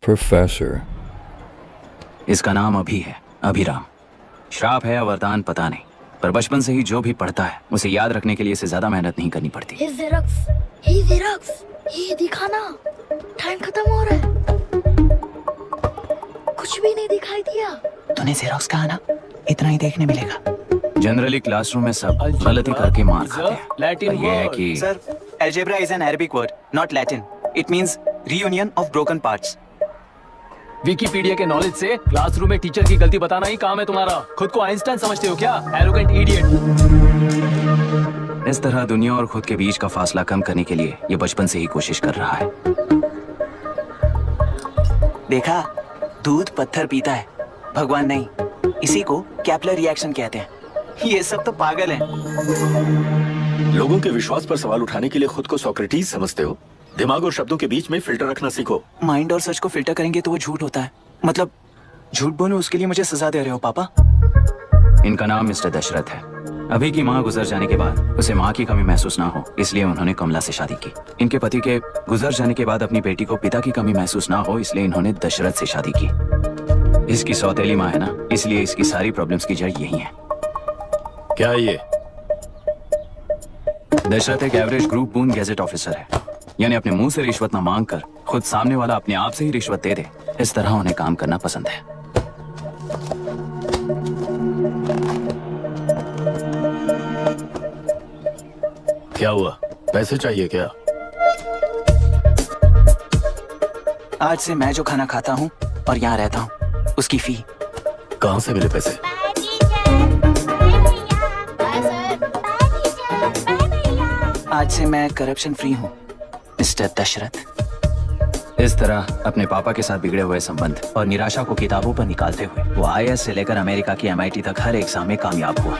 Professor. इसका नाम अभी है, अभिराम। श्राप है या वरदान पता नहीं, पर बचपन से ही जो भी पढ़ता है उसे याद रखने के लिए इसे ज्यादा मेहनत नहीं करनी पड़ती। ये दिखाना, टाइम खत्म हो रहा है। कुछ भी नहीं दिखाई दिया। तूने जेरोक्स कहा ना, इतना ही देखने मिलेगा। जनरली क्लासरूम में सब गलती करके मार खाते हैं, पर ये है कि sir, algebra is an Arabic word, not Latin. It means reunion of broken parts. Wikipedia के नॉलेज से क्लासरूम में टीचर की गलती बताना ही काम है तुम्हारा। खुद को आइंस्टाइन समझते हो क्या? Arrogant idiot. इस तरह दुनिया और खुद के बीच का फासला कम करने के लिए ये बचपन से ही कोशिश कर रहा है। देखा, दूध पत्थर पीता है, भगवान नहीं। इसी को कैपलर रिएक्शन कहते हैं। ये सब तो पागल हैं। लोगों के विश्वास पर सवाल उठाने के लिए खुद को सोक्रेटिस समझते हो? दिमाग और शब्दों के बीच में फिल्टर रखना सीखो। माइंड और सच को फिल्टर करेंगे तो वो झूठ होता है। मतलब झूठ बोलो, उसके लिए मुझे सजा दे रहे हो पापा? इनका नाम मिस्टर दशरथ है। अभी की माँ गुजर जाने के बाद उसे माँ की कमी महसूस ना हो, इसलिए उन्होंने कमला से शादी की। इनके पति के गुजर जाने के बाद अपनी बेटी को पिता की कमी महसूस ना हो, इसलिए इन्होंने दशरथ से शादी की। इसकी सौतेली माँ है ना, इसलिए इसकी सारी प्रॉब्लम्स की जड़ यही है। क्या ये? दशरथ एक एवरेज ग्रुप बून गैजेट ऑफिसर है, यानी अपने मुंह से रिश्वत न मांग कर खुद सामने वाला अपने आप से ही रिश्वत दे दे, इस तरह उन्हें काम करना पसंद है। क्या हुआ? पैसे चाहिए क्या? आज से मैं जो खाना खाता हूँ और यहाँ रहता हूँ, उसकी फी। कहाँ से मिले पैसे? आज से मैं करप्शन फ्री हूँ, मिस्टर दशरथ। इस तरह अपने पापा के साथ बिगड़े हुए संबंध और निराशा को किताबों पर निकालते हुए वो आईएएस से लेकर अमेरिका की MIT तक हर एग्जाम में कामयाब हुआ।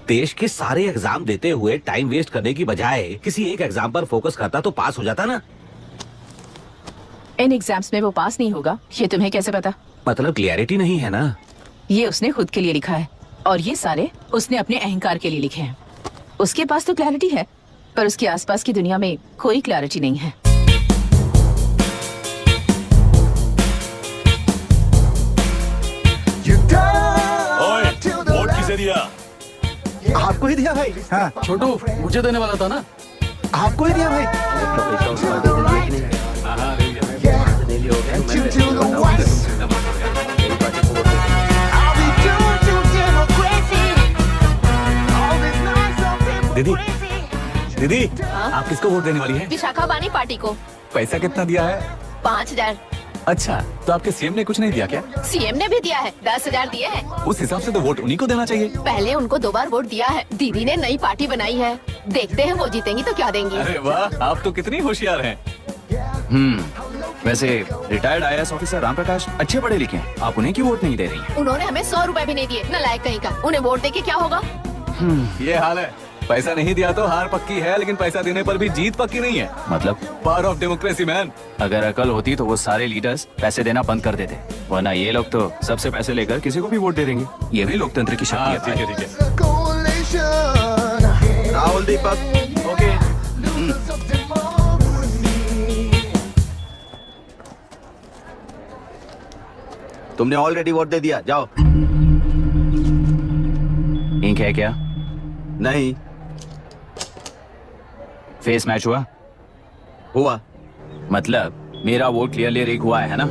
देश के सारे एग्जाम देते हुए टाइम वेस्ट करने की बजाय किसी एक एग्जाम पर फोकस करता तो पास हो जाता ना। इन एग्जाम्स में वो पास नहीं होगा, ये तुम्हें कैसे पता? मतलब क्लियरिटी नहीं है ना। ये उसने खुद के लिए लिखा है और ये सारे उसने अपने अहंकार के लिए लिखे हैं। उसके पास तो क्लैरिटी है, पर उसके आसपास की दुनिया में कोई क्लैरिटी नहीं है। वोट किसे दिया? आपको ही दिया भाई। हाँ। छोटू, मुझे देने वाला था ना। आपको ही दिया भाई। दीदी, दीदी, आप किसको वोट देने वाली है? विशाखा बानी पार्टी को। पैसा कितना दिया है? 5,000। अच्छा, तो आपके सीएम ने कुछ नहीं दिया क्या? सीएम ने भी दिया है, 10,000 दिए हैं। उस हिसाब से तो वोट उन्हीं को देना चाहिए। पहले उनको 2 बार वोट दिया है। दीदी ने नई पार्टी बनाई है, देखते हैं वो जीतेंगी तो क्या देंगी। अरे वाह, आप तो कितनी होशियार हैं। वैसे retired IAS officer Ram Prakash अच्छे पढ़े लिखे हैं, आप उन्हें क्यों वोट नहीं दे रही हैं? उन्होंने हमें 100 रुपए भी नहीं दिए, नालायक कहीं का। उन्हें वोट देके क्या होगा? ये हाल है। पैसा नहीं दिया तो हार पक्की है, लेकिन पैसा देने पर भी जीत पक्की नहीं है। मतलब पावर ऑफ डेमोक्रेसी मैन। अगर अकल होती तो वो सारे लीडर्स पैसे देना बंद कर देते, वरना ये लोग तो सबसे पैसे लेकर किसी को भी वोट दे देंगे। ये भी लोकतंत्र की शक्ति है। ठीक है, ठीक है। राहुल दीपक, ओके। तुमने ऑलरेडी वोट दे दिया, जाओ। इंक है क्या? नहीं। फेस मैच हुआ? हुआ। मतलब मेरा वोट क्लियरली रिग हुआ है ना?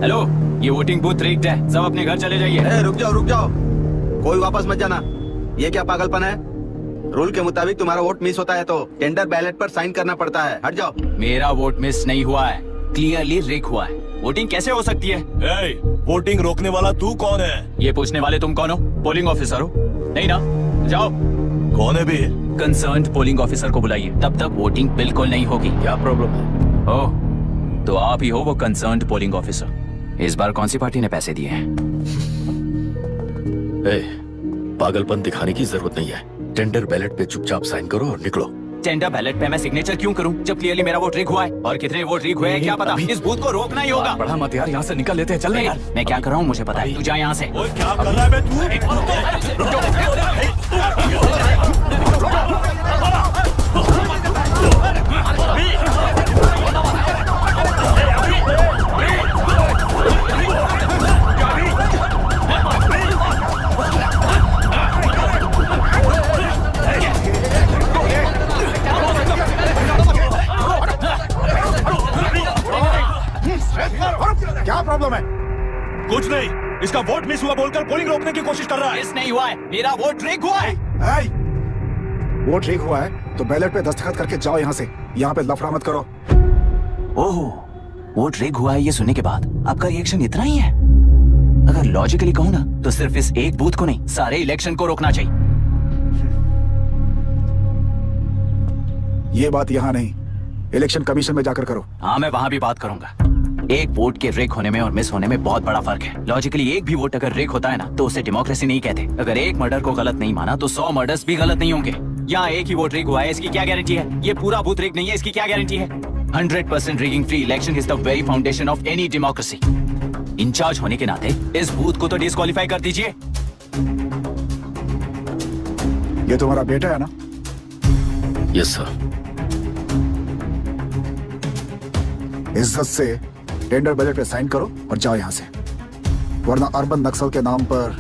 हेलो, ये वोटिंग बूथ रिग्ड है, सब अपने घर चले जाइए। रुक जाओ, रुक जाओ, कोई वापस मत जाना। ये क्या पागलपन है? रूल के मुताबिक तुम्हारा वोट मिस होता है तो टेंडर बैलेट पर साइन करना पड़ता है। हट जाओ। मेरा वोट मिस नहीं हुआ है, क्लियरली रिग हुआ है। वोटिंग कैसे हो सकती है? वोटिंग रोकने वाला तू कौन है? ये पूछने वाले तुम कौन हो? पोलिंग ऑफिसर हो? नहीं ना? जाओ। कौन है भी? कंसर्न्ड पोलिंग ऑफिसर को बुलाइए, तब तक वोटिंग बिल्कुल नहीं होगी। क्या प्रॉब्लम है? ओह, तो आप ही हो वो कंसर्न्ड पोलिंग ऑफिसर। इस बार कौन सी पार्टी ने पैसे दिए हैं? पागलपन दिखाने की जरूरत नहीं है। टेंडर बैलेट पे चुपचाप साइन करो और निकलो। टेंडर बैलेट पे मैं सिग्नेचर क्यों करूं जब क्लियरली मेरा वोट रिग हुआ है? और कितने वोट रिग हुए हैं क्या पता। इस बूथ को रोकना ही होगा। पढ़ा मत यार, यहाँ से निकल लेते हैं। चल यार। मैं क्या कर रहा हूँ मुझे पता है, तू जा यहाँ से। क्या कर रहा है तू? प्रॉब्लम है? कुछ नहीं, इसका वोट मिस हुआ बोलकर पोलिंग रोकने की कोशिश कर रहा है। मिस नहीं हुआ है, मेरा वोट लीक हुआ है। वोट लीक हुआ है तो बैलेट पे दस्तखत करके जाओ यहाँ से। यहाँ पे लफड़ा मत करो। ओहो, वोट लीक हुआ है ये सुनने के बाद आपका रिएक्शन इतना ही है? अगर लॉजिकली कहूँ ना तो सिर्फ इस एक बूथ को नहीं, सारे इलेक्शन को रोकना चाहिए। ये बात यहाँ नहीं, इलेक्शन कमीशन में जाकर करो। हाँ, मैं वहाँ भी बात करूंगा। एक वोट के रिक होने में और मिस होने में बहुत बड़ा फर्क है। लॉजिकली एक भी वोट अगर रिक होता है ना तो उसे डेमोक्रेसी नहीं कहते। अगर एक मर्डर को गलत नहीं माना तो 100 मर्डर्स भी गलत नहीं होंगे। यहाँ एक ही वोट रिक हुआ है, इसकी क्या गारंटी है? ये पूरा बूथ रिक नहीं है, इसकी क्या गारंटी है? 100% rigging free election is the very foundation of any democracy. In charge होने के नाते इस बूथ को तो डिस्क्वालीफाई कर दीजिए। ये तुम्हारा बेटा है ना? Yes sir. इज्जत से टेंडर बजट पे साइन करो और जाओ यहाँ से, वरना अर्बन नक्सल के नाम पर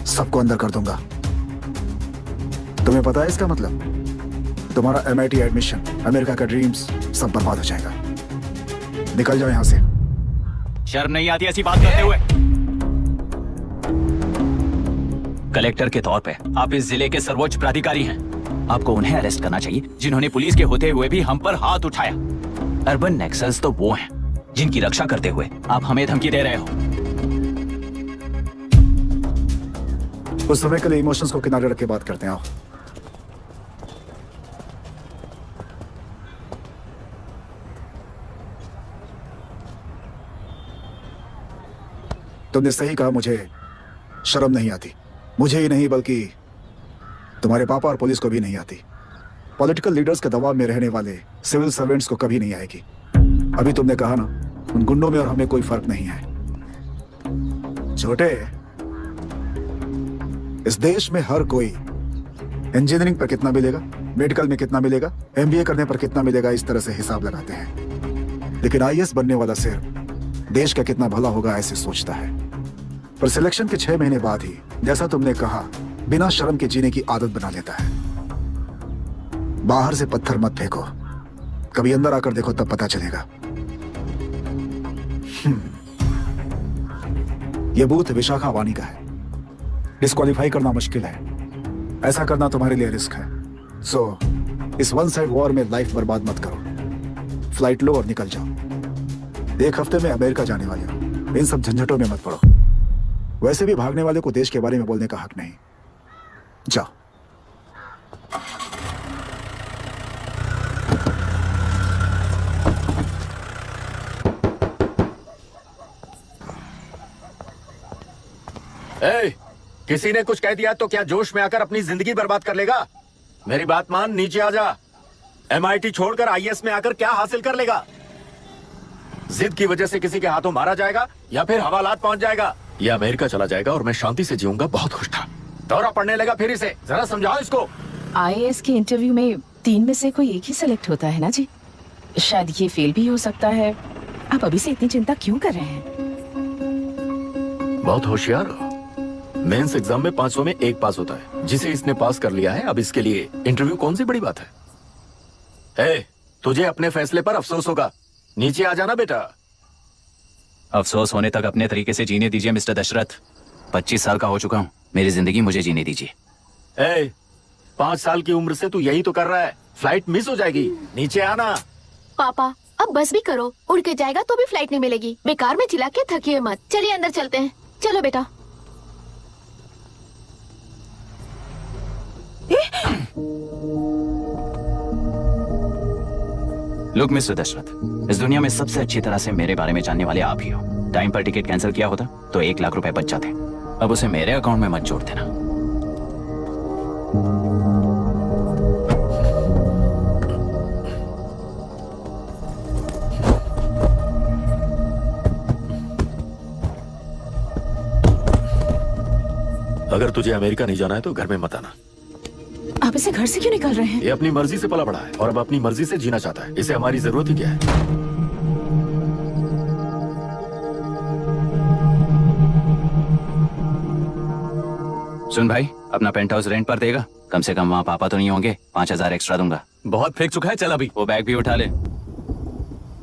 सबको अंदर कर दूंगा। तुम्हें पता है इसका मतलब? तुम्हारा MIT एडमिशन, अमेरिका का ड्रीम्स सब बर्बाद हो जाएगा। निकल जाओ यहाँ से। शर्म नहीं आती ऐसी बात करते हुए? कलेक्टर के तौर पे आप इस जिले के सर्वोच्च प्राधिकारी हैं। आपको उन्हें अरेस्ट करना चाहिए जिन्होंने पुलिस के होते हुए भी हम पर हाथ उठाया। अर्बन नेक्सल्स तो वो हैं जिनकी रक्षा करते हुए आप हमें धमकी दे रहे हो। उस समय के लिए इमोशंस को किनारे रख के बात करते हैं। आओ। तुमने सही कहा, मुझे शर्म नहीं आती। मुझे ही नहीं बल्कि तुम्हारे पापा और पुलिस को भी नहीं आती। पॉलिटिकल लीडर्स के दबाव में रहने वाले सिविल सर्वेंट्स को कभी नहीं आएगी। अभी तुमने कहा ना, उन गुंडों में और हमें कोई फर्क नहीं है। छोटे, इस देश में हर कोई इंजीनियरिंग पर कितना मिलेगा, मेडिकल में कितना मिलेगा, MBA करने पर कितना मिलेगा, इस तरह से हिसाब लगाते हैं। लेकिन IAS बनने वाला सिर्फ देश का कितना भला होगा ऐसे सोचता है। पर सिलेक्शन के 6 महीने बाद ही, जैसा तुमने कहा, बिना शर्म के जीने की आदत बना लेता है। बाहर से पत्थर मत फेंको, कभी अंदर आकर देखो तब पता चलेगा। यह बूथ विशाखा वानी का है। डिस्क्वालीफाई करना मुश्किल है, ऐसा करना तुम्हारे लिए रिस्क है। सो इस वन साइड वॉर में लाइफ बर्बाद मत करो। फ्लाइट लो और निकल जाओ। 1 हफ्ते में अमेरिका जाने वाले हो, इन सब झंझटों में मत पड़ो। वैसे भी भागने वाले को देश के बारे में बोलने का हक नहीं। जाओ। किसी ने कुछ कह दिया तो क्या जोश में आकर अपनी जिंदगी बर्बाद कर लेगा? मेरी बात मान, नीचे आ जा। MIT छोड़कर IAS में आकर क्या हासिल कर लेगा? जिद की वजह से किसी के हाथों मारा जाएगा या फिर हवालात पहुंच जाएगा, या अमेरिका चला जाएगा और मैं शांति से जीऊंगा। बहुत खुश था, दौरा पड़ने लगा फिर इसे। जरा समझाओ इसको। IAS के इंटरव्यू में 3 में से कोई एक ही सेलेक्ट होता है ना जी? शायद ये फेल भी हो सकता है। आप अभी से इतनी चिंता क्यों कर रहे हैं? बहुत होशियार हो। मेंस एग्जाम में 500 में 1 पास होता है, जिसे इसने पास कर लिया है। अब इसके लिए इंटरव्यू कौन सी बड़ी बात है? तुझे अपने फैसले पर अफसोस होगा। नीचे आ जाना बेटा। अफसोस होने तक अपने तरीके से जीने दीजिए मिस्टर दशरथ। 25 साल का हो चुका हूँ, मेरी जिंदगी मुझे जीने दीजिए। 5 साल की उम्र से तू यही तो कर रहा है। फ्लाइट मिस हो जाएगी, नीचे आना। पापा अब बस भी करो, उड़ के जाएगा तो भी फ्लाइट नहीं मिलेगी। बेकार में चिल्ला के थकिए मत। चलिए अंदर चलते हैं। चलो बेटा। लुक मिस्टर दशरथ, इस दुनिया में सबसे अच्छी तरह से मेरे बारे में जानने वाले आप ही हो। टाइम पर टिकट कैंसिल किया होता तो 1 लाख रुपए बच जाते। अब उसे मेरे अकाउंट में मत जोड़ देना। अगर तुझे अमेरिका नहीं जाना है तो घर में मत आना। आप इसे घर से क्यों निकाल रहे हैं? ये अपनी मर्जी से पला बड़ा है और अब अपनी मर्जी से जीना चाहता है। इसे हमारी जरूरत ही क्या है? सुन भाई, अपना पेंट हाउस रेंट पर देगा? कम से कम वहाँ पापा तो नहीं होंगे। 5000 एक्स्ट्रा दूंगा। बहुत फेंक चुका है, चल अभी। वो बैग भी उठा ले।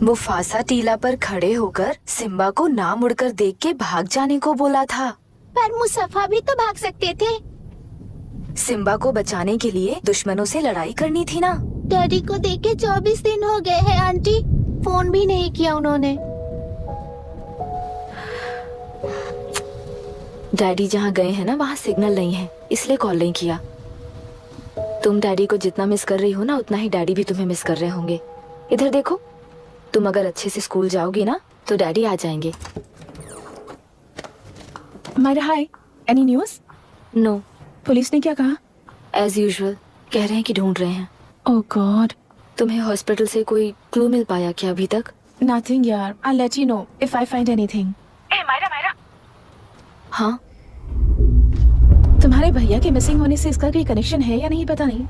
मुफासा टीला पर खड़े होकर सिम्बा को ना मुड़कर देख के भाग जाने को बोला था। पर मुसफा भी तो भाग सकते थे। सिम्बा को बचाने के लिए दुश्मनों से लड़ाई करनी थी ना। डैडी को देखे 24 दिन हो गए हैं आंटी, फोन भी नहीं किया उन्होंने। डैडी जहाँ गए हैं ना वहाँ सिग्नल नहीं है, इसलिए कॉल नहीं किया। तुम डैडी को जितना मिस कर रही हो ना उतना ही डैडी भी तुम्हें मिस कर रहे होंगे। इधर देखो, तुम अगर अच्छे से स्कूल जाओगी ना तो डैडी आ जाएंगे। मायरा हाय, एनी न्यूज़? नो, पुलिस ने क्या कहा? एज यूजुअल कह रहे हैं कि ढूंढ रहे हैं। ओह गॉड। तुम्हें हॉस्पिटल से कोई क्लू मिल पाया क्या अभी तक? नथिंग यार, I let you know if I find anything. ए मायरा मायरा। हाँ, तुम्हारे भैया के मिसिंग होने से इसका कोई कनेक्शन है या नहीं पता नहीं,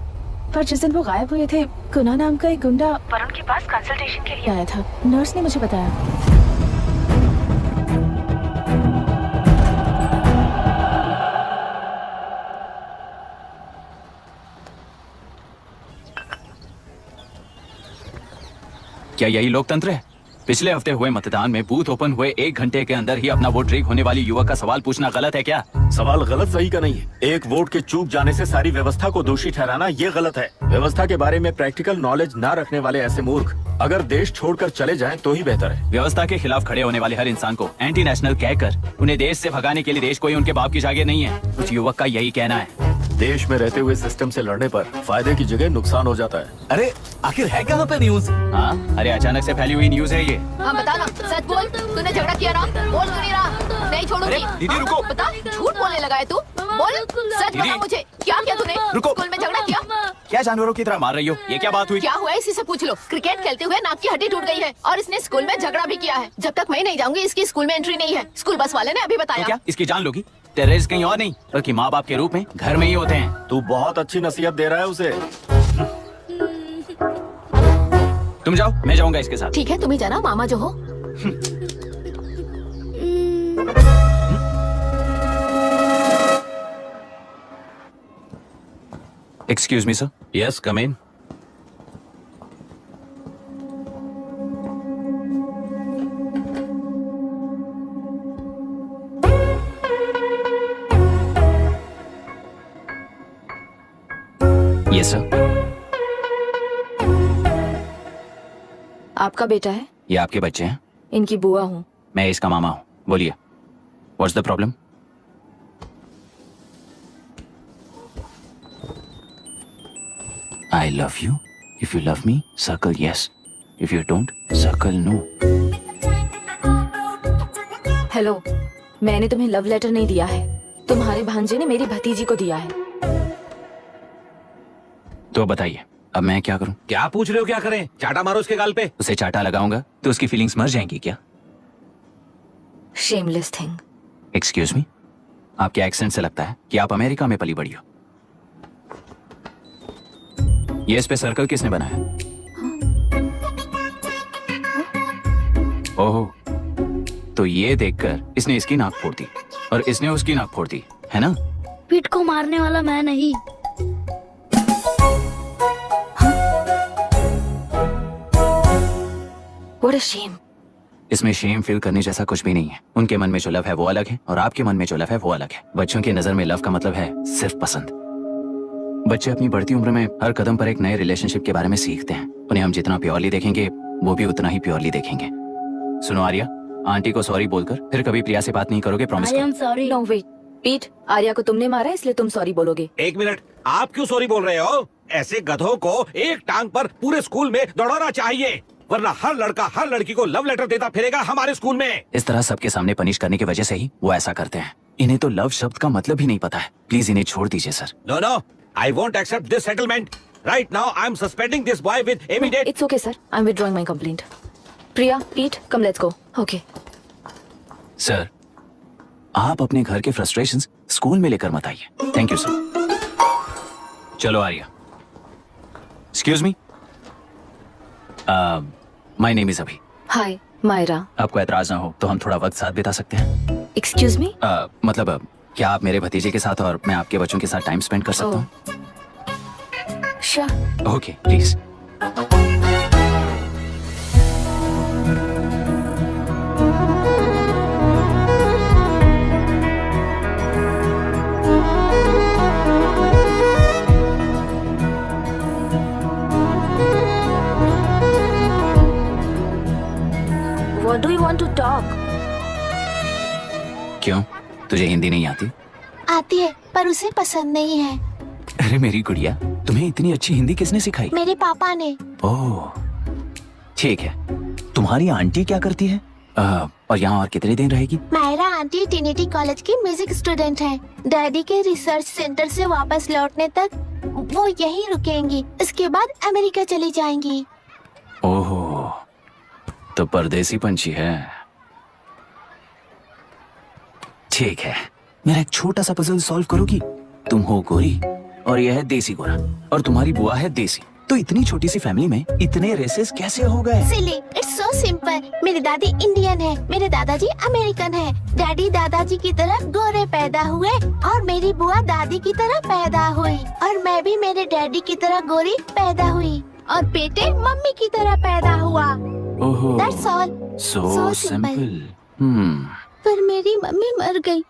पर जिस दिन वो गायब हुए थे कुना नाम का एक गुंडा वरुण के पास कंसल्टेशन के लिए आया था। नर्स ने मुझे बताया। क्या यही लोकतंत्र है? पिछले हफ्ते हुए मतदान में बूथ ओपन हुए 1 घंटे के अंदर ही अपना वोट ड्रीक होने वाली युवक का सवाल पूछना गलत है क्या? सवाल गलत सही का नहीं है। एक वोट के चूक जाने से सारी व्यवस्था को दोषी ठहराना ये गलत है। व्यवस्था के बारे में प्रैक्टिकल नॉलेज ना रखने वाले ऐसे मूर्ख अगर देश छोड़कर चले जाएं तो ही बेहतर है। व्यवस्था के खिलाफ खड़े होने वाले हर इंसान को एंटी नेशनल कहकर उन्हें देश से भगाने के लिए देश कोई उनके बाप की जागीर नहीं है। कुछ युवक का यही कहना है। देश में रहते हुए सिस्टम से लड़ने पर फायदे की जगह नुकसान हो जाता है। अरे आखिर है कहाँ पे न्यूज? हाँ, अरे अचानक से फैली हुई न्यूज है ये। हाँ बता ना, सच बोल, तूने झगड़ा किया ना? बोल क्यों नहीं रहा? नहीं छोड़ूंगी। दीदी रुको। बता, झूठ बोलने लगा है तू? बोल, सच बता मुझे, क्या किया तूने? रुको। स्कूल में झगड़ा किया? क्या जानवरों की तरह मार रही हो? ये क्या बात हुई? क्या हुआ है इसी से पूछ लो। क्रिकेट खेलते हुए नाक की हड्डी टूट गई है और इसने स्कूल में झगड़ा भी किया है। जब तक मैं नहीं जाऊंगी इसकी स्कूल में एंट्री नहीं है। स्कूल बस वाले ने अभी तो बताया। क्या इसकी जान लोगी? टेररिस्ट कहीं और नहीं बल्कि माँ बाप के रूप में घर में ही होते हैं। तू बहुत अच्छी नसीहत दे रहा है उसे। तुम जाओ, मैं जाऊंगा इसके साथ। ठीक है, तुम ही जाना, मामा जो हो। Excuse me sir. Yes, come in. Yes sir. आपका बेटा है? ये आपके बच्चे हैं? इनकी बुआ हूँ। मैं इसका मामा हूँ। बोलिए, what's the problem? I love you. If you love me, circle yes. If you don't, circle no. Hello, मैंने तुम्हें लव लेटर नहीं दिया है, तुम्हारे भांजे ने मेरी भतीजी को दिया है। तो बताइए, अब मैं क्या करूं? क्या पूछ रहे हो? क्या करें? चाटा मारो उसके गाल पे। उसे चाटा लगाऊंगा तो उसकी फीलिंग्स मर जाएंगी क्या? Shameless thing. एक्सक्यूज मी, आपके एक्सेंट से लगता है कि आप अमेरिका में पली बड़ी हो। ये इस पे सर्कल किसने बनाया? ओहो, तो ये देखकर इसने इसकी नाक फोड़ दी और इसने उसकी नाक फोड़ दी, है ना? पीठ को मारने वाला मैं नहीं। What a shame. इसमें शेम फील करने जैसा कुछ भी नहीं है। उनके मन में जो लव है वो अलग है और आपके मन में जो लव है वो अलग है। बच्चों की नजर में लव का मतलब है सिर्फ पसंद। बच्चे अपनी बढ़ती उम्र में हर कदम पर एक नए रिलेशनशिप के बारे में सीखते हैं। उन्हें हम जितना प्योरली देखेंगे वो भी उतना ही प्योरली देखेंगे। सुनो आर्या, आंटी को सॉरी बोलकर फिर कभी प्रिया से बात नहीं करोगे, प्रॉमिस करो। सॉरी। No wait, पीट, आर्या को तुमने मारा इसलिए तुम सॉरी बोलोगे। एक मिनट, आप क्यों सॉरी बोल रहे हो? ऐसे गधों को एक टांग पर पूरे स्कूल में दौड़ाना चाहिए, वरना हर लड़का हर लड़की को लव लेटर देता फिरेगा हमारे स्कूल में। इस तरह सबके सामने पनिश करने की वजह से ही वो ऐसा करते हैं। इन्हें तो लव शब्द का मतलब ही नहीं पता है। प्लीज इन्हें छोड़ दीजिए sir. No no, I won't accept this settlement. Right now, I'm suspending this boy with immediate. It's okay sir, I'm withdrawing my complaint. Priya, Pete, come let's go. Okay. Sir, आप अपने घर के frustrations school में लेकर मत आइए। Thank you sir. चलो Arya. Excuse me, my name is Abhi. Hi, Myra. आपको ऐतराज ना हो तो हम थोड़ा वक्त साथ बिता सकते हैं? Excuse me? मतलब क्या आप मेरे भतीजे के साथ और मैं आपके बच्चों के साथ टाइम स्पेंड कर सकता हूँ? Sure. Okay, please. What do you want to talk? क्यों, तुझे हिंदी नहीं आती? आती है पर उसे पसंद नहीं है। अरे मेरी गुड़िया, तुम्हें इतनी अच्छी हिंदी किसने सिखाई? मेरे पापा ने। ओह, ठीक है। तुम्हारी आंटी क्या करती है? और यहाँ और कितने दिन रहेगी? मायरा आंटी ट्रिनिटी कॉलेज की म्यूजिक स्टूडेंट है। डैडी के रिसर्च सेंटर से वापस लौटने तक वो यहीं रुकेंगी। इसके बाद अमेरिका चली जाएंगी। ओह, तो परदेसी पंछी है। ठीक है, मेरा एक छोटा सा पजल सॉल्व करोगी? तुम हो गोरी और यह है देसी गोरा और तुम्हारी बुआ है देसी, तो इतनी छोटी सी फैमिली में इतने रेसेस कैसे हो गए? सिली, इट्स सो सिंपल। मेरी दादी इंडियन है, मेरे दादाजी अमेरिकन है। डैडी दादाजी की तरह गोरे पैदा हुए और मेरी बुआ दादी की तरह पैदा हुई और मैं भी मेरे डैडी की तरह गोरी पैदा हुई और बेटे मम्मी की तरह पैदा हुआ। ओहो, That's all. so So simple. पर मेरी मम्मी मर गई।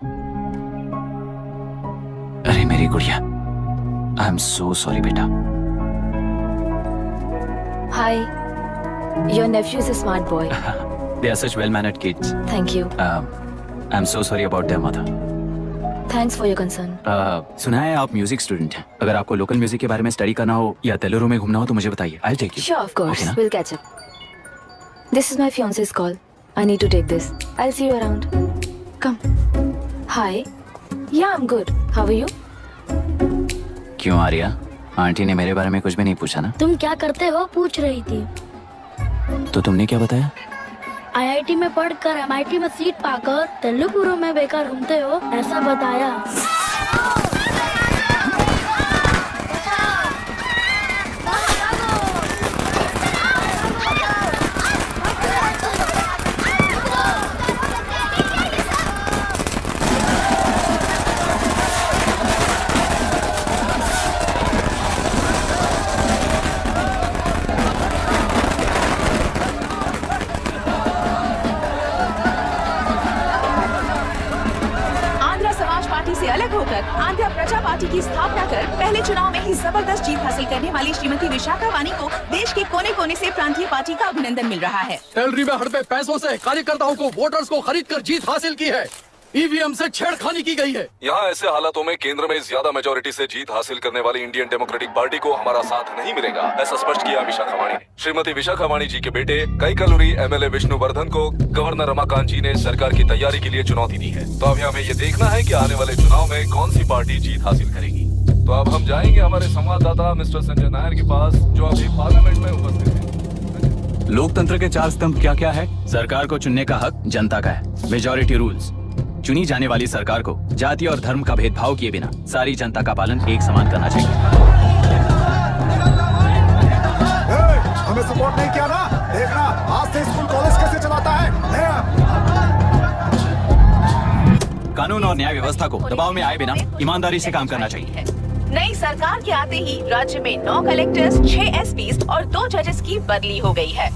अरे मेरी गुड़िया, आई एम सो सॉरी बेटा। Hi. Your nephew is a smart boy. They are such well-mannered kids. Thank you. I'm so sorry about their mother. Thanks for your concern. सुना है आप म्यूजिक स्टूडेंट हैं। अगर आपको लोकल म्यूजिक के बारे में स्टडी करना हो या तेलुरु में घूमना हो तो मुझे बताइए। I'll take you. Sure, of course. Okay, ना? We'll catch up. This is my fiance's call. I need to take this. I'll see you around. Come. Hi. Yeah, I'm good. How are you? क्यों Arya? Aunty ने मेरे बारे में कुछ भी नहीं पूछा ना? तुम क्या करते हो पूछ रही थी। तो तुमने क्या बताया? आईआईटी में पढ़कर एमआईटी में सीट पाकर तेलुगुरु में बेकार घूमते हो ऐसा बताया। अलग होकर आंध्र प्रजा पार्टी की स्थापना कर पहले चुनाव में ही जबरदस्त जीत हासिल करने वाली श्रीमती विशाखा वानी को देश के कोने कोने से प्रांतीय पार्टी का अभिनंदन मिल रहा है। सैलरी में हड़पे पैसों से कार्यकर्ताओं को वोटर्स को खरीद कर जीत हासिल की है। ईवीएम से छेड़खानी की गई है। यहाँ ऐसे हालातों में केंद्र में ज्यादा मेजोरिटी से जीत हासिल करने वाली इंडियन डेमोक्रेटिक पार्टी को हमारा साथ नहीं मिलेगा, ऐसा स्पष्ट किया विशाखा वाणी ने। श्रीमती विशाखा वाणी जी के बेटे कैकलुरी एमएलए विष्णुवर्धन को गवर्नर रमाकांत जी ने सरकार की तैयारी के लिए चुनौती दी है। तो अब हमें ये देखना है कि आने वाले चुनाव में कौन सी पार्टी जीत हासिल करेगी। तो अब हम जाएंगे हमारे संवाददाता मिस्टर संजय नायर के पास, जो अभी पार्लियामेंट में उपस्थित है। लोकतंत्र के 4 स्तंभ क्या क्या है? सरकार को चुनने का हक जनता का है। मेजॉरिटी रूल्स, चुनी जाने वाली सरकार को जाति और धर्म का भेदभाव किए बिना सारी जनता का पालन एक समान करना चाहिए। हमें सपोर्ट नहीं किया ना, देखना आज से स्कूल कॉलेज कैसे चलाता है। कानून और न्याय व्यवस्था को दबाव में आए बिना ईमानदारी से काम करना चाहिए। नई सरकार के आते ही राज्य में 9 कलेक्टर्स, 6 एसपीज और 2 जजेस की बदली हो गई है।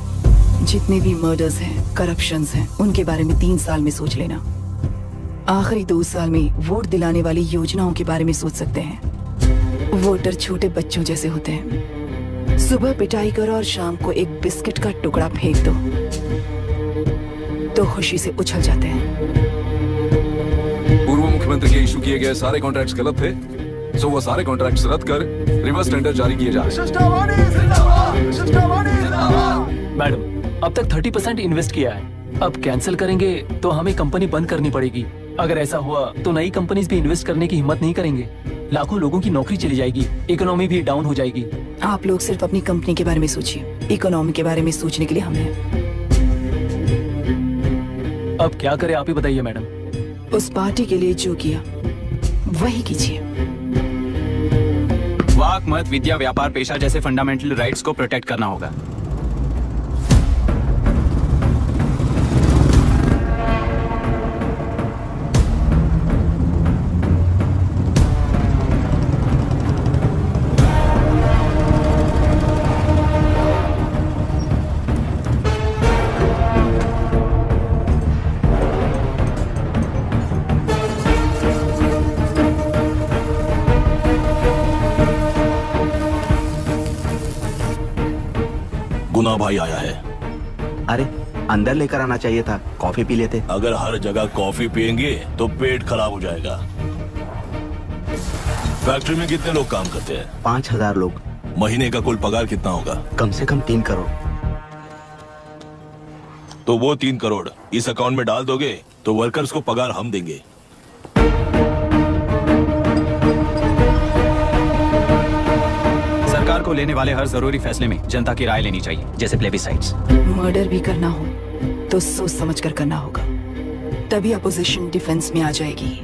जितने भी मर्डर्स हैं, करप्शंस हैं, उनके बारे में 3 साल में सोच लेना। आखिरी 2 साल में वोट दिलाने वाली योजनाओं के बारे में सोच सकते हैं। वोटर छोटे बच्चों जैसे होते हैं। सुबह पिटाई करो और शाम को एक बिस्किट का टुकड़ा फेंक दो तो खुशी से उछल जाते हैं। पूर्व मुख्यमंत्री के इशू किए गए सारे कॉन्ट्रैक्ट्स गलत थे, सो वो सारे कॉन्ट्रैक्ट्स रद्द कर रिवर्स टेंडर जारी किए जा रहे हैं। मैडम, अब तक 30% इन्वेस्ट किया है, अब कैंसिल करेंगे तो हमें कंपनी बंद करनी पड़ेगी। अगर ऐसा हुआ तो नई कंपनीज भी इन्वेस्ट करने की हिम्मत नहीं करेंगे। लाखों लोगों की नौकरी चली जाएगी, इकोनॉमी भी डाउन हो जाएगी। आप लोग सिर्फ अपनी कंपनी के बारे में सोचिए, इकोनॉमी के बारे में सोचने के लिए हम हैं। अब क्या करें आप ही बताइए मैडम। उस पार्टी के लिए जो किया वही कीजिए। वाक, मत, विद्या, व्यापार, पेशा जैसे फंडामेंटल राइट्स को प्रोटेक्ट करना होगा। गुना भाई आया है। अरे अंदर लेकर आना चाहिए था, कॉफी पी लेते। अगर हर जगह कॉफी पियेंगे तो पेट खराब हो जाएगा। फैक्ट्री में कितने लोग काम करते हैं? 5000 लोग। महीने का कुल पगार कितना होगा? कम से कम 3 करोड़। तो वो 3 करोड़ इस अकाउंट में डाल दोगे तो वर्कर्स को पगार हम देंगे। सरकार को लेने वाले हर जरूरी फैसले में जनता की राय लेनी चाहिए, जैसे प्लेबिसाइट्स। मर्डर भी करना हो तो सोच समझ कर करना होगा, तभी अपोजिशन डिफेंस में आ जाएगी।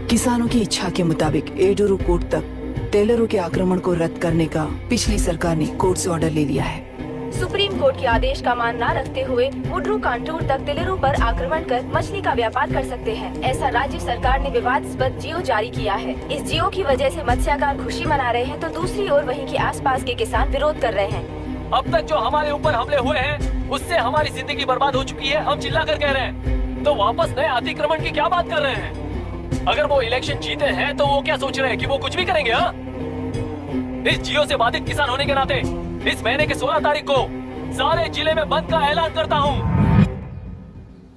किसानों की इच्छा के मुताबिक एडोरू कोर्ट तक टेलरों के आक्रमण को रद्द करने का पिछली सरकार ने कोर्ट से ऑर्डर ले लिया है। सुप्रीम कोर्ट के आदेश का मान न रखते हुए मुड्रू कांटूर तक टेलरों पर आक्रमण कर मछली का व्यापार कर सकते हैं, ऐसा राज्य सरकार ने विवादास्पद जियो जारी किया है। इस जियो की वजह से मत्स्यकार खुशी मना रहे हैं तो दूसरी ओर वहीं के आसपास के किसान विरोध कर रहे हैं। अब तक जो हमारे ऊपर हमले हुए हैं उससे हमारी जिंदगी बर्बाद हो चुकी है, हम चिल्ला कर कह रहे हैं, तो वापस नए अतिक्रमण की क्या बात कर रहे हैं? अगर वो इलेक्शन जीते हैं तो वो क्या सोच रहे हैं कि वो कुछ भी करेंगे? हाँ, इस जियो से बाधित किसान होने के नाते इस महीने के 16 तारीख को सारे जिले में बंद का ऐलान करता हूँ।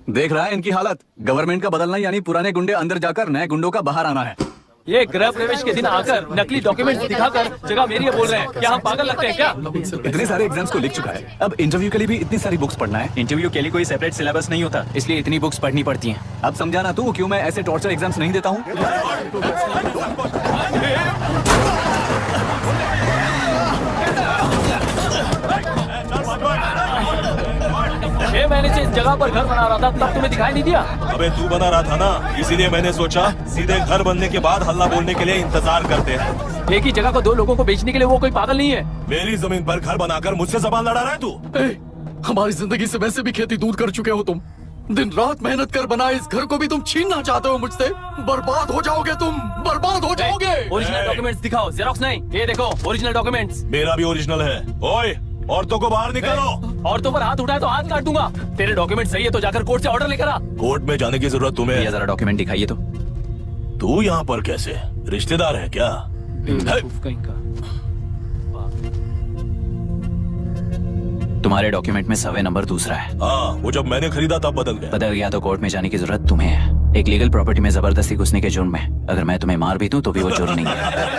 देख रहा है इनकी हालत। गवर्नमेंट का बदलना यानी पुराने गुंडे अंदर जाकर नए गुंडों का बाहर आना है। ये गृह प्रवेश के दिन आकर नकली डॉक्यूमेंट दिखाकर जगह मेरी है बोल रहे हैं। क्या हम पागल लगते हैं क्या? इतने सारे एग्जाम्स को लिख चुका है, अब इंटरव्यू के लिए भी इतनी सारी बुक्स पढ़ना है। इंटरव्यू के लिए कोई सेपरेट सिलेबस नहीं होता, इसलिए इतनी बुक्स पढ़नी पड़ती हैं। अब समझाना तू क्यों मैं ऐसे टॉर्चर एग्जाम्स नहीं देता हूँ। 6 महीने से इस जगह पर घर बना रहा था, तब तुम्हें दिखाई नहीं दिया? अबे तू बना रहा था ना, इसीलिए मैंने सोचा सीधे घर बनने के बाद हल्ला बोलने के लिए इंतजार करते हैं। एक ही जगह को 2 लोगों को बेचने के लिए वो कोई पागल नहीं है। मेरी जमीन पर घर बनाकर मुझसे जबान लड़ा रहा है तू? हमारी जिंदगी से वैसे भी खेती दूर कर चुके हो तुम। दिन रात मेहनत कर बनाए इस घर को भी तुम छीनना चाहते हो मुझसे। बर्बाद हो जाओगे तुम, बर्बाद हो जाओगे। ओरिजिनल डॉक्यूमेंट्स दिखाओ, जेरोक्स नहीं। ये देखो ओरिजिनल डॉक्यूमेंट्स। मेरा भी ओरिजिनल है। ओए, औरतों को बाहर निकालो। औरतों पर हाथ उठाए तो हाथ काट दूंगा। तेरे डॉक्यूमेंट सही है तो जाकर कोर्ट से ऑर्डर लेकर आ। कोर्ट में जाने की जरूरत तुम्हें? जरा डॉक्यूमेंट दिखाइए तो। तू यहाँ पर कैसे? रिश्तेदार है क्या? तुम्हारे डॉक्यूमेंट में सर्वे नंबर दूसरा है। हाँ, वो जब मैंने खरीदा तब बदल गया तो कोर्ट में जाने की जरूरत तुम्हें है। एक लीगल प्रॉपर्टी में जबरदस्ती घुसने के जुर्म में अगर मैं तुम्हें मार भी दूं तो भी वो जुर्म नहीं है।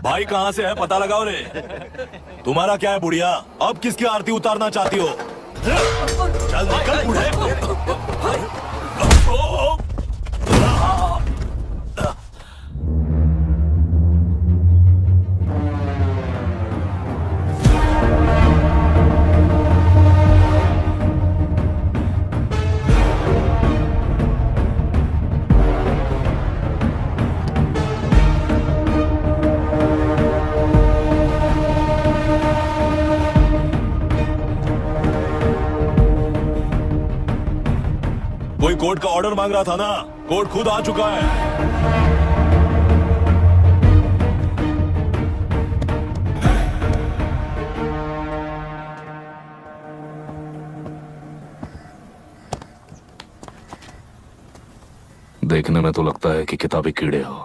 भाई कहाँ से है पता लगाओ रे। तुम्हारा क्या है बुढ़िया? अब किसकी आरती उतारना चाहती हो? चल निकल बूढ़े। कोई कोर्ट का ऑर्डर मांग रहा था ना, कोर्ट खुद आ चुका है। देखने में तो लगता है कि किताबी कीड़े हो।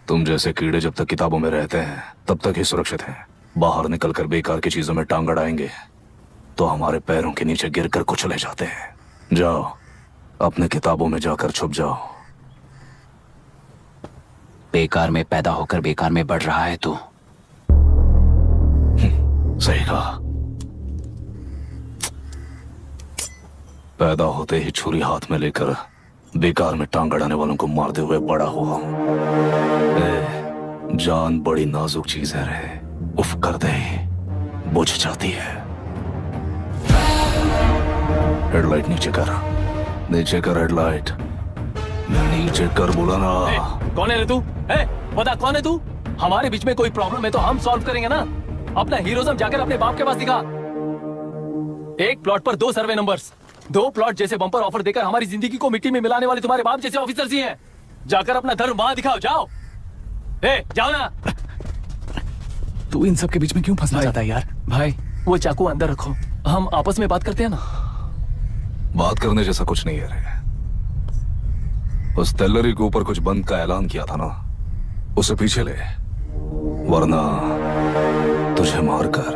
तुम जैसे कीड़े जब तक किताबों में रहते हैं तब तक ही सुरक्षित हैं। बाहर निकलकर बेकार की चीजों में टांग अड़ाएंगे तो हमारे पैरों के नीचे गिरकर कुचले जाते हैं। जाओ, अपने किताबों में जाकर छुप जाओ। बेकार में पैदा होकर बेकार में बढ़ रहा है तू। सही कहा। पैदा होते ही छुरी हाथ में लेकर बेकार में टांग अड़ाने वालों को मारते हुए बड़ा हुआ हूं। जान बड़ी नाजुक चीज है रे, उफ कर दे बुझ जाती है। हेडलाइट नीचे कर, नीचे कर हेडलाइट, नीचे कर बोला ना। कौन है रे तू? बता कौन है तू? हमारे बीच में कोई प्रॉब्लम है तो हम सॉल्व करेंगे ना। अपना हीरोइज्म जाकर अपने बाप के पास दिखा। एक प्लॉट पर 2 सर्वे नंबर्स, 2 प्लॉट जैसे बम्पर ऑफर देकर हमारी जिंदगी को मिट्टी में मिलाने वाले तुम्हारे बाप जैसे ऑफिसर्स ही हैं। जाकर अपना धर्म वहां दिखाओ, जाओ। जाओ ना। तू इन सब के बीच में क्यों फंसना चाहता है यार? भाई वो चाकू अंदर रखो, हम आपस में बात करते हैं ना। बात करने जैसा कुछ नहीं है रे। उस टेलरी के ऊपर कुछ बंद का ऐलान किया था ना, उसे पीछे ले, वरना तुझे मारकर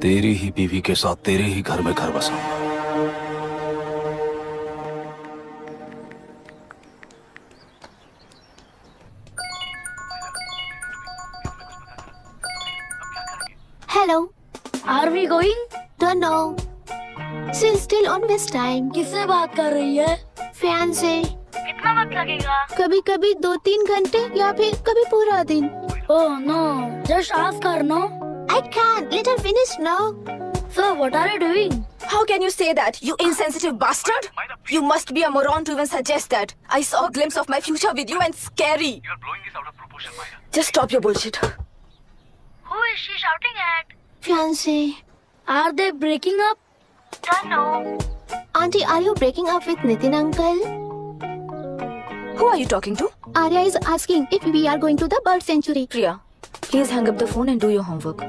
तेरी ही बीवी के साथ तेरे ही घर में घर बसाऊंगा। Hello, are we going? Don't know, she still on waste time. किससे बात कर रही है? फैन से। कितना वक्त लगेगा? कभी कभी 2-3 घंटे या फिर कभी पूरा दिन। Oh no, just ask her no. I can't. Let her finish now. So what are you doing? How can you say that, you insensitive bastard? You must be a moron to even suggest that. I saw a glimpse of my future with you and scary. You're blowing this out of proportion, Maya. Just stop your bullshit. Who is she shouting at? Fiancé. Are they breaking up? Don't know. Auntie, are you breaking up with Nitin uncle? Who are you talking to? Arya is asking if we are going to the bird sanctuary. Priya, please hang up the phone and do your homework.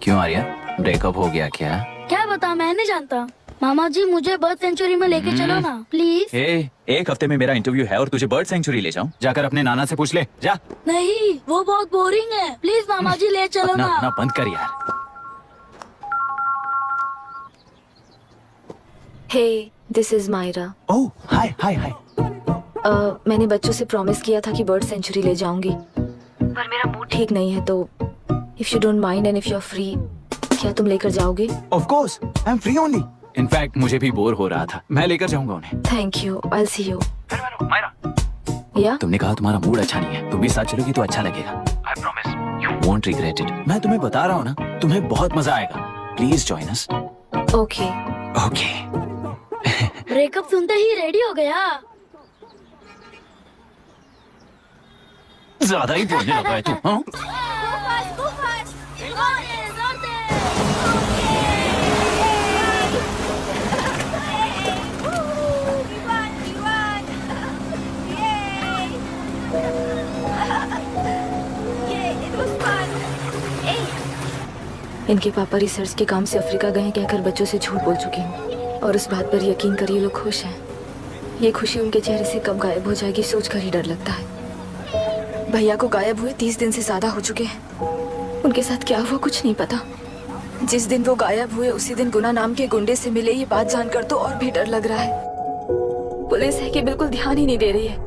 क्यों Arya, breakup हो गया क्या? क्या बता, मैं नहीं जानता। मामा जी मुझे बर्ड सेंचुरी में लेके चलो ना प्लीज। एक हफ्ते में मेरा इंटरव्यू है और तुझे बर्ड सेंचुरी ले जाऊं? जाकर अपने नाना से पूछ ले, जा। नहीं, वो बहुत बोरिंग है, प्लीज मामा जी ले चलो ना। अपना बंद कर यार। Hey, this is Myra. Oh, hi, hi, hi. मैंने बच्चों से प्रॉमिस किया था कि बर्ड सेंचुरी ले जाऊंगी, पर मेरा मूड ठीक नहीं है, तो if you don't mind and if you're free, क्या तुम लेकर जाओगे? Of course, I'm free only. In fact, मुझे भी बोर हो रहा था, मैं लेकर जाऊंगा उन्हें। Thank you, I'll see you. या? तुमने कहा तुम्हारा मूड अच्छा नहीं है, तुम भी साथ चलोगी तो अच्छा लगेगा। I promise, you won't regret it. मैं तुम्हें बता रहा हूँ ना, तुम्हें बहुत मजा आएगा। Please join us. Okay. Okay. Breakup सुनते ही रेडी हो गया। ज्यादा ही बोलने लगा है तू, हाँ? इनके पापा रिसर्च के काम से अफ्रीका गए कहकर बच्चों से झूठ बोल चुकी हूँ, और उस बात पर यकीन कर ये लोग खुश हैं। ये खुशी उनके चेहरे से कब गायब हो जाएगी सोचकर ही डर लगता है। भैया को गायब हुए 30 दिन से ज्यादा हो चुके हैं। उनके साथ क्या हुआ कुछ नहीं पता। जिस दिन वो गायब हुए उसी दिन गुना नाम के गुंडे से मिले, ये बात जानकर तो और भी डर लग रहा है। पुलिस है कि बिल्कुल ध्यान ही नहीं दे रही है।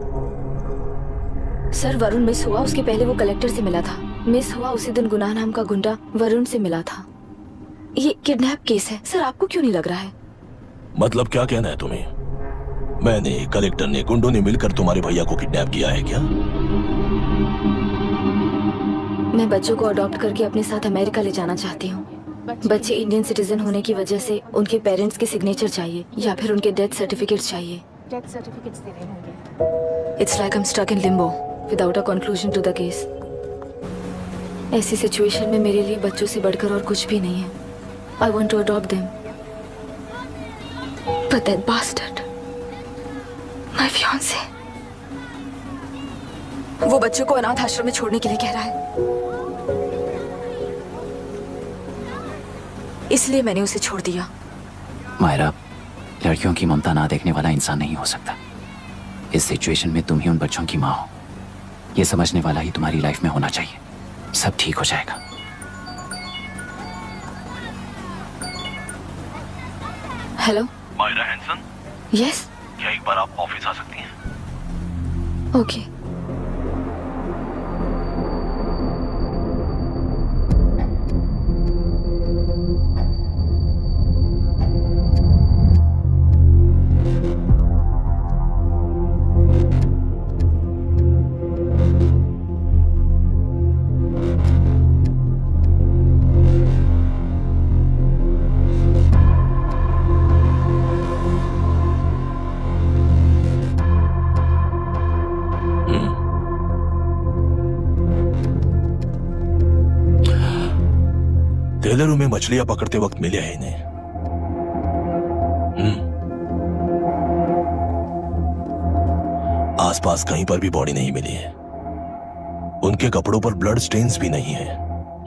सर, वरुण मिस हुआ, उसके पहले वो कलेक्टर से मिला था। मिस हुआ उसी दिन गुनाह नाम का गुंडा वरुण से मिला था। ये किडनैप केस है सर, आपको क्यों नहीं लग रहा है? मतलब क्या कहना है तुम्हें? मैंने, कलेक्टर ने, गुंडों ने मिलकर तुम्हारे भैया को किडनैप किया है क्या? मैं बच्चों को अडॉप्ट करके अपने साथ अमेरिका ले जाना चाहती हूँ। बच्चे इंडियन सिटीजन होने की वजह से उनके पेरेंट्स के सिग्नेचर चाहिए या फिर उनके डेथ सर्टिफिकेट चाहिए। डेथ सर्टिफिकेट्स देने होंगे। It's like I'm stuck in limbo without a conclusion to the case. ऐसी सिचुएशन में मेरे लिए बच्चों से बढ़कर और कुछ भी नहीं है। I want to adopt them. But that bastard, my fiancé, वो बच्चों को अनाथ आश्रम में छोड़ने के लिए कह रहा है। इसलिए मैंने उसे छोड़ दिया। मायरा, लड़कियों की ममता ना देखने वाला इंसान नहीं हो सकता। इस सिचुएशन में तुम ही उन बच्चों की माँ हो, ये समझने वाला ही तुम्हारी लाइफ में होना चाहिए। सब ठीक हो जाएगा। Hello Myra Hanson? यस। क्या एक बार आप ऑफिस आ सकती हैं? ओके। टेलरों में मछलियां पकड़ते वक्त मिले हैं इन्हें। आसपास कहीं पर भी बॉडी नहीं मिली है। उनके कपड़ों पर ब्लड स्टेन्स भी नहीं है।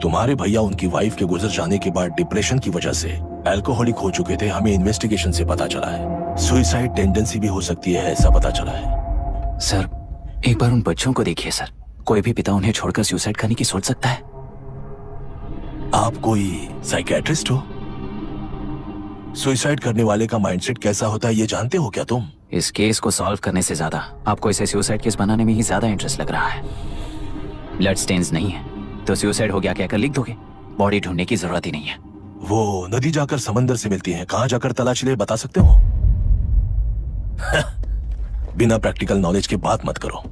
तुम्हारे भैया उनकी वाइफ के गुजर जाने के बाद डिप्रेशन की वजह से अल्कोहलिक हो चुके थे। हमें इन्वेस्टिगेशन से पता चला है सुसाइड टेंडेंसी भी हो सकती है, ऐसा पता चला है। सर, एक बार उन बच्चों को देखिए सर, कोई भी पिता उन्हें छोड़कर सुसाइड करने की सोच सकता है? आप कोई साइकियाट्रिस्ट हो? सुसाइड करने वाले का माइंडसेट कैसा होता है ये जानते हो क्या तुम? इस केस को सॉल्व करने से ज्यादा आपको इसे सुसाइड केस बनाने में ही ज्यादा इंटरेस्ट लग रहा है। ब्लड स्टेन्स नहीं है तो सुसाइड हो गया कहकर लिख दोगे। बॉडी ढूंढने की जरूरत ही नहीं है। वो नदी जाकर समंदर से मिलती है, कहां जाकर तलाश ले बता सकते हो? बिना प्रैक्टिकल नॉलेज के बात मत करो।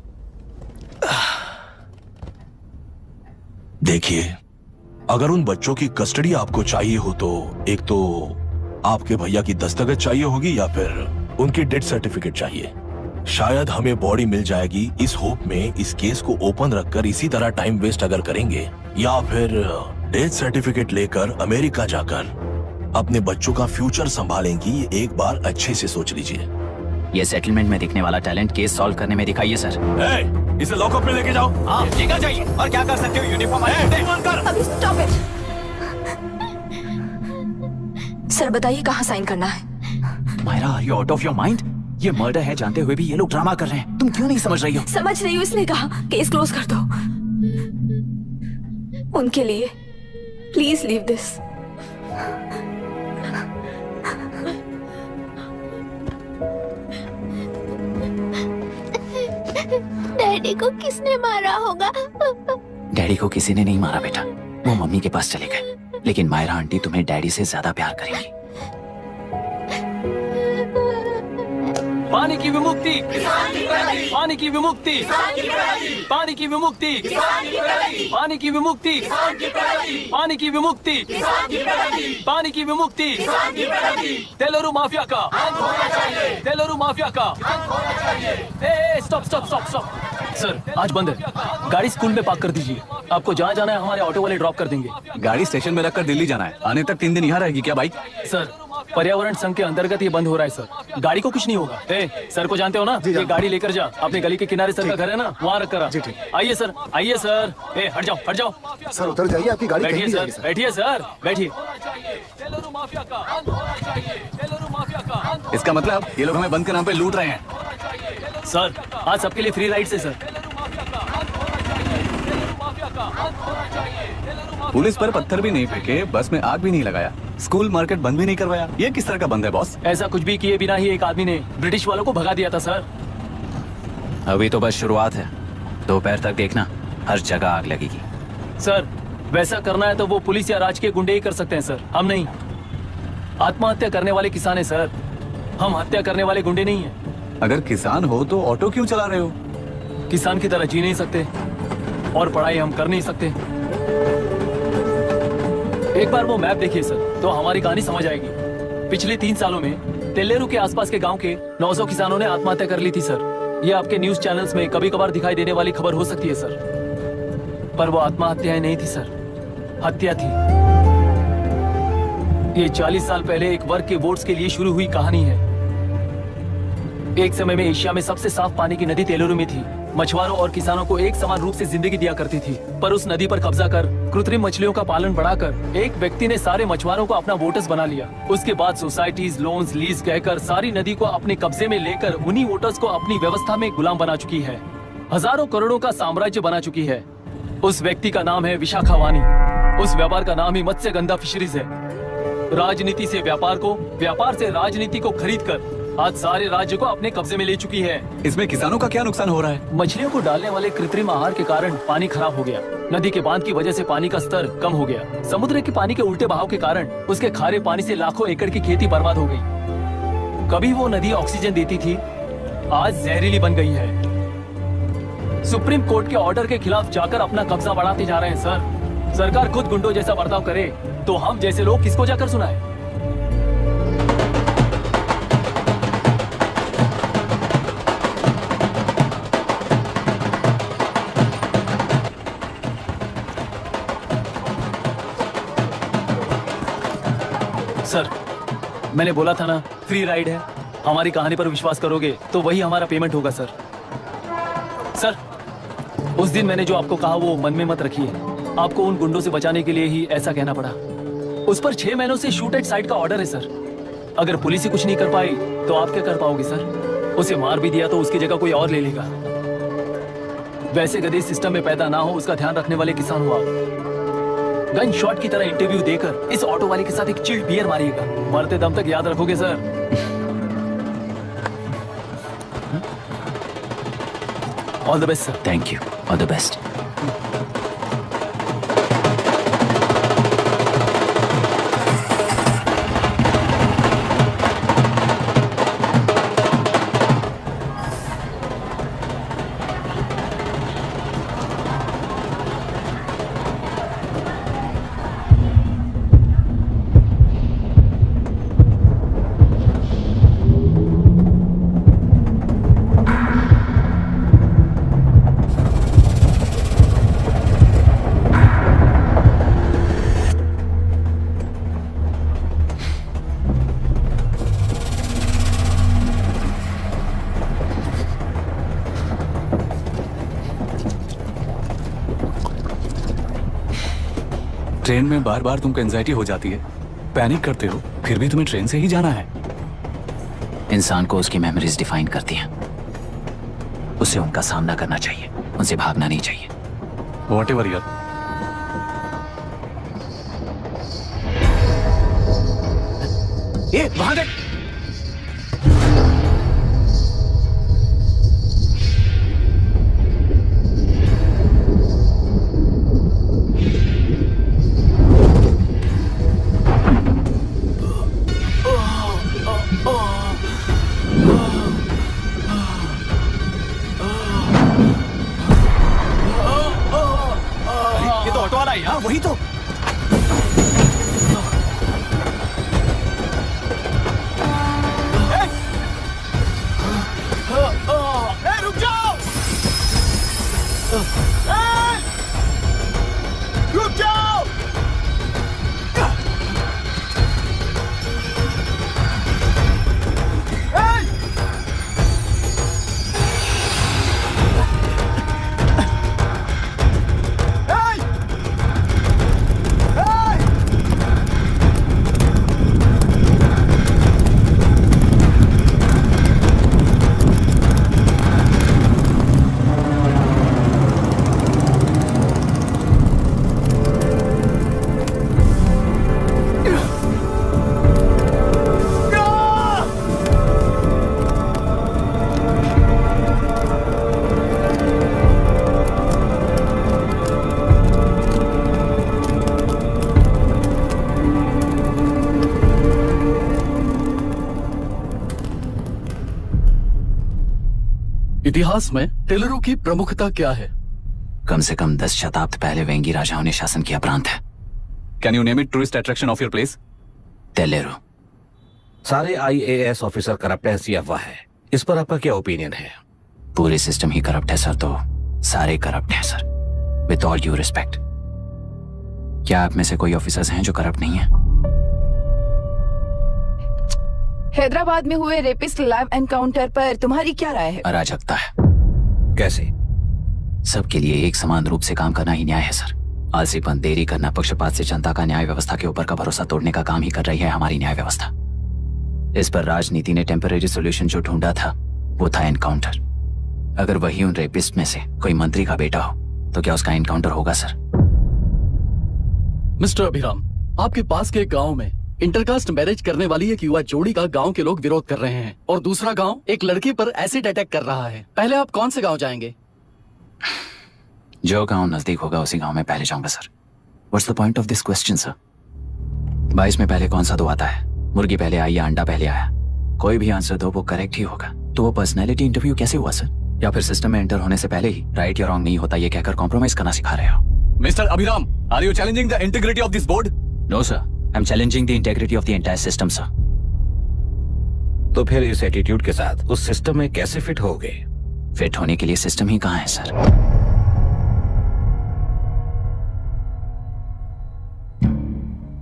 देखिए, अगर उन बच्चों की कस्टडी आपको चाहिए हो तो एक तो आपके भैया की दस्तखत चाहिए होगी या फिर उनकी डेथ सर्टिफिकेट चाहिए। शायद हमें बॉडी मिल जाएगी इस होप में इस केस को ओपन रखकर इसी तरह टाइम वेस्ट अगर करेंगे, या फिर डेथ सर्टिफिकेट लेकर अमेरिका जाकर अपने बच्चों का फ्यूचर संभालेंगी। एक बार अच्छे से सोच लीजिए। ये सेटलमेंट में दिखने वाला टैलेंट केस सॉल्व करने में दिखाइए सर। इसे लॉकअप में लेके जाओ। हाँ, लेकर जाइए। और क्या कर सकते हो? यूनिफॉर्म अभी स्टॉप इट। सर बताइए कहाँ साइन करना है? Myra, are you out of your mind? ये मर्डर है जानते हुए भी ये लोग ड्रामा कर रहे हैं। तुम क्यों नहीं समझ रही हो? समझ रही हूँ, इसलिए कहा केस क्लोज कर दो। उनके लिए प्लीज लीव दिस। डैडी को किसने मारा होगा? डैडी को किसी ने नहीं मारा बेटा, वो मम्मी के पास चले गए। लेकिन मायरा आंटी तुम्हें डैडी से ज्यादा प्यार करेंगी। पानी की विमुक्ति, पानी की विमुक्ति, पानी की विमुक्ति, पानी की विमुक्ति, पानी की विमुक्ति, पानी की विमुक्ति, तेलुरु माफिया का, तेलुरु माफिया का। Stop stop stop stop. Sir आज बंद है, गाड़ी स्कूल में पार्क कर दीजिए। आपको जहाँ जाना है हमारे ऑटो वाले ड्रॉप कर देंगे। गाड़ी स्टेशन में रखकर दिल्ली जाना है। आने तक 3 दिन यहाँ रहेगी क्या बाइक? सर पर्यावरण संघ के अंतर्गत ये बंद हो रहा है सर। गाड़ी को कुछ नहीं होगा। सर को जानते हो ना? ये गाड़ी लेकर जा, अपने गली के किनारे सर का घर है ना, वहाँ रख कर। आइए सर, आइए सर। हट जाओ, हट जाओ सर, उतर जाइए, आपकी गाड़ी बैठिए कहीं नहीं सर, जाएगी, बैठिए सर, बैठिए। इसका मतलब ये लोग हमें बंद के नाम पे लूट रहे हैं। सर आज सबके लिए फ्री राइड से सर। पुलिस पर पत्थर भी नहीं फेंके, बस में आग भी नहीं लगाया, स्कूल मार्केट बंद भी नहीं करवाया। ये किस तरह का बंद है बॉस? ऐसा कुछ भी किए बिना ही एक आदमी ने ब्रिटिश वालों को भगा दिया था सर। अभी तो बस शुरुआत है, दोपहर तक देखना हर जगह आग लगेगी। सर वैसा करना है तो वो पुलिस या राज के गुंडे ही कर सकते हैं सर, हम नहीं। आत्महत्या करने वाले किसान है सर, हम हत्या करने वाले गुंडे नहीं है। अगर किसान हो तो ऑटो क्यों चला रहे हो? किसान की तरह जी नहीं सकते और पढ़ाई हम कर नहीं सकते। एक बार वो मैप देखिए सर तो हमारी कहानी समझ आएगी। पिछले 3 सालों में तेलेरू के आसपास के गांव के 900 किसानों ने आत्महत्या कर ली थी सर। ये आपके न्यूज चैनल्स में कभी कभार दिखाई देने वाली खबर हो सकती है सर, पर वो आत्महत्याएं नहीं थी सर, हत्या थी। ये 40 साल पहले एक वर्ग के वोट्स के लिए शुरू हुई कहानी है। एक समय में एशिया में सबसे साफ पानी की नदी तेलेरू में थी। मछुआरों और किसानों को एक समान रूप से जिंदगी दिया करती थी, पर उस नदी पर कब्जा कर कृत्रिम मछलियों का पालन बढ़ाकर एक व्यक्ति ने सारे मछुआरों को अपना वोटर्स बना लिया। उसके बाद सोसाइटीज, लोन्स, लीज कहकर सारी नदी को अपने कब्जे में लेकर उन्हीं वोटर्स को अपनी व्यवस्था में गुलाम बना चुकी है। हजारों करोड़ों का साम्राज्य बना चुकी है। उस व्यक्ति का नाम है विशाखावानी। उस व्यापार का नाम ही मत्स्यगंधा फिशरीज है। राजनीति से व्यापार को, व्यापार से राजनीति को खरीद कर आज सारे राज्य को अपने कब्जे में ले चुकी है। इसमें किसानों का क्या नुकसान हो रहा है? मछलियों को डालने वाले कृत्रिम आहार के कारण पानी खराब हो गया। नदी के बांध की वजह से पानी का स्तर कम हो गया। समुद्र के पानी के उल्टे बहाव के कारण उसके खारे पानी से लाखों एकड़ की खेती बर्बाद हो गई। कभी वो नदी ऑक्सीजन देती थी, आज जहरीली बन गई है। सुप्रीम कोर्ट के ऑर्डर के खिलाफ जाकर अपना कब्जा बढ़ाते जा रहे हैं सर। सरकार खुद गुंडों जैसा बर्ताव करे तो हम जैसे लोग किसको जाकर सुनाए? सर मैंने बोला था ना फ्री राइड है। हमारी कहानी पर विश्वास करोगे तो वही हमारा पेमेंट होगा सर। सर उस दिन मैंने जो आपको कहा वो मन में मत रखिए। आपको उन गुंडों से बचाने के लिए ही ऐसा कहना पड़ा। उस पर 6 महीनों से शूट एट साइट का ऑर्डर है सर। अगर पुलिस ही कुछ नहीं कर पाई तो आप क्या कर पाओगे सर? उसे मार भी दिया तो उसकी जगह कोई और ले लेगा। वैसे गधे सिस्टम में पैदा ना हो उसका ध्यान रखने वाले किसान हुआ। गन शॉट की तरह इंटरव्यू देकर इस ऑटो वाले के साथ एक चिल्ड बियर मारिएगा। मरते दम तक याद रखोगे sir. All the best sir. Thank you. All the best. Train में बार बार तुमको एंजाइटी हो जाती है, पैनिक करते हो, फिर भी तुम्हें ट्रेन से ही जाना है। इंसान को उसकी मेमोरीज डिफाइन करती हैं। उसे उनका सामना करना चाहिए, उनसे भागना नहीं चाहिए। व्हाटएवर यार। ये वहां देख। वही तो। रुक जाओ! रुक जाओ! इतिहास में टेलरों की प्रमुखता क्या है? कम से कम 10 शताब्दी पहले वेंगी राजाओं ने शासन किया प्रांत है। Can you name it tourist attraction of your place? टेलेरो। सारे IAS ऑफिसर करप्ट है, ऐसी अफवाह है। इस पर आपका क्या ओपिनियन है? पूरे सिस्टम ही करप्ट है सर, तो सारे करप्ट हैं sir. With all due respect, क्या आप में से कोई ऑफिसर्स हैं जो करप्ट नहीं है? हैदराबाद में हुए रेपिस्ट लाइव एनकाउंटर पर तुम्हारी क्या राय है? अराजकता है। कैसे? सबके लिए एक समान रूप से काम करना ही न्याय है सर। आलसीपन, देरी करना, पक्षपात से जनता का न्याय व्यवस्था के ऊपर का भरोसा तोड़ने का काम ही कर रही है हमारी न्याय व्यवस्था। इस पर राजनीति ने टेम्परेरी सोल्यूशन जो ढूंढा था वो था एनकाउंटर। अगर वही उन रेपिस्ट में से कोई मंत्री का बेटा हो तो क्या उसका एनकाउंटर होगा सर? मिस्टर अभिराम, आपके पास के गांव में इंटरकास्ट मैरिज करने वाली एक युवा जोड़ी का गांव के लोग विरोध कर रहे हैं और दूसरा गांव एक लड़के पर एसिड अटैक कर रहा है। पहले आप कौन से गांव जाएंगे? जो गांव नजदीक होगा उसी गांव में पहले जाऊंगा sir. What's the point of this question sir? 22 में पहले कौन सा दो आता है? मुर्गी पहले आई या अंडा पहले आया? कोई भी आंसर दो वो करेक्ट ही होगा। तो वो पर्सनैलिटी इंटरव्यू कैसे हुआ सर? या फिर सिस्टम में एंटर होने से पहले ही राइट या रॉन्ग नहीं होता ये कहकर कॉम्प्रोमाइज करना सिखा रहे हो? Mister Abhiram, are you challenging the integrity of this board? No sir, I am challenging the integrity of the entire system sir. तो फिर इस एटीट्यूड के साथ उस सिस्टम में कैसे फिट होगे? फिट होने के लिए सिस्टम ही कहाँ है सर?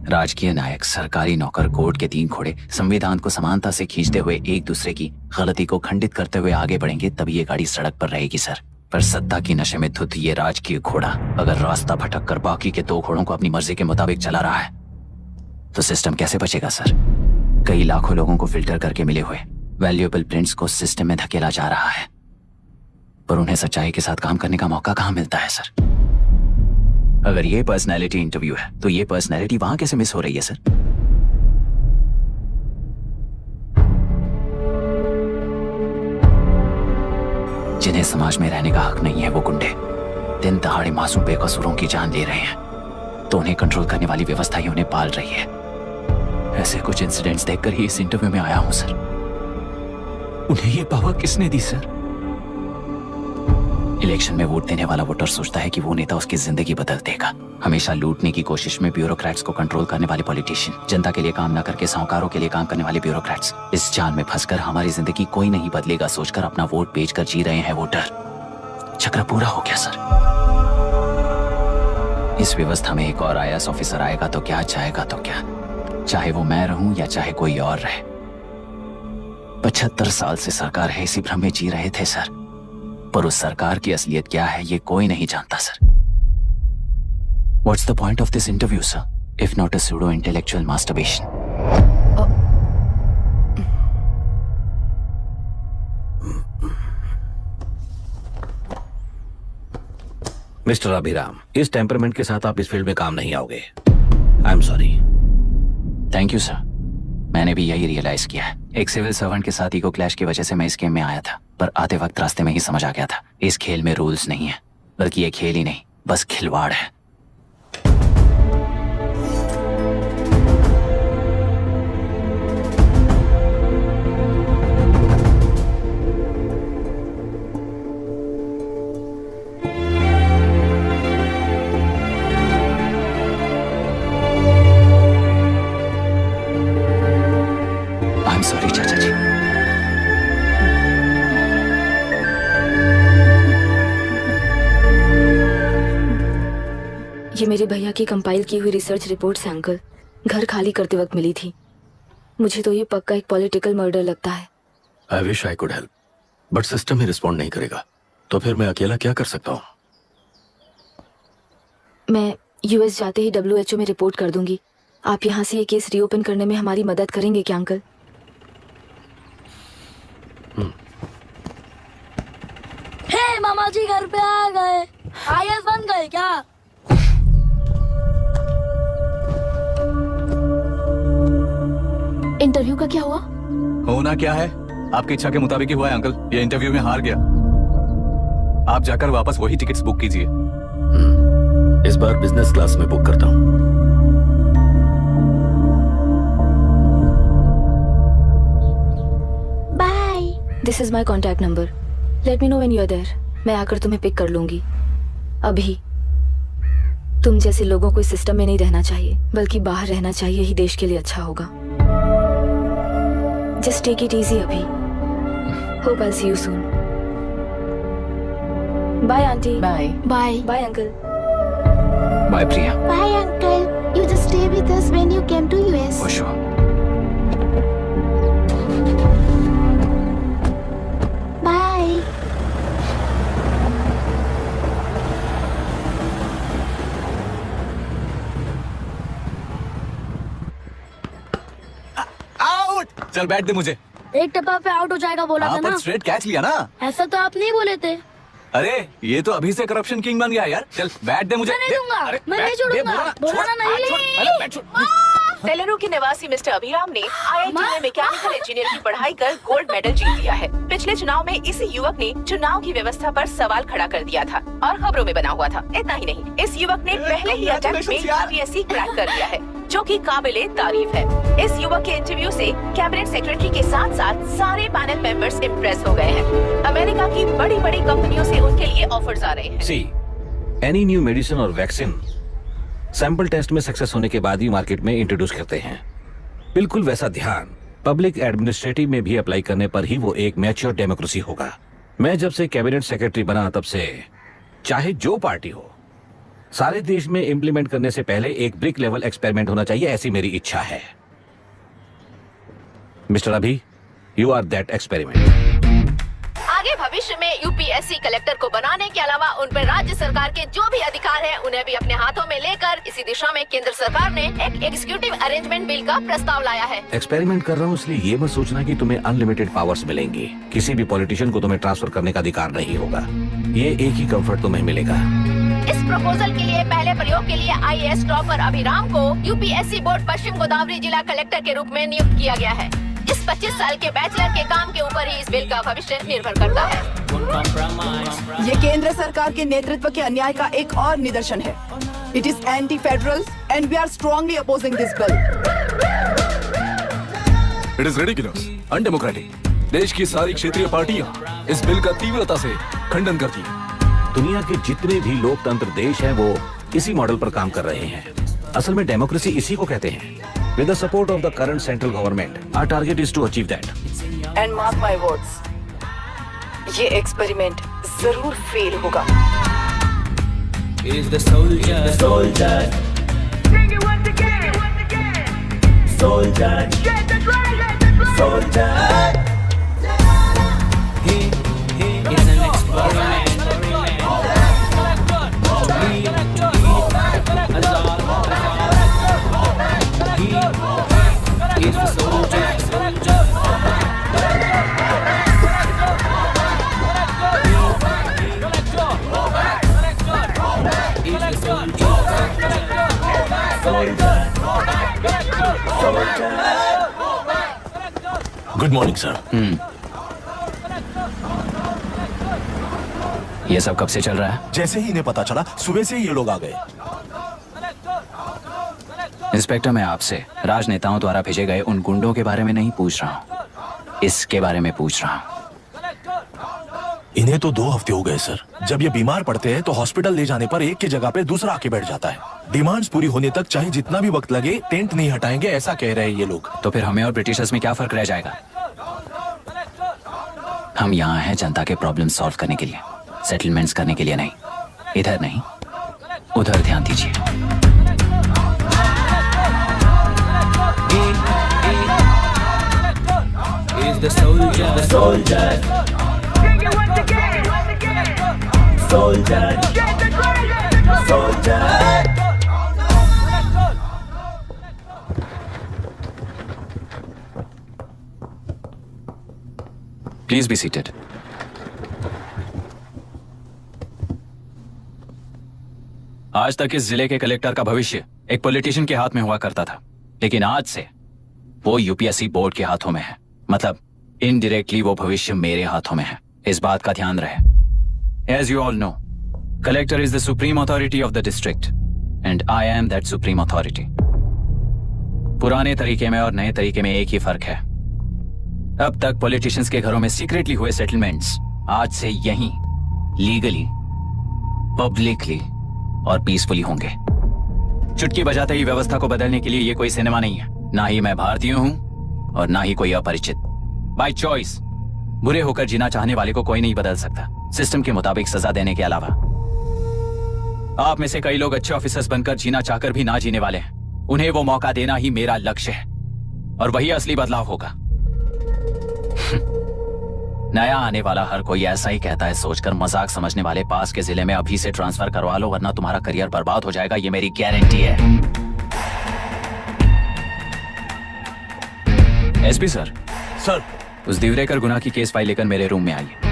राजकीय नायक, सरकारी नौकर, कोर्ट के 3 घोड़े संविधान को समानता से खींचते हुए एक दूसरे की गलती को खंडित करते हुए आगे बढ़ेंगे तभी ये गाड़ी सड़क पर रहेगी सर। पर सत्ता की नशे में धुत ये राजकीय घोड़ा अगर रास्ता भटक कर बाकी के 2 घोड़ों को अपनी मर्जी के मुताबिक चला रहा है तो सिस्टम कैसे बचेगा सर? कई लाखों लोगों को फिल्टर करके मिले हुए वैल्यूएबल प्रिंट्स को सिस्टम में धकेला जा रहा है। पर उन्हें सच्चाई के साथ काम करने का मौका कहाँ मिलता है सर? अगर ये पर्सनैलिटी इंटरव्यू है तो ये पर्सनैलिटी वहां कैसे मिस हो रही है सर? जिन्हें समाज में रहने का हक नहीं है वो गुंडे दिन दहाड़े मासूम बेकसूरों की जान ले रहे हैं, तो उन्हें कंट्रोल करने वाली व्यवस्था ही उन्हें पाल रही है। ऐसे कुछ इंसिडेंट्स देखकर ही इस इंटरव्यू में आया हूं सर। उन्हें ये पावर किसने दी सर? इलेक्शन में वोट देने वाला वोटर सोचता है कि वो नेता उसकी जिंदगी बदल देगा। हमेशा लूटने की कोशिश में ब्यूरोक्रेट्स को कंट्रोल करने वाले पॉलिटिशियन, जनता के लिए काम न करके साहूकारों के लिए काम करने वाले ब्यूरोक्रेट्स, इस जाल में फंसकर हमारी जिंदगी कोई नहीं बदलेगा सोचकर अपना वोट बेचकर जी रहे हैं वोटर। चक्र पूरा हो गया सर। इस व्यवस्था में एक और IAS ऑफिसर आएगा तो क्या, जाएगा तो क्या, चाहे वो मैं रहूं या चाहे कोई और रहे। 75 साल से सरकार है इसी भ्रम में जी रहे थे सर, पर उस सरकार की असलियत क्या है ये कोई नहीं जानता sir. What's the point of this interview, sir, if not a pseudo-intellectual masturbation? Mister Abhiram, इस टेम्परमेंट के साथ आप इस फील्ड में काम नहीं आओगे। आई am sorry. Thank you sir. मैंने भी यही रियलाइज किया है। एक सिविल सर्वेंट के साथ ईगो क्लैश की वजह से मैं इस गेम में आया था, पर आते वक्त रास्ते में ही समझ आ गया था इस खेल में रूल्स नहीं है, बल्कि ये खेल ही नहीं बस खिलवाड़ है। सॉरी चाचा जी। ये मेरे भैया की कंपाइल की हुई रिसर्च रिपोर्ट से अंकल घर खाली करते वक्त मिली थी। मुझे तो ये पक्का एक पॉलिटिकल मर्डर लगता है। I wish I could help, but system he respond नहीं करेगा, तो फिर मैं अकेला क्या कर सकता हूँ? मैं US जाते ही WHO में रिपोर्ट कर दूंगी। आप यहाँ से ये केस रीओपन करने में हमारी मदद करेंगे क्या अंकल? हे मामा जी घर पे आ गए। IAS बन गए क्या? इंटरव्यू का क्या हुआ? होना क्या है, आपकी इच्छा के मुताबिक ही हुआ है अंकल। ये इंटरव्यू में हार गया। आप जाकर वापस वही टिकट्स बुक कीजिए। इस बार बिजनेस क्लास में बुक करता हूँ। This is my contact number. Let me know when you are there. मैं आकर तुम्हें पिक कर लूंगी। अभी तुम जैसे लोगों को इस सिस्टम में नहीं रहना चाहिए, बल्कि बाहर रहना चाहिए ही देश के लिए अच्छा होगा। जस्ट टेक इट इजी अभी। Hope I see you soon. Bye aunty. Bye bye bye uncle. Bye Priya. Bye uncle. You just stay with us when you came to US. For sure. Bye. Out. चल बैठ दे मुझे। एक टप्पा पे out हो जाएगा बोला था ना। स्ट्रेट कैच लिया ना। ऐसा तो आप नहीं बोले थे। अरे ये तो अभी से करप्शन किंग बन गया यार। चल बैठ दे मुझे। मैं नहीं दूंगा। मैं नहीं छोड़ूंगा। बोला नहीं। तेलुरु के निवासी मिस्टर अभिराम ने IIT में मैकेनिकल इंजीनियर की पढ़ाई कर गोल्ड मेडल जीत लिया है। पिछले चुनाव में इसी युवक ने चुनाव की व्यवस्था पर सवाल खड़ा कर दिया था और खबरों में बना हुआ था। इतना ही नहीं, इस युवक ने पहले ही अटेम्प्ट में UPSC क्रैक कर लिया है, जो कि काबिले तारीफ है। इस युवक के इंटरव्यू से कैबिनेट सेक्रेटरी के साथ साथ सारे पैनल मेंबर्स इम्प्रेस हो गए हैं। अमेरिका की बड़ी बड़ी कंपनियों से उनके लिए ऑफर्स आ रहे हैं। सी, एनी न्यू मेडिसिन और वैक्सीन सैंपल टेस्ट में सक्सेस होने के बाद ही मार्केट में इंट्रोड्यूस करते हैं। बिल्कुल वैसा ध्यान पब्लिक एडमिनिस्ट्रेटिव में भी अप्लाई करने पर ही वो एक मैच्योर डेमोक्रेसी होगा। मैं जब से कैबिनेट सेक्रेटरी बना तब से चाहे जो पार्टी हो, सारे देश में इंप्लीमेंट करने से पहले एक ब्रिक लेवल एक्सपेरिमेंट होना चाहिए, ऐसी मेरी इच्छा है। मिस्टर अभी, यू आर दैट एक्सपेरिमेंट। आगे भविष्य में यूपीएससी कलेक्टर को बनाने के अलावा उन पर राज्य सरकार के जो भी अधिकार हैं उन्हें भी अपने हाथों में लेकर इसी दिशा में केंद्र सरकार ने एक एग्जीक्यूटिव अरेंजमेंट बिल का प्रस्ताव लाया है। एक्सपेरिमेंट कर रहा हूँ इसलिए ये मत सोचना कि तुम्हें अनलिमिटेड पावर्स मिलेंगे। किसी भी पॉलिटिशियन को तुम्हें ट्रांसफर करने का अधिकार नहीं होगा। ये एक ही कंफर्ट तुम्हें मिलेगा। इस प्रपोजल के लिए पहले प्रयोग के लिए आईएएस टॉपर अभिराम को यूपीएससी बोर्ड पश्चिम गोदावरी जिला कलेक्टर के रूप में नियुक्त किया गया है। इस 25 साल के बैचलर के काम के ऊपर ही इस बिल का भविष्य निर्भर करता है। ये केंद्र सरकार के नेतृत्व के अन्याय का एक और निदर्शन है। It is anti federal and we are strongly opposing this bill. It is ridiculous, undemocratic. देश की सारी क्षेत्रीय पार्टियां इस बिल का तीव्रता से खंडन करती हैं। दुनिया के जितने भी लोकतंत्र देश हैं वो इसी मॉडल पर काम कर रहे हैं। असल में डेमोक्रेसी इसी को कहते हैं। With the support of the current central government, our target is to achieve that. And mark my words, ये एक्सपेरिमेंट जरूर फेल होगा। Is the soldier, soldier. Sing it once again, soldier, soldier. He is an experiment. He's the soldier. Good morning sir. ये सब कब से चल रहा है? जैसे ही इन्हें पता चला सुबह से ही ये लोग आ गए। इंस्पेक्टर, मैं आपसे राजनेताओं द्वारा भेजे गए उन गुंडों के बारे में नहीं पूछ रहा हूँ, इसके बारे में पूछ रहा हूँ। इन्हें तो 2 हफ्ते हो गए सर। जब ये बीमार पड़ते हैं तो हॉस्पिटल ले जाने पर एक की जगह पे दूसरा आके बैठ जाता है। डिमांड्स पूरी होने तक चाहे जितना भी वक्त लगे टेंट नहीं हटाएंगे, ऐसा कह रहे हैं ये लोग। तो फिर हमें और ब्रिटिशर्स में क्या फर्क रह जाएगा? हम यहाँ हैं जनता के प्रॉब्लम सॉल्व करने के लिए, सेटलमेंट्स करने के लिए नहीं। इधर नहीं, उधर ध्यान दीजिए। Is the soldier, the soldier. Sing it once again, soldier, soldier. Please be seated. आज तक इस जिले के कलेक्टर का भविष्य एक पॉलिटिशियन के हाथ में हुआ करता था, लेकिन आज से वो यूपीएससी बोर्ड के हाथों में है। मतलब इनडायरेक्टली वो भविष्य मेरे हाथों में है। इस बात का ध्यान रहे। As you all know, collector is the supreme authority of the district, and I am that supreme authority. पुराने तरीके में और नए तरीके में एक ही फर्क है। अब तक पॉलिटिशियंस के घरों में सीक्रेटली हुए सेटलमेंट्स आज से यहीं लीगली, पब्लिकली और पीसफुली होंगे। चुटकी बजाते ही व्यवस्था को बदलने के लिए ये कोई सिनेमा नहीं है। ना ही मैं भारतीय हूं और ना ही कोई अपरिचित। बाय चॉइस बुरे होकर जीना चाहने वाले को कोई नहीं बदल सकता, सिस्टम के मुताबिक सजा देने के अलावा। आप में से कई लोग अच्छे ऑफिसर्स बनकर जीना चाहकर भी ना जीने वाले हैं। उन्हें वो मौका देना ही मेरा लक्ष्य है और वही असली बदलाव होगा। नया आने वाला हर कोई ऐसा ही कहता है सोचकर मजाक समझने वाले पास के जिले में अभी से ट्रांसफर करवा लो, वरना तुम्हारा करियर बर्बाद हो जाएगा। ये मेरी गारंटी है। SP sir. सर। उस दिवरेकर गुना की केस फाइल लेकर मेरे रूम में आइए।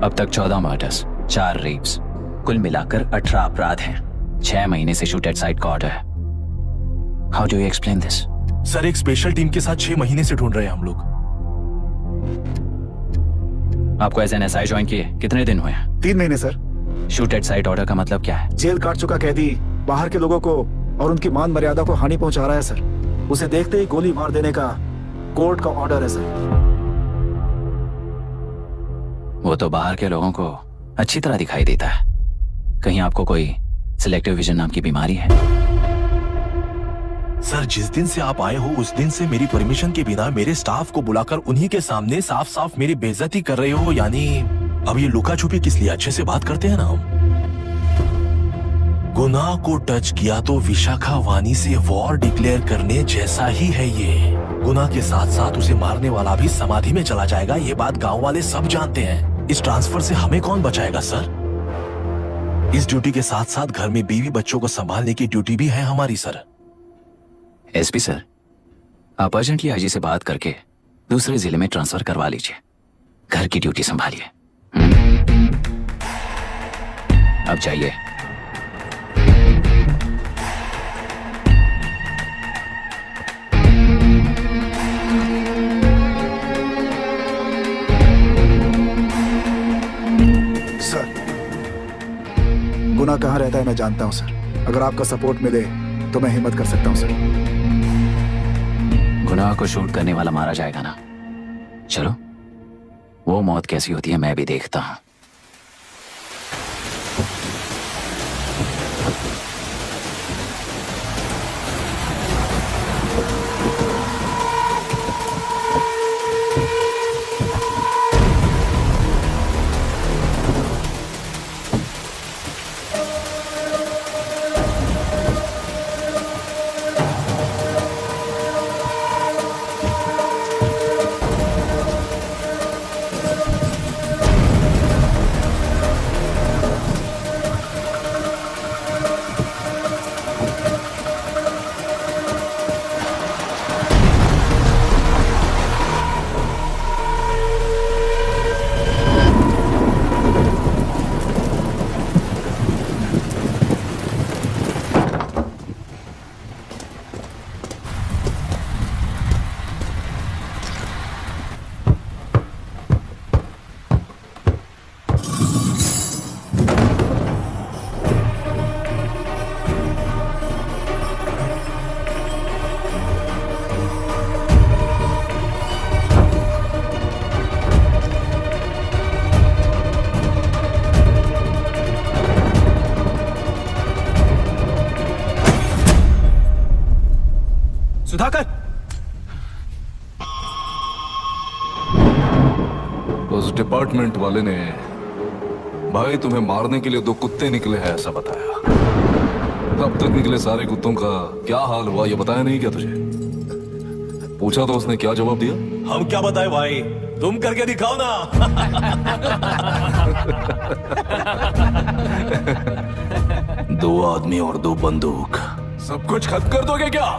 अब तक 14 मर्डर्स, 4 रेप्स, कुल मिलाकर 18 अपराध हैं। 6 महीने से शूट एट साइट का ऑर्डर है। How do you explain this? Sir, एक स्पेशल टीम के साथ 6 महीने से ढूंढ रहे हैं हम लोग। आपको एज एन एसआई ज्वाइन किए कितने दिन हुए? 3 महीने sir. Shoot at site order का मतलब क्या है? जेल काट चुका कैदी बाहर के लोगों को और उनकी मान मर्यादा को हानि पहुंचा रहा है सर। उसे देखते ही गोली मार देने का कोर्ट का ऑर्डर है सर। वो तो बाहर के लोगों को अच्छी तरह दिखाई देता है। कहीं आपको कोई सिलेक्टिव विजन नाम की बीमारी है? सर, जिस दिन से आप आए हो उस दिन से मेरी परमिशन के बिना मेरे स्टाफ को बुलाकर उन्हीं के सामने साफ साफ मेरी बेइज्जती कर रहे हो। यानी अब ये लुका छुपी किस लिए, अच्छे से बात करते हैं ना हम। गुनाह को टच किया तो विशाखा वानी से वॉर डिक्लेयर करने जैसा ही है ये। गुनाह के साथ साथ उसे मारने वाला भी समाधि में चला जाएगा, ये बात गांव वाले सब जानते हैं। इस ट्रांसफर से हमें कौन बचाएगा सर? इस ड्यूटी के साथ साथ घर में बीवी बच्चों को संभालने की ड्यूटी भी है हमारी सर। एसपी सर, आप अर्जेंटली आईजी से बात करके दूसरे जिले में ट्रांसफर करवा लीजिए, घर की ड्यूटी संभालिए। अब जाइए। सर, गुनाह कहाँ रहता है मैं जानता हूँ सर। अगर आपका सपोर्ट मिले तो मैं हिम्मत कर सकता हूँ सर। गुनाह को शूट करने वाला मारा जाएगा ना, चलो वो मौत कैसी होती है मैं भी देखता हूं। सुधाकर, उस डिपार्टमेंट वाले ने भाई तुम्हें मारने के लिए 2 कुत्ते निकले हैं ऐसा बताया। अब तक निकले सारे कुत्तों का क्या हाल हुआ ये बताया नहीं क्या तुझे? पूछा तो उसने क्या जवाब दिया? हम क्या बताए भाई, तुम करके दिखाओ ना। 2 आदमी और 2 बंदूक, सब कुछ खत्म कर दोगे क्या?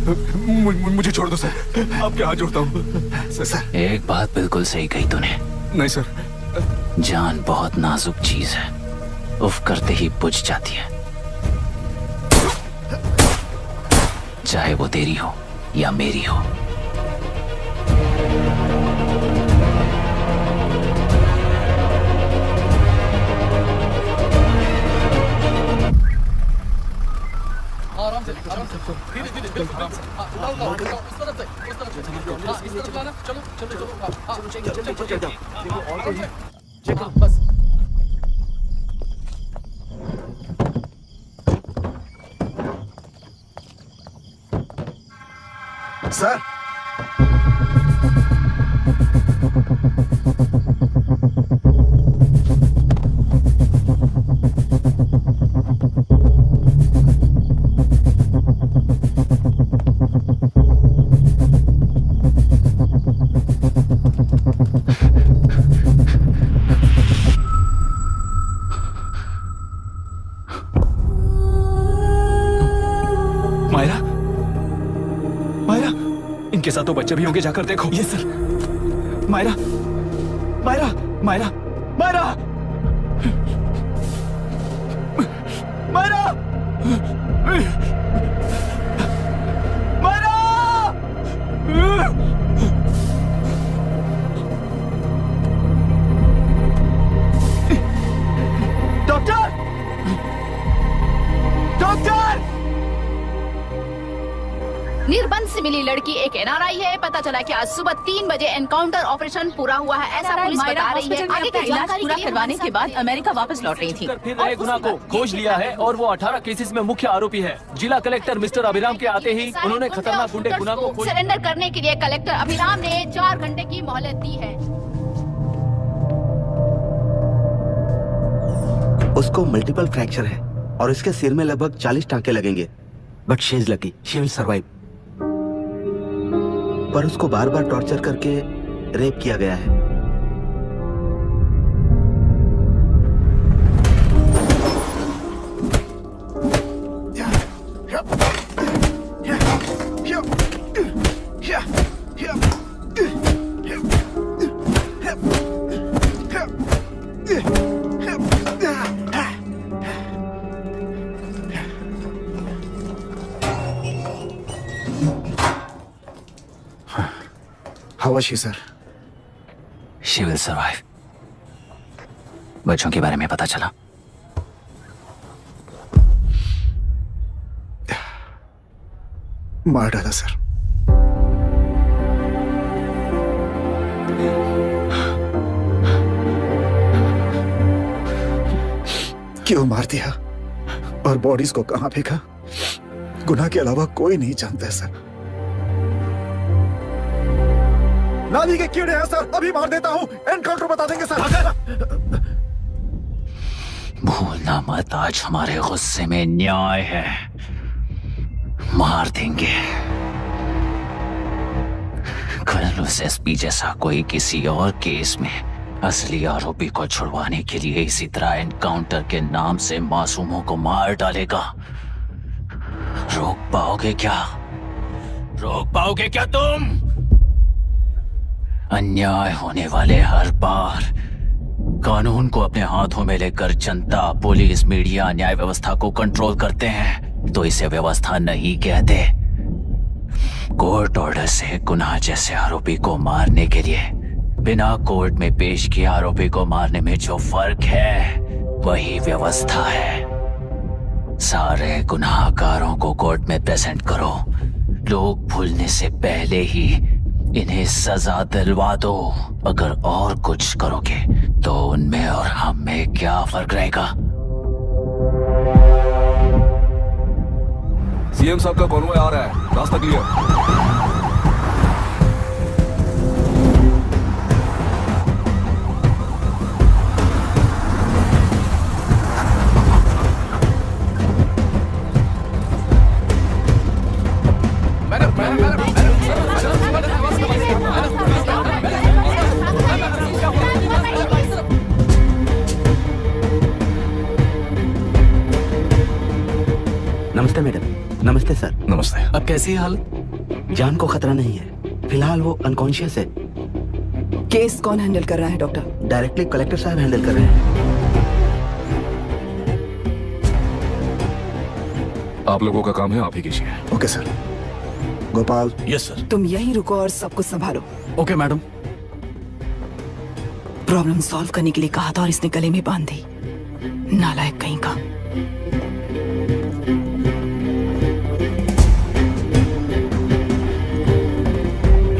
मुझे छोड़ दो सर, आपके हाथ जोड़ता हूँ सर। एक बात बिल्कुल सही कही तूने। नहीं सर। जान बहुत नाजुक चीज है, उफ करते ही बुझ जाती है, चाहे वो तेरी हो या मेरी हो। आराम से धीरे धीरे बिल्कुल इस तरफ से इस तरफ लाना। चलो चलो चलो चलो बस। सर मायरा, मायरा, इनके साथ तो बच्चे भी होंगे, जाकर देखो। ये sir. Myra, Myra, Myra, Myra, Myra, Myra. Doctor, doctor. निर्बंध से मिली लड़की एक एनआरआई है। पता चला कि आज सुबह 3 बजे एनकाउंटर ऑपरेशन पूरा हुआ है, ऐसा पुलिस बता रही है। आगे की जानकारी पूरा करवाने के बाद अमेरिका वापस लौट रही थी। फिर नए गुनाह को खोज लिया है और वो 18 केसेस में मुख्य आरोपी है। जिला कलेक्टर मिस्टर अभिराम के आते ही उन्होंने खतरनाक गुंडे गुनाह को सरेंडर करने के लिए कलेक्टर अभिराम ने 4 घंटे की मोहलत दी है। उसको मल्टीपल फ्रैक्चर है और इसके सिर में लगभग 40 टांके लगेंगे, but she is lucky, she will survive. पर उसको बार बार टॉर्चर करके रेप किया गया है। How was she, sir? She will survive. बच्चों के बारे में पता चला? मार डाला सर। क्यों मार दिया और बॉडीज को कहां फेंका, गुनाह के अलावा कोई नहीं जानता है सर। नाली के कीड़े हैं सर, अभी मार देता हूं, एनकाउंटर बता देंगे सर। भूलना मत, आज हमारे गुस्से में न्याय है, मार देंगे। कल उस एसपी जैसा कोई किसी और केस में असली आरोपी को छुड़वाने के लिए इसी तरह एनकाउंटर के नाम से मासूमों को मार डालेगा। रोक पाओगे क्या? रोक पाओगे क्या तुम? अन्याय होने वाले हर बार कानून को अपने हाथों में लेकर जनता, पुलिस, मीडिया न्याय व्यवस्था को कंट्रोल करते हैं, तो इसे व्यवस्था नहीं कहते। कोर्ट ऑर्डर से गुनाह जैसे आरोपी को मारने के लिए बिना कोर्ट में पेश किए आरोपी को मारने में जो फर्क है वही व्यवस्था है। सारे गुनाहगारों को कोर्ट में प्रेजेंट करो, लोग भूलने से पहले ही इन्हें सजा दिलवा दो। अगर और कुछ करोगे तो उनमें और हम में क्या फर्क रहेगा? सीएम साहब का कॉन्वॉय आ रहा है, रास्ता क्लियर। नमस्ते मैडम। नमस्ते। नमस्ते सर। नमस्ते। अब कैसी है हालत? जान को खतरा नहीं है, फिलहाल वो अनकॉन्शियस है। केस कौन हैंडल कर रहा है डॉक्टर? डायरेक्टली कलेक्टर साहब हैंडल कर रहे हैं। आप लोगों का काम है, आप ही कीजिए। Okay sir. Gopal. Yes sir. तुम यहीं रुको और सब कुछ संभालो। Okay madam. प्रॉब्लम सॉल्व करने के लिए कहा था और इसने गले में बांध दी। नालायक कहीं का।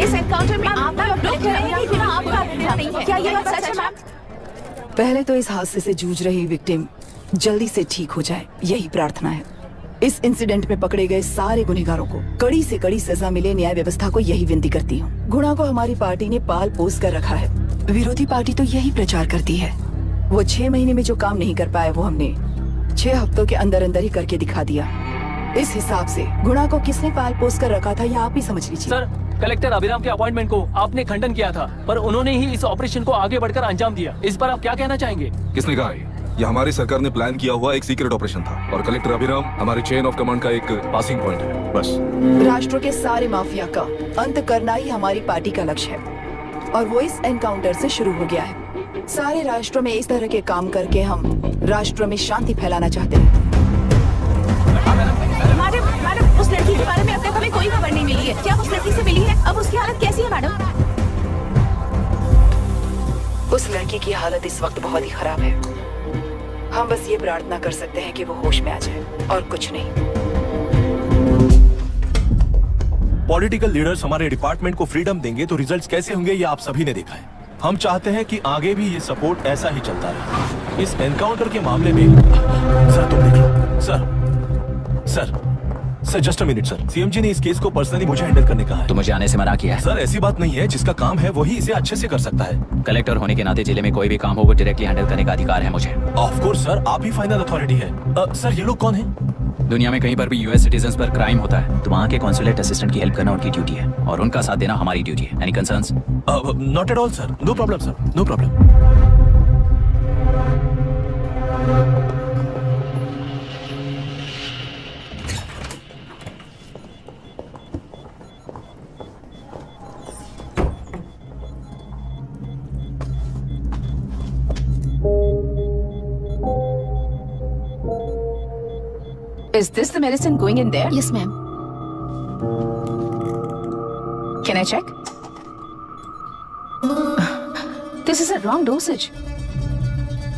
इस एनकाउंटर में आपका नहीं है। क्या ये बात सच है मैम? पहले तो इस हादसे से जूझ रही विक्टिम जल्दी से ठीक हो जाए, यही प्रार्थना है। इस इंसिडेंट में पकड़े गए सारे गुनहगारों को कड़ी से कड़ी सजा मिले, न्याय व्यवस्था को यही विनती करती हूँ। गुणा को हमारी पार्टी ने पाल पोस कर रखा है। विरोधी पार्टी तो यही प्रचार करती है। वो 6 महीने में जो काम नहीं कर पाए वो हमने 6 हफ्तों के अंदर अंदर ही करके दिखा दिया। इस हिसाब से गुणा को किसने पाल पोस कर रखा था, यह आप ही समझ लीजिए। सर, कलेक्टर अभिराम के अपॉइंटमेंट को आपने खंडन किया था, पर उन्होंने ही इस ऑपरेशन को आगे बढ़कर अंजाम दिया। इस पर आप क्या कहना चाहेंगे? किसने कहा यह हमारी सरकार ने प्लान किया हुआ एक सीक्रेट ऑपरेशन था और कलेक्टर अभिराम हमारे चेन ऑफ कमांड का एक पासिंग पॉइंट है, बस। राष्ट्र के सारे माफिया का अंत करना ही हमारी पार्टी का लक्ष्य है और वो इस एनकाउंटर से शुरू हो गया है। सारे राष्ट्रों में इस तरह के काम करके हम राष्ट्र में शांति फैलाना चाहते हैं। मैडम, उस लड़की के बारे में अब तक हमें कोई खबर नहीं मिली है। क्या उस लड़की से मिली है? अब उसकी हालत कैसी है मैडम? उस लड़की की हालत इस वक्त बहुत ही खराब है। हम बस ये प्रार्थना कर सकते हैं कि वो होश में आ जाए और कुछ नहीं। पॉलिटिकल लीडर्स हमारे डिपार्टमेंट को फ्रीडम देंगे तो रिजल्ट्स कैसे होंगे ये आप सभी ने देखा है। हम चाहते हैं कि आगे भी ये सपोर्ट ऐसा ही चलता रहे। इस एनकाउंटर के मामले में सर तुम देख लो। Sir just a minute sir. CM ji ने इस केस को पर्सनली मुझे हैंडल करने कहा है। तो मुझे आने से मना किया है। सर ऐसी बात नहीं है, जिसका काम है वही इसे अच्छे से कर सकता है। कलेक्टर होने के नाते जिले में कोई भी काम हो वो डायरेक्टली हैंडल करने का अधिकार है मुझे। ऑफ कोर्स सर, आप ही फाइनल अथॉरिटी है। सर ये लोग कौन है? दुनिया में कहीं पर भी यूएस सिटीजन्स पर क्राइम होता है तो वहाँ के कॉन्सुलेट असिस्टेंट की हेल्प करना उनकी ड्यूटी है और उनका साथ देना हमारी ड्यूटी है। Any concerns? Not at all sir, no problem sir, no problem. Is this the medicine going in there? Yes, ma'am. Can I check? This is a wrong dosage.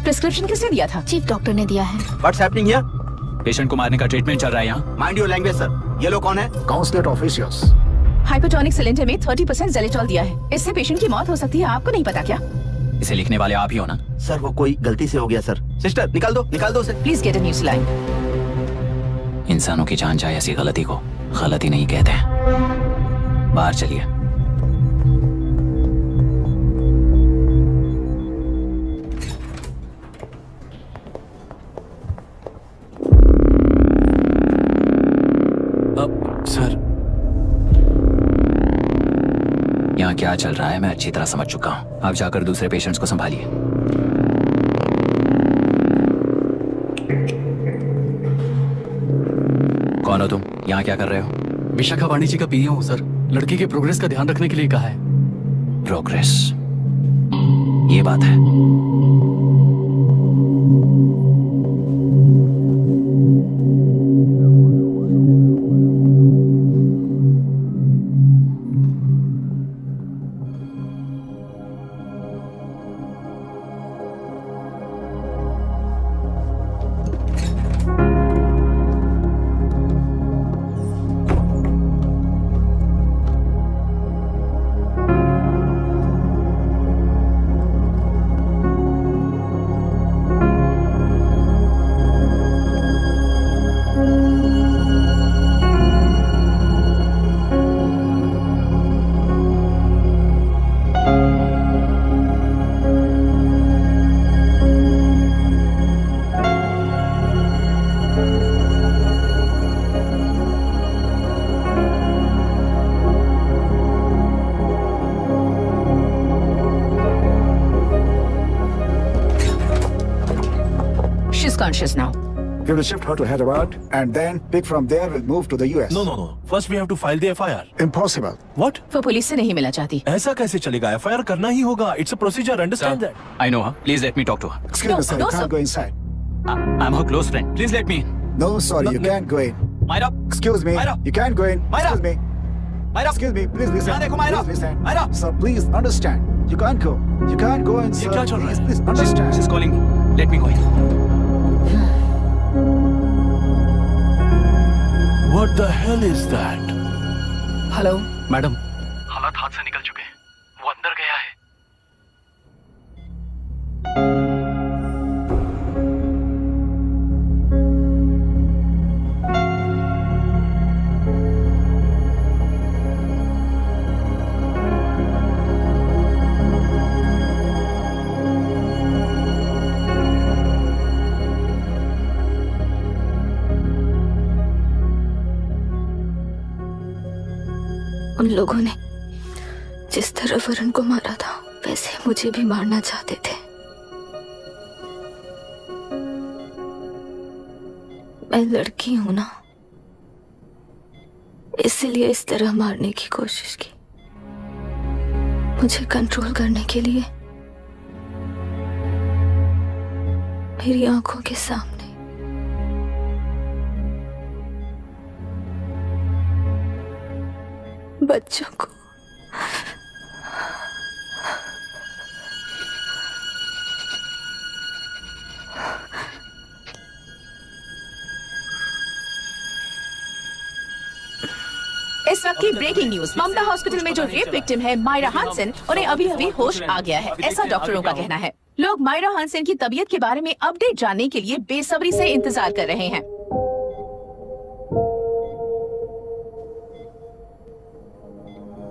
Prescription किसने दिया था? चीफ डॉक्टर ने दिया है। What's happening here? Patient को मारने का treatment चल रहा है यहाँ। Mind your language, sir. ये लोग कौन है? Consulate officials. हाइपोटोनिक सिलेंडर में 30% ज़ेलेटॉल दिया है। इससे पेशेंट की मौत हो सकती है। आपको नहीं पता क्या? इसे लिखने वाले आप ही हो ना? सर वो कोई गलती से हो गया सर। सिस्टर निकाल दो उसे। Please get a new saline. इंसानों की जान जाए ऐसी गलती को गलती नहीं कहते हैं। बाहर चलिए। सर यहाँ क्या चल रहा है मैं अच्छी तरह समझ चुका हूँ। आप जाकर दूसरे पेशेंट्स को संभालिए। कौन हो तुम? यहाँ क्या कर रहे हो? विशाखा वाणी जी का पीए हूँ सर। लड़की के प्रोग्रेस का ध्यान रखने के लिए कहा है। प्रोग्रेस, ये बात है। She's conscious now. We will shift her to Hyderabad and then pick from there. We'll move to the US. No. First we have to file the FIR. Impossible. What? वो पुलिस से नहीं मिलना चाहती। ऐसा कैसे चलेगा? FIR करना ही होगा. It's a procedure. Understand that? I know her. Please let me talk to her. Excuse me, sir. You can't go inside. I'm her close friend. Please let me in. No, sorry, you can't go in. Myra. Excuse me. Myra. You can't go in. Myra. Excuse me. Myra. Excuse me. Please listen. यहाँ देखो Myra. Please listen. Myra. Sir, please understand. You can't go. You can't go in, sir. ये क्या चल रहा है? Please understand. She's calling me. Let me go in. What the hell is that? Hello madam, हालात हाथ से निकल चुके हैं। वो अंदर गया है। उन लोगों ने जिस तरह वरुण को मारा था वैसे मुझे भी मारना चाहते थे। मैं लड़की हूं ना, इसलिए इस तरह मारने की कोशिश की। मुझे कंट्रोल करने के लिए मेरी आंखों के सामने बच्चों को इस वक्त की ब्रेकिंग न्यूज। ममता हॉस्पिटल में जो रेप विक्टिम है मायरा हानसेन, उन्हें अभी अभी होश आ गया है, ऐसा डॉक्टरों का कहना है। लोग मायरा हानसेन की तबीयत के बारे में अपडेट जानने के लिए बेसब्री से इंतजार कर रहे हैं।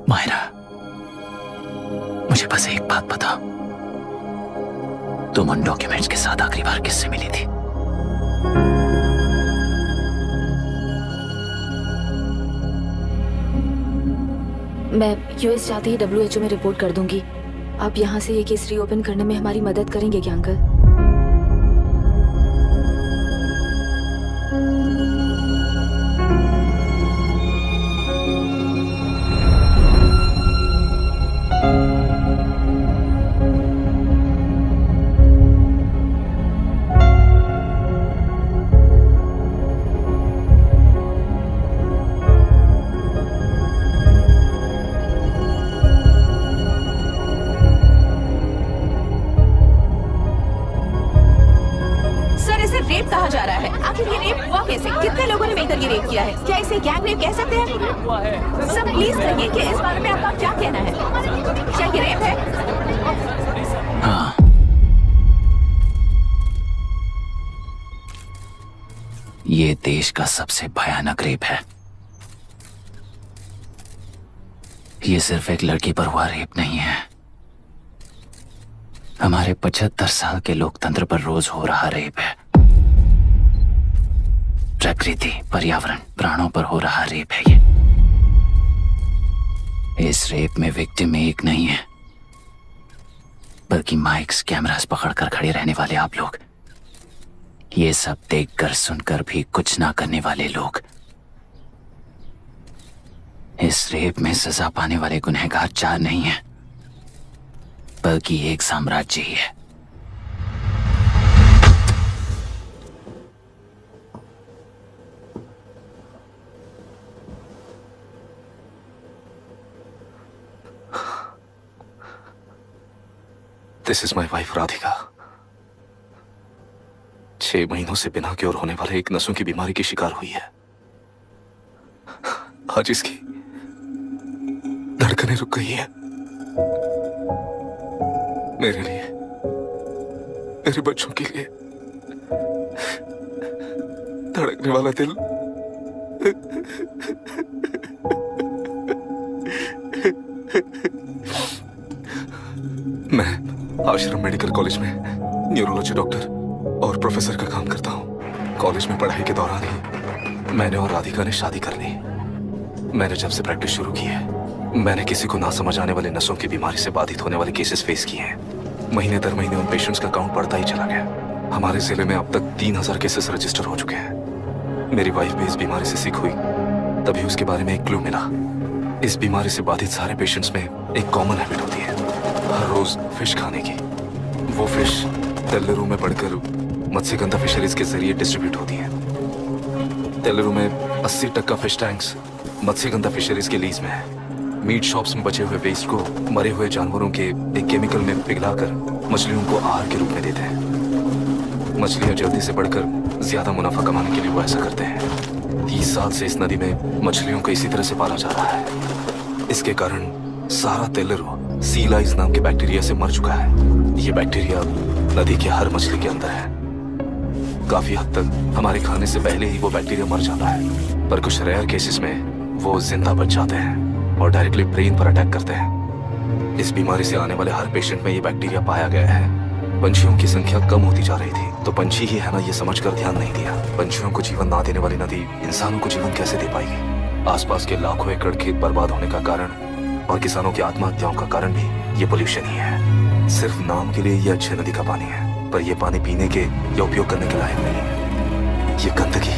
मायरा, मुझे बस एक बात बता, तुम उन डॉक्यूमेंट्स के साथ आखिरी बार किससे मिली थी? मैं यूएस जाते ही WHO में रिपोर्ट कर दूंगी। आप यहाँ से ये केस रीओपन करने में हमारी मदद करेंगे क्या अंकल? रेप कहा जा रहा है, आखिर ये रेप हुआ कैसे? कितने लोगों ने मिलकर ये रेप किया है? क्या इसे गैंग रेप कह सकते हैं? सब प्लीज कहिए कि इस बारे में आपका क्या कहना है? क्या ये रेप है? हाँ, ये देश का सबसे भयानक रेप है। ये सिर्फ एक लड़की पर हुआ रेप नहीं है, हमारे 75 साल के लोकतंत्र पर रोज हो रहा रेप है। प्रकृति, पर्यावरण, प्राणों पर हो रहा रेप है ये। इस रेप में विक्टिम एक नहीं है, बल्कि माइक्स, कैमरास पकड़कर खड़े रहने वाले आप लोग, ये सब देखकर सुनकर भी कुछ ना करने वाले लोग। इस रेप में सजा पाने वाले गुनहगार 4 नहीं है, बल्कि एक साम्राज्य ही है। This is my wife Radhika. 6 महीनों से बिना क्योर होने वाले एक नसों की बीमारी की शिकार हुई है। आज इसकी धड़कनें रुक गई है। मेरे लिए, मेरे बच्चों के लिए धड़कने वाला दिल मैं आश्रम मेडिकल कॉलेज में न्यूरोलॉजी डॉक्टर और प्रोफेसर का काम करता हूँ। कॉलेज में पढ़ाई के दौरान ही मैंने और राधिका ने शादी कर ली। मैंने जब से प्रैक्टिस शुरू की है, मैंने किसी को ना समझ आने वाले नसों की बीमारी से बाधित होने वाले केसेस फेस किए हैं। महीने दर महीने उन पेशेंट्स का काउंट बढ़ता ही चला गया। हमारे जिले में अब तक 3000 केसेस रजिस्टर हो चुके हैं। मेरी वाइफ भी इस बीमारी से सिक हुई, तभी उसके बारे में एक क्लू मिला। इस बीमारी से बाधित सारे पेशेंट्स में एक कॉमन हैबिट होती है, हर रोज फिश खाने की। वो फिश तेल्लुरु में पड़कर मत्स्यगंधा फिशरीज के जरिए डिस्ट्रीब्यूट होती है। तेल्लुरु में 80% फिश टैंक्स मत्स्यगंधा फिशरीज के लीज में है। मीट शॉप्स में बचे हुए वेस्ट को मरे हुए जानवरों के एक केमिकल में पिघलाकर मछलियों को आहार के रूप में देते हैं। मछलियां जल्दी से बढ़कर ज्यादा मुनाफा कमाने के लिए वो ऐसा करते हैं। 30 साल से इस नदी में मछलियों को इसी तरह से पाला जा रहा है। इसके कारण सारा तेल्लुरु सी लाइस नाम के बैक्टीरिया से मर चुका है। ये बैक्टीरिया नदी के हर मछली के अंदर है। काफी हद तक हमारे खाने से पहले ही वो बैक्टीरिया मर जाता है, पर कुछ रेयर केसेस में वो जिंदा बच जाते हैं और डायरेक्टली ब्रेन पर अटैक करते हैं। इस बीमारी से आने वाले हर पेशेंट में ये बैक्टीरिया पाया गया है। पंछियों की संख्या कम होती जा रही थी, तो पंछी ही है ना ये समझकर ध्यान नहीं दिया। पंछियों को जीवन ना देने वाली नदी इंसानों को जीवन कैसे दे पाएगी? आसपास के लाखों एकड़ खेत बर्बाद होने का कारण और किसानों की आत्महत्याओं का कारण भी ये पोल्यूशन ही है। सिर्फ नाम के लिए ये अच्छी नदी का पानी है, पर ये पानी पीने के या उपयोग करने के लायक नहीं है। ये गंदगी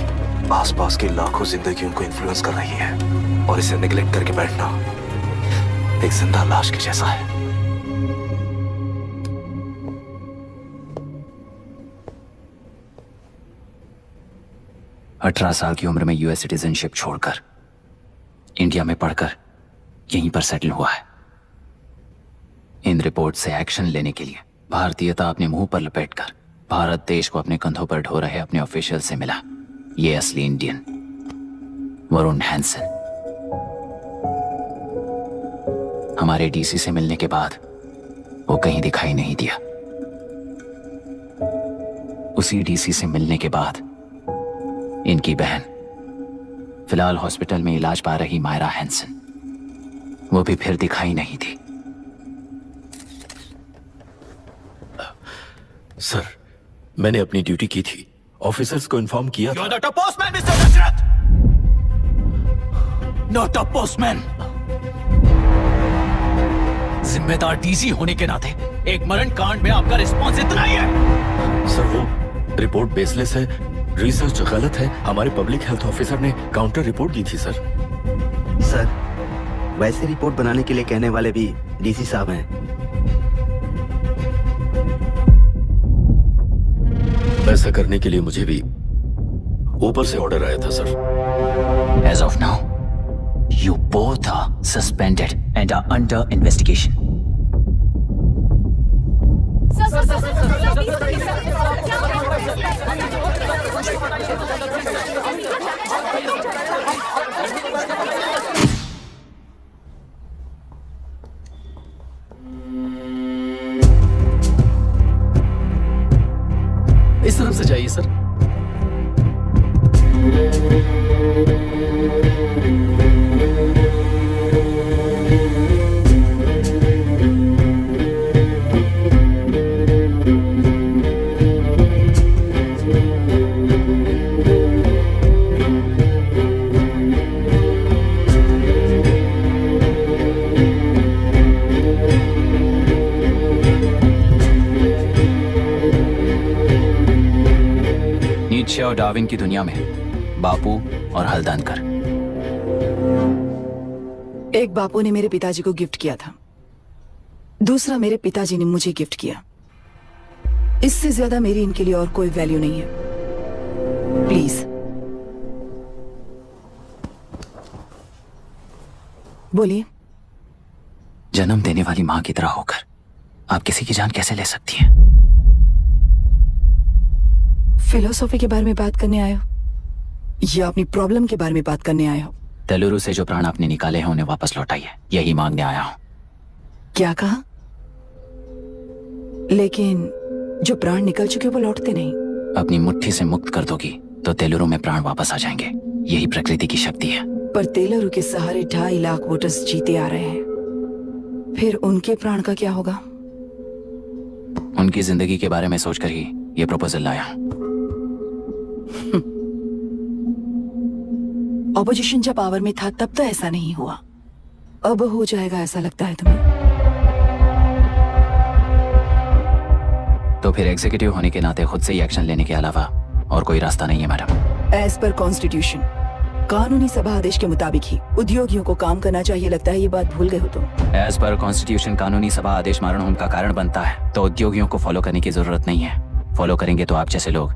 आसपास के लाखों जिंदगियों को इन्फ्लुएंस कर रही है और इसे निगलेक्ट करके बैठना एक जिंदा लाश के जैसा है। अठारह साल की उम्र में यूएस सिटीजनशिप छोड़कर इंडिया में पढ़कर यहीं पर सेटल हुआ है। इन रिपोर्ट से एक्शन लेने के लिए भारतीयता अपने मुंह पर लपेटकर भारत देश को अपने कंधों पर ढो रहे अपने ऑफिशियल से मिला ये असली इंडियन वरुण हैंसन। हमारे डीसी से मिलने के बाद वो कहीं दिखाई नहीं दिया। उसी डीसी से मिलने के बाद इनकी बहन, फिलहाल हॉस्पिटल में इलाज पा रही मायरा हैंसन, वो भी फिर दिखाई नहीं दी। सर, मैंने अपनी ड्यूटी की थी, ऑफिसर्स को इन्फॉर्म किया था। You're not a postman, Mr. Dashrath! Not a postman! जिम्मेदार डीसी होने के नाते एक मरण कांड में आपका रिस्पॉन्स इतना ही है। सर, वो रिपोर्ट बेसलेस है, रिसर्च गलत है। हमारे पब्लिक हेल्थ ऑफिसर ने काउंटर रिपोर्ट दी थी सर। सर, वैसे रिपोर्ट बनाने के लिए कहने वाले भी डीसी साहब हैं। ऐसा करने के लिए मुझे भी ऊपर से ऑर्डर आया था sir. As of now, you both are suspended and are under investigation. इस तरफ से जाइए सर। नीत्शे और डार्विन की दुनिया में बापू और हल्दानकर। एक बापू ने मेरे पिताजी को गिफ्ट किया था, दूसरा मेरे पिताजी ने मुझे गिफ्ट किया। इससे ज्यादा मेरी इनके लिए और कोई वैल्यू नहीं है। प्लीज बोलिए। जन्म देने वाली मां की तरह होकर आप किसी की जान कैसे ले सकती हैं? फिलोसॉफी के बारे में बात करने आए हो या अपनी प्रॉब्लम के बारे में बात करने आए हो? तेलुरु से जो प्राण आपने निकाले हैं उन्हें वापस लौटाइए, यही मांगने आया हूं। क्या कहा? लेकिन जो प्राण निकल चुके वो लौटते नहीं। अपनी मुट्ठी से मुक्त कर दोगी तो तेलुरु में प्राण वापस आ जाएंगे, यही प्रकृति की शक्ति है। पर तेलुरु के सहारे 2.5 लाख वोटर्स जीते आ रहे हैं, फिर उनके प्राण का क्या होगा? उनकी जिंदगी के बारे में सोचकर ही ये प्रपोजल लाया हूं। ऑपोजिशन जब पावर में था तब तो ऐसा नहीं हुआ, अब हो जाएगा ऐसा लगता है तुम्हें? तो फिर एग्जीक्यूटिव होने के नाते खुद से ही एक्शन लेने के अलावा और कोई रास्ता नहीं है मैडम। एज पर कॉन्स्टिट्यूशन, कानूनी सभा आदेश के मुताबिक ही उद्योगियों को काम करना चाहिए। लगता है ये बात भूल गए हो तुम। एज पर कॉन्स्टिट्यूशन कानूनी सभा आदेश मरणहोम का कारण बनता है, तो उद्योगियों को फॉलो करने की जरूरत नहीं है। फॉलो करेंगे तो आप जैसे लोग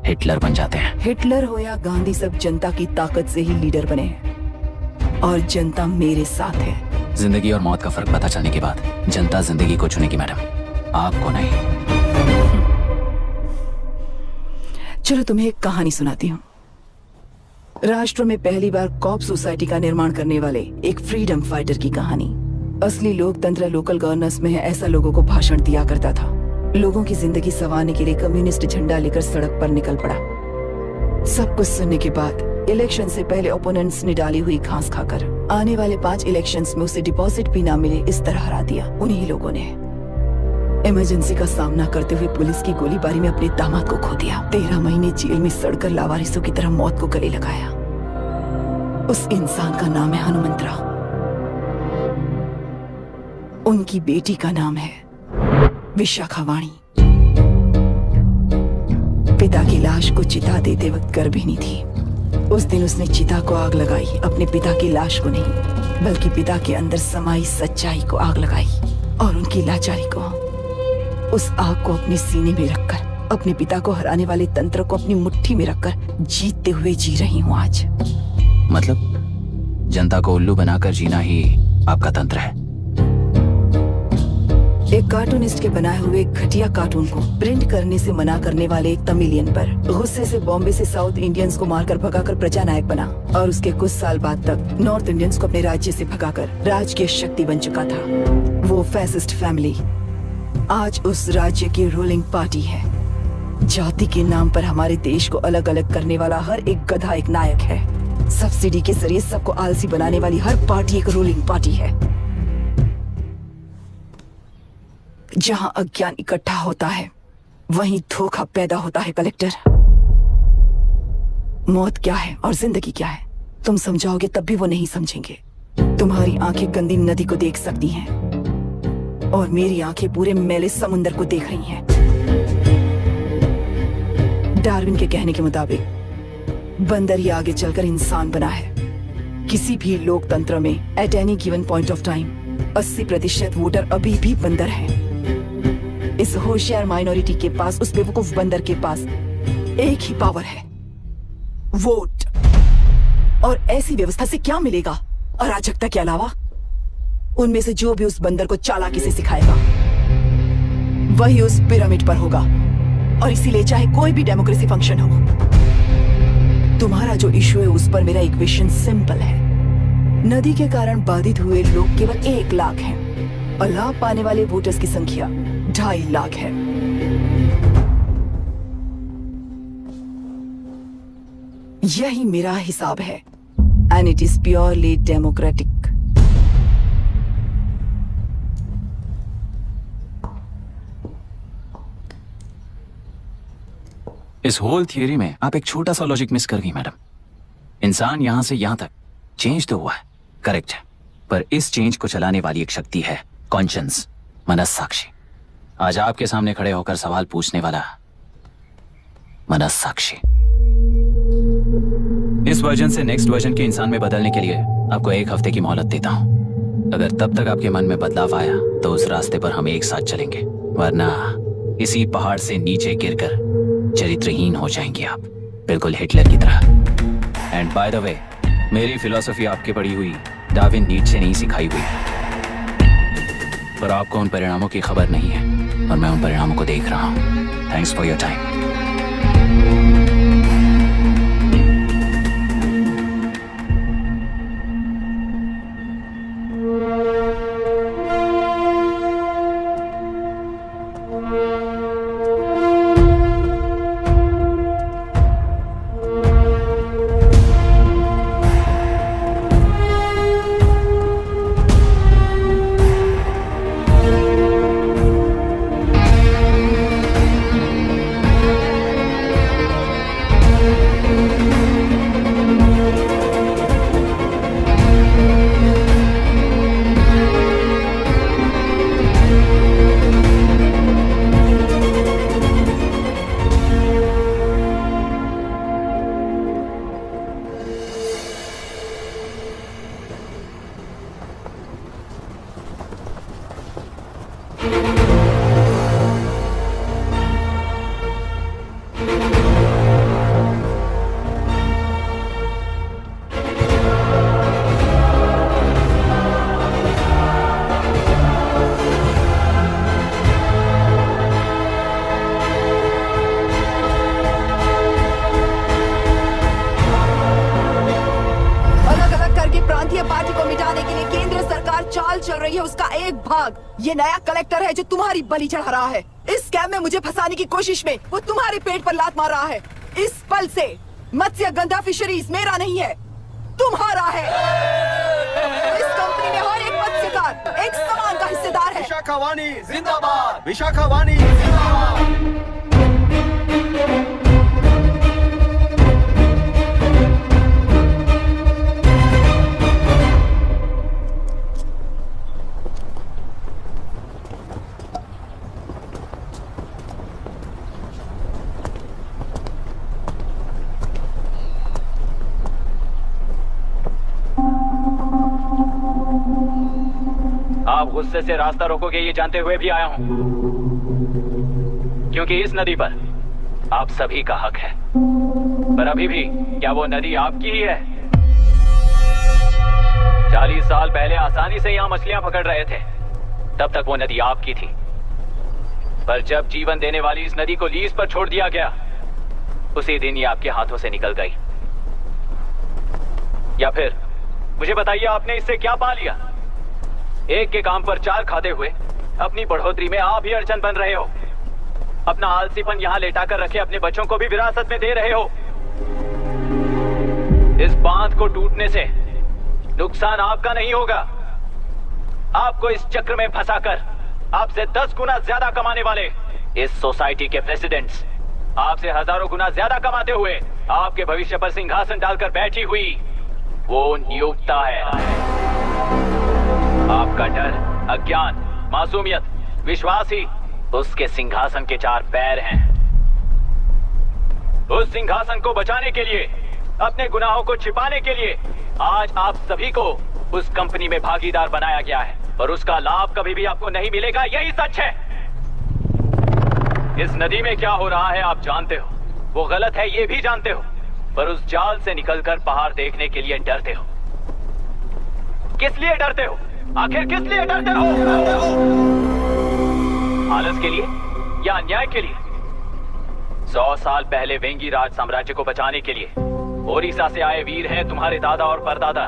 हिटलर बन जाते हैं। हिटलर हो या गांधी, सब जनता की ताकत से ही लीडर बने हैं और जनता मेरे साथ है। जिंदगी और मौत का फर्क पता चलने के बाद जनता जिंदगी को चुनेगी मैडम, आपको नहीं। चलो तुम्हें एक कहानी सुनाती हूँ। राष्ट्र में पहली बार कॉप सोसाइटी का निर्माण करने वाले एक फ्रीडम फाइटर की कहानी। असली लोकतंत्र लोकल गवर्नेंस में है, ऐसा लोगों को भाषण दिया करता था। लोगों की जिंदगी संवारने के लिए कम्युनिस्ट झंडा लेकर सड़क पर निकल पड़ा। सब कुछ सुनने के बाद इलेक्शन से पहले ओपोनेंट्स ने डाली हुई घास खाकर आने वाले 5 इलेक्शंस में उसे डिपॉजिट भी ना मिले इस तरह हरा दिया। उन्हीं लोगों ने इमरजेंसी का सामना करते हुए पुलिस की गोलीबारी में अपने दामाद को खो दिया। 13 महीने जेल में सड़कर लावारिसों की तरह मौत को गले लगाया। उस इंसान का नाम है हनुमंतराव। उनकी बेटी का नाम है विशाखावाणी। पिता की लाश को चिता देते वक्त गर्भिणी थी। उस दिन उसने चिता को आग लगाई, अपने पिता की लाश को नहीं बल्कि पिता के अंदर समाई सच्चाई को आग लगाई और उनकी लाचारी को। उस आग को अपने सीने में रखकर अपने पिता को हराने वाले तंत्र को अपनी मुट्ठी में रखकर जीतते हुए जी रही हूँ आज। मतलब जनता को उल्लू बनाकर जीना ही आपका तंत्र है? एक कार्टूनिस्ट के बनाए हुए एक घटिया कार्टून को प्रिंट करने से मना करने वाले एक तमिलियन पर गुस्से से बॉम्बे से साउथ इंडियंस को मारकर भगाकर प्रजानायक बना और उसके कुछ साल बाद तक नॉर्थ इंडियंस को अपने राज्य से भगाकर राजकीय शक्ति बन चुका था। वो फैसिस्ट फैमिली आज उस राज्य की रूलिंग पार्टी है। जाति के नाम पर हमारे देश को अलग अलग करने वाला हर एक गधा एक नायक है। सब्सिडी के जरिए सबको आलसी बनाने वाली हर पार्टी एक रूलिंग पार्टी है। जहां अज्ञान इकट्ठा होता है वहीं धोखा पैदा होता है। कलेक्टर, मौत क्या है और जिंदगी क्या है तुम समझाओगे तब भी वो नहीं समझेंगे। तुम्हारी आंखें गंदी नदी को देख सकती हैं और मेरी आंखें पूरे मैले समुंदर को देख रही हैं। डार्विन के कहने के मुताबिक बंदर ही आगे चलकर इंसान बना है। किसी भी लोकतंत्र में at any given point of time 80% voter अभी भी बंदर हैं। इस होशियार माइनॉरिटी के पास, उस बेवकूफ बंदर के पास एक ही पावर है, वोट। और ऐसी व्यवस्था से क्या मिलेगा अराजकता के अलावा? उनमें से जो भी उस बंदर को चालाकी से सिखाएगा वही उस पिरामिड पर होगा। और इसीलिए चाहे कोई भी डेमोक्रेसी फंक्शन हो, तुम्हारा जो इशू है उस पर मेरा इक्वेशन सिंपल है। नदी के कारण बाधित हुए लोग केवल 1 लाख हैं और लाभ पाने वाले वोटर्स की संख्या 2.5 लाख है। यही मेरा हिसाब है and it is purely democratic. इस होल थियरी में आप एक छोटा सा लॉजिक मिस कर गई मैडम। इंसान यहां से यहां तक चेंज तो हुआ है, करेक्ट है, पर इस चेंज को चलाने वाली एक शक्ति है कॉन्शियंस, मनस्साक्षी। आज आपके सामने खड़े होकर सवाल पूछने वाला मनस्साक्षी। इस वर्जन से नेक्स्ट वर्जन के इंसान में बदलने के लिए आपको 1 हफ्ते की मोहलत देता हूं। अगर तब तक आपके मन में बदलाव आया तो उस रास्ते पर हम एक साथ चलेंगे, वरना इसी पहाड़ से नीचे गिरकर चरित्रहीन हो जाएंगे आप, बिल्कुल हिटलर की तरह। एंड बाय द वे, मेरी फिलॉसफी आपके पढ़ी हुई डार्विन नीचे नहीं सिखाई हुई, पर आपको उन परिणामों की खबर नहीं है और मैं उन परिणामों को देख रहा हूं। Thanks for your time. प्रांतीय पार्टी को मिटाने के लिए केंद्र सरकार चाल चल रही है। उसका एक भाग ये नया कलेक्टर है जो तुम्हारी बलि चढ़ा रहा है। इस स्कैम में मुझे फंसाने की कोशिश में वो तुम्हारे पेट पर लात मार रहा है। इस पल से मत्स्य गंधा फिशरीज मेरा नहीं है, तुम्हारा है। इस कंपनी में हर एक मत्स्यकार एक समान का हिस्सेदार है। विशाखावाणी जिंदाबाद, विशाखावाणी जिंदाबाद। आप गुस्से से रास्ता रोकोगे ये जानते हुए भी आया हूं, क्योंकि इस नदी पर आप सभी का हक है। पर अभी भी क्या वो नदी आपकी ही है? 40 साल पहले आसानी से यहां मछलियां पकड़ रहे थे, तब तक वो नदी आपकी थी। पर जब जीवन देने वाली इस नदी को लीज पर छोड़ दिया गया, उसी दिन ये आपके हाथों से निकल गई। या फिर मुझे बताइए, आपने इससे क्या पा लिया? एक के काम पर चार खाते हुए अपनी बढ़ोतरी में आप ही अड़चन बन रहे हो। अपना आलसीपन यहाँ लेटा कर रखे अपने बच्चों को भी विरासत में दे रहे हो। इस बांध को टूटने से नुकसान आपका नहीं होगा। आपको इस चक्र में फंसाकर आपसे 10 गुना ज्यादा कमाने वाले इस सोसाइटी के प्रेसिडेंट्स आपसे हजारों गुना ज्यादा कमाते हुए आपके भविष्य पर सिंहासन डालकर बैठी हुई वो नियोक्ता है। आपका डर, अज्ञान, मासूमियत, विश्वास ही उसके सिंहासन के 4 पैर हैं। उस सिंहासन को बचाने के लिए, अपने गुनाहों को छिपाने के लिए आज आप सभी को उस कंपनी में भागीदार बनाया गया है, और उसका लाभ कभी भी आपको नहीं मिलेगा। यही सच है। इस नदी में क्या हो रहा है आप जानते हो, वो गलत है ये भी जानते हो, पर उस जाल से निकलकर पहाड़ देखने के लिए डरते हो। किस लिए डरते हो? आखिर किस लिए डरते हो? आलस के लिए या अन्याय के लिए? 100 साल पहले वेंगी राज साम्राज्य को बचाने के लिए ओडिशा से आए वीर हैं तुम्हारे दादा और परदादा।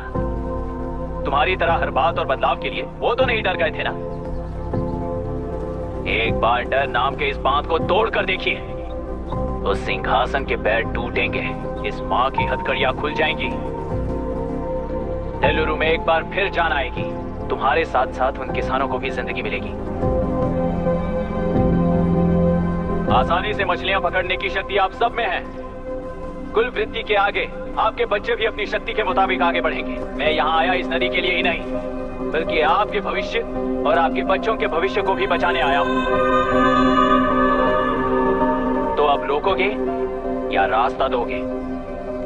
तुम्हारी तरह हर बात और बदलाव के लिए वो तो नहीं डर गए थे ना। एक बार डर नाम के इस बांध को तोड़ कर देखिए, तो सिंहासन के पैर टूटेंगे, इस माँ की हथकड़ियां खुल जाएंगी। तेलुरु में एक बार फिर जान आएगी। तुम्हारे साथ साथ उन किसानों को भी जिंदगी मिलेगी। आसानी से मछलियां पकड़ने की शक्ति आप सब में है। कुल वृत्ति के आगे आपके बच्चे भी अपनी शक्ति के मुताबिक आगे बढ़ेंगे। मैं यहाँ आया इस नदी के लिए ही नहीं, बल्कि आपके भविष्य और आपके बच्चों के भविष्य को भी बचाने आया हूँ। तो अब रोकोगे या रास्ता दोगे,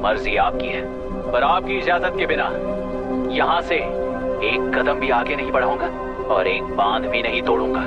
मर्जी आपकी है, पर आपकी इजाजत के बिना यहाँ से एक कदम भी आगे नहीं बढ़ाऊंगा और एक बांध भी नहीं तोड़ूंगा।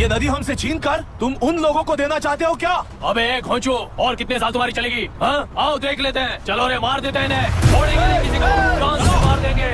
ये नदी हमसे छीन कर तुम उन लोगों को देना चाहते हो क्या? अबे घोंचू, और कितने साल तुम्हारी चलेगी? हाँ, आओ देख लेते हैं। चलो रे, मार देते हैं इन्हें। छोड़ेंगे नहीं किसी को, जान से मार देंगे।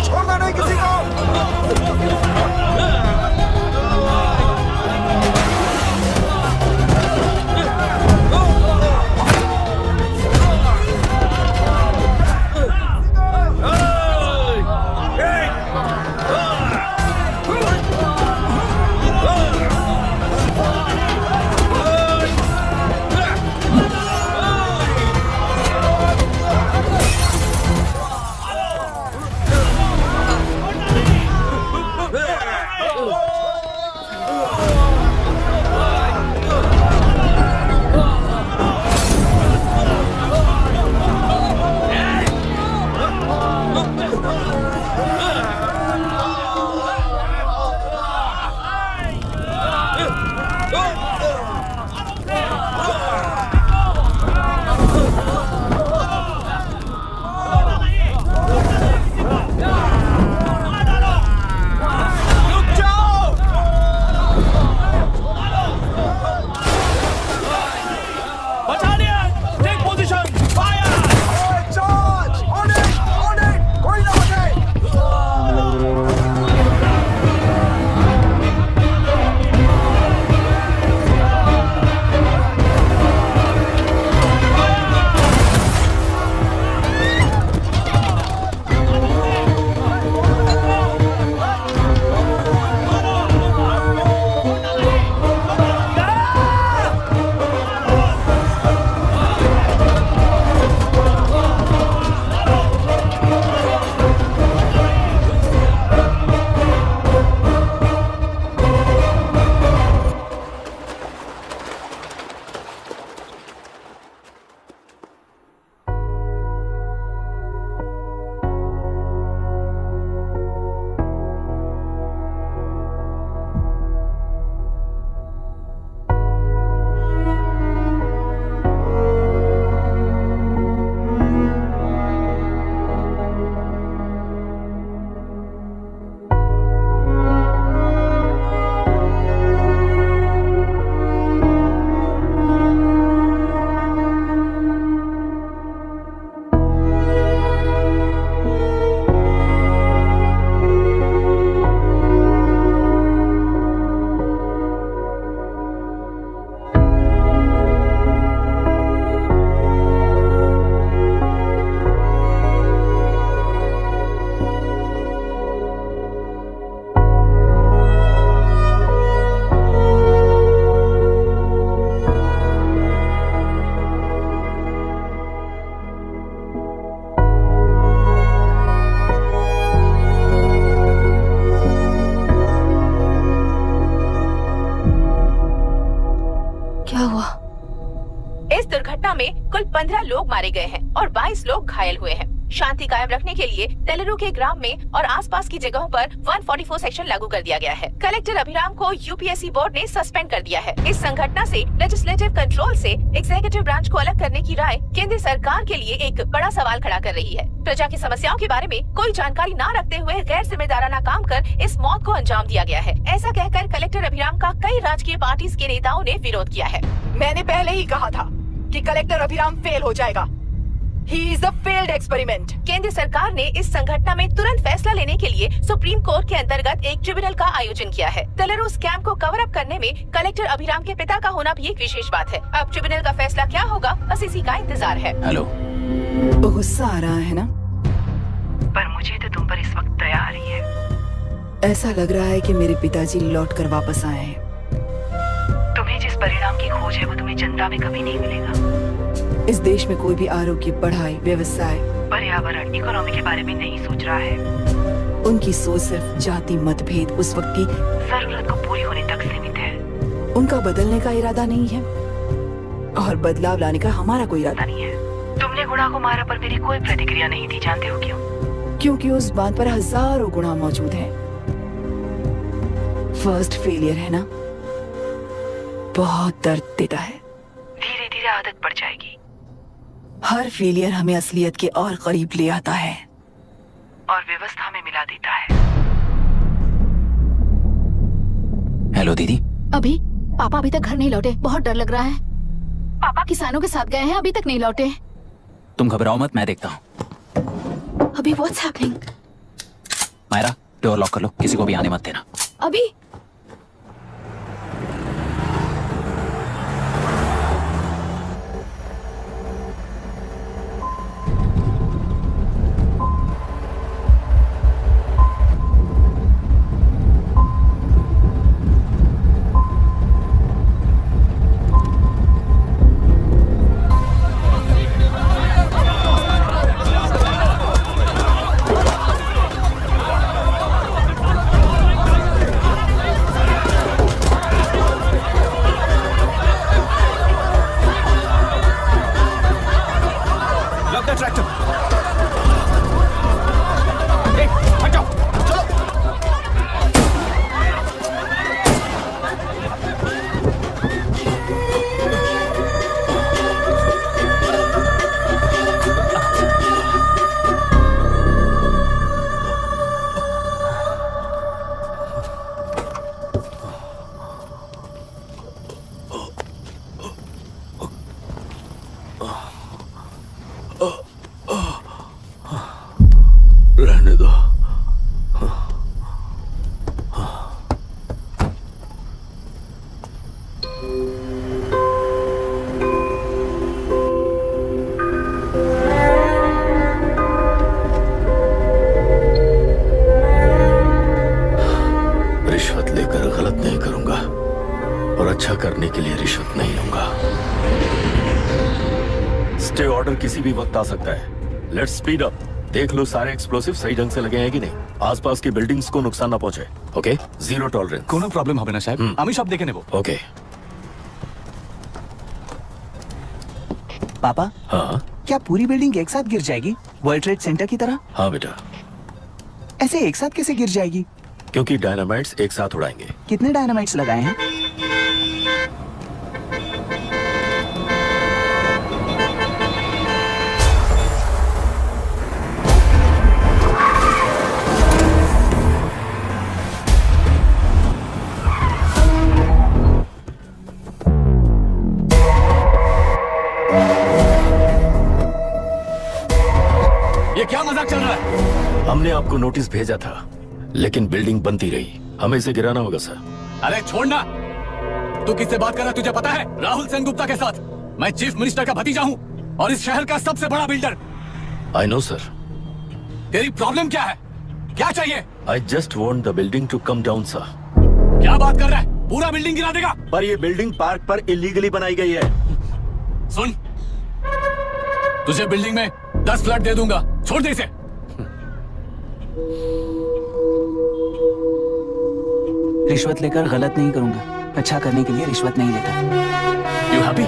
छोड़ना नहीं किसी को। इस दुर्घटना में कुल 15 लोग मारे गए हैं और 22 लोग घायल हुए हैं। शांति कायम रखने के लिए तेलुरु के ग्राम में और आसपास की जगहों पर 144 सेक्शन लागू कर दिया गया है। कलेक्टर अभिराम को यूपीएससी बोर्ड ने सस्पेंड कर दिया है। इस संघटना से लेजिस्लेटिव कंट्रोल से एग्जीक्यूटिव ब्रांच को अलग करने की राय केंद्र सरकार के लिए एक बड़ा सवाल खड़ा कर रही है। प्रजा की समस्याओं के बारे में कोई जानकारी न रखते हुए गैर जिम्मेदाराना काम कर इस मौत को अंजाम दिया गया है। ऐसा कहकर कलेक्टर अभिराम का कई राजकीय पार्टी के नेताओं ने विरोध किया है। मैंने पहले ही कहा था कि कलेक्टर अभिराम फेल हो जाएगा। He is a failed experiment. केंद्र सरकार ने इस संघटना में तुरंत फैसला लेने के लिए सुप्रीम कोर्ट के अंतर्गत एक ट्रिब्यूनल का आयोजन किया है। तेलुरु स्कैम को कवर अप करने में कलेक्टर अभिराम के पिता का होना भी एक विशेष बात है। अब ट्रिब्यूनल का फैसला क्या होगा, बस इसी का इंतजार है। हेलो, गुस्सा आ रहा है ना? पर मुझे तो तुम पर इस वक्त दया आ रही है। ऐसा लग रहा है कि मेरे पिताजी लौट कर वापस आए हैं। तुम्हें जिस परिणाम की खोज है वो तुम्हें जनता में कभी नहीं मिलेगा। इस देश में कोई भी आरोग्य, पढ़ाई, व्यवसाय, पर्यावरण, इकोनॉमी के बारे में नहीं सोच रहा है। उनकी सोच सिर्फ जाति मतभेद उस वक्त की जरूरत को पूरी होने तक सीमित है। उनका बदलने का इरादा नहीं है और बदलाव लाने का हमारा कोई इरादा नहीं है। तुमने गुणा को मारा पर मेरी कोई प्रतिक्रिया नहीं दी, जानते हो क्यों? क्योंकि उस बात पर हजारों गुणा मौजूद है। फर्स्ट फेलियर है ना, बहुत दर्द देता है। धीरे धीरे आदत पड़ जाएगी। हर फेलियर हमें असलियत के और करीब ले आता है और व्यवस्था में मिला देता है। हेलो दीदी। अभी पापा अभी तक घर नहीं लौटे, बहुत डर लग रहा है। पापा किसानों के साथ गए हैं, अभी तक नहीं लौटे। तुम घबराओ मत, मैं देखता हूँ। अभी what's happening? Myra door lock कर लो, किसी को भी आने मत देना। अभी रहने दो। रिश्वत लेकर गलत नहीं करूंगा और अच्छा करने के लिए रिश्वत नहीं लूंगा। स्टे ऑर्डर किसी भी वक्त आ सकता है। Let's speed up. देख लो सारे एक्सप्लोसिव सही ढंग से लगे हैं कि नहीं, आसपास की बिल्डिंग्स को नुकसान ना पहुंचे। Okay, zero tolerance. কোনো প্রবলেম হবে না সাহেব, আমি সব দেখে নেব। ओके। पापा, हाँ क्या पूरी बिल्डिंग एक साथ गिर जाएगी, वर्ल्ड ट्रेड सेंटर की तरह? हाँ बेटा। ऐसे एक साथ कैसे गिर जाएगी? क्योंकि डायनामाइट्स एक साथ उड़ाएंगे। कितने डायनामाइट्स लगाए हैं? ये क्या मजाक चल रहा है? हमने आपको नोटिस भेजा था, लेकिन बिल्डिंग बनती रही। हमें इसे गिराना होगा सर। अरे छोड़ना। तू किससे बात कर रहा है तुझे पता है? राहुल सेनगुप्ता के साथ। मैं चीफ मिनिस्टर का भतीजा हूँ और इस शहर का सबसे बड़ा बिल्डर। I know sir. तेरी प्रॉब्लम क्या है? क्या चाहिए? I just want the building to come down sir. क्या बात कर रहा है? पूरा बिल्डिंग गिरा देगा? पर ये बिल्डिंग पार्क पर इलीगली बनाई गई है। सुन, तुझे बिल्डिंग में 10 फ्लैट दे दूंगा, छोड़ दे इसे। रिश्वत लेकर गलत नहीं करूंगा, अच्छा करने के लिए रिश्वत नहीं लेता। You happy?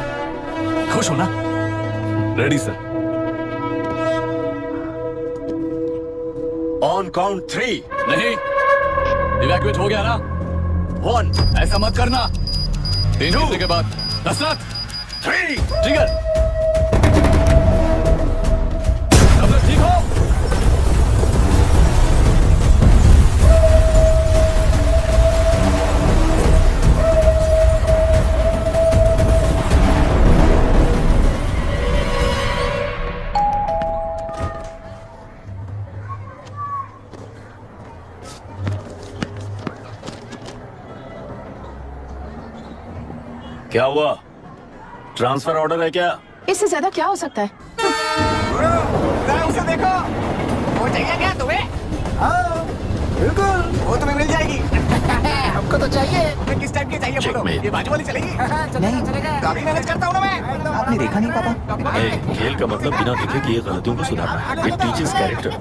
खुश हो ना? Ready sir. On count 3। नहीं, इवैक्यूएट हो गया ना? 1। ऐसा मत करना। 3 घंटे के बाद दशरथ 3 ट्रिगर। सब लोग ठीक हो? क्या हुआ? ट्रांसफर ऑर्डर है क्या? इससे ज्यादा क्या हो सकता है? उसे देखो, वो चाहिए क्या तुम्हें? हाँ, बिल्कुल, वो तुम्हें मिल जाएगी। हमको तो चाहिए। किस टाइप की चाहिए बोलो? ये बाजू वाली चलेगी? नहीं, काफी मैनेज करता हूँ ना मैं। आपने देखा नहीं पापा? खेल का मतलब बिना देखे कि ये गलतियों को सुधारना है। It teaches character.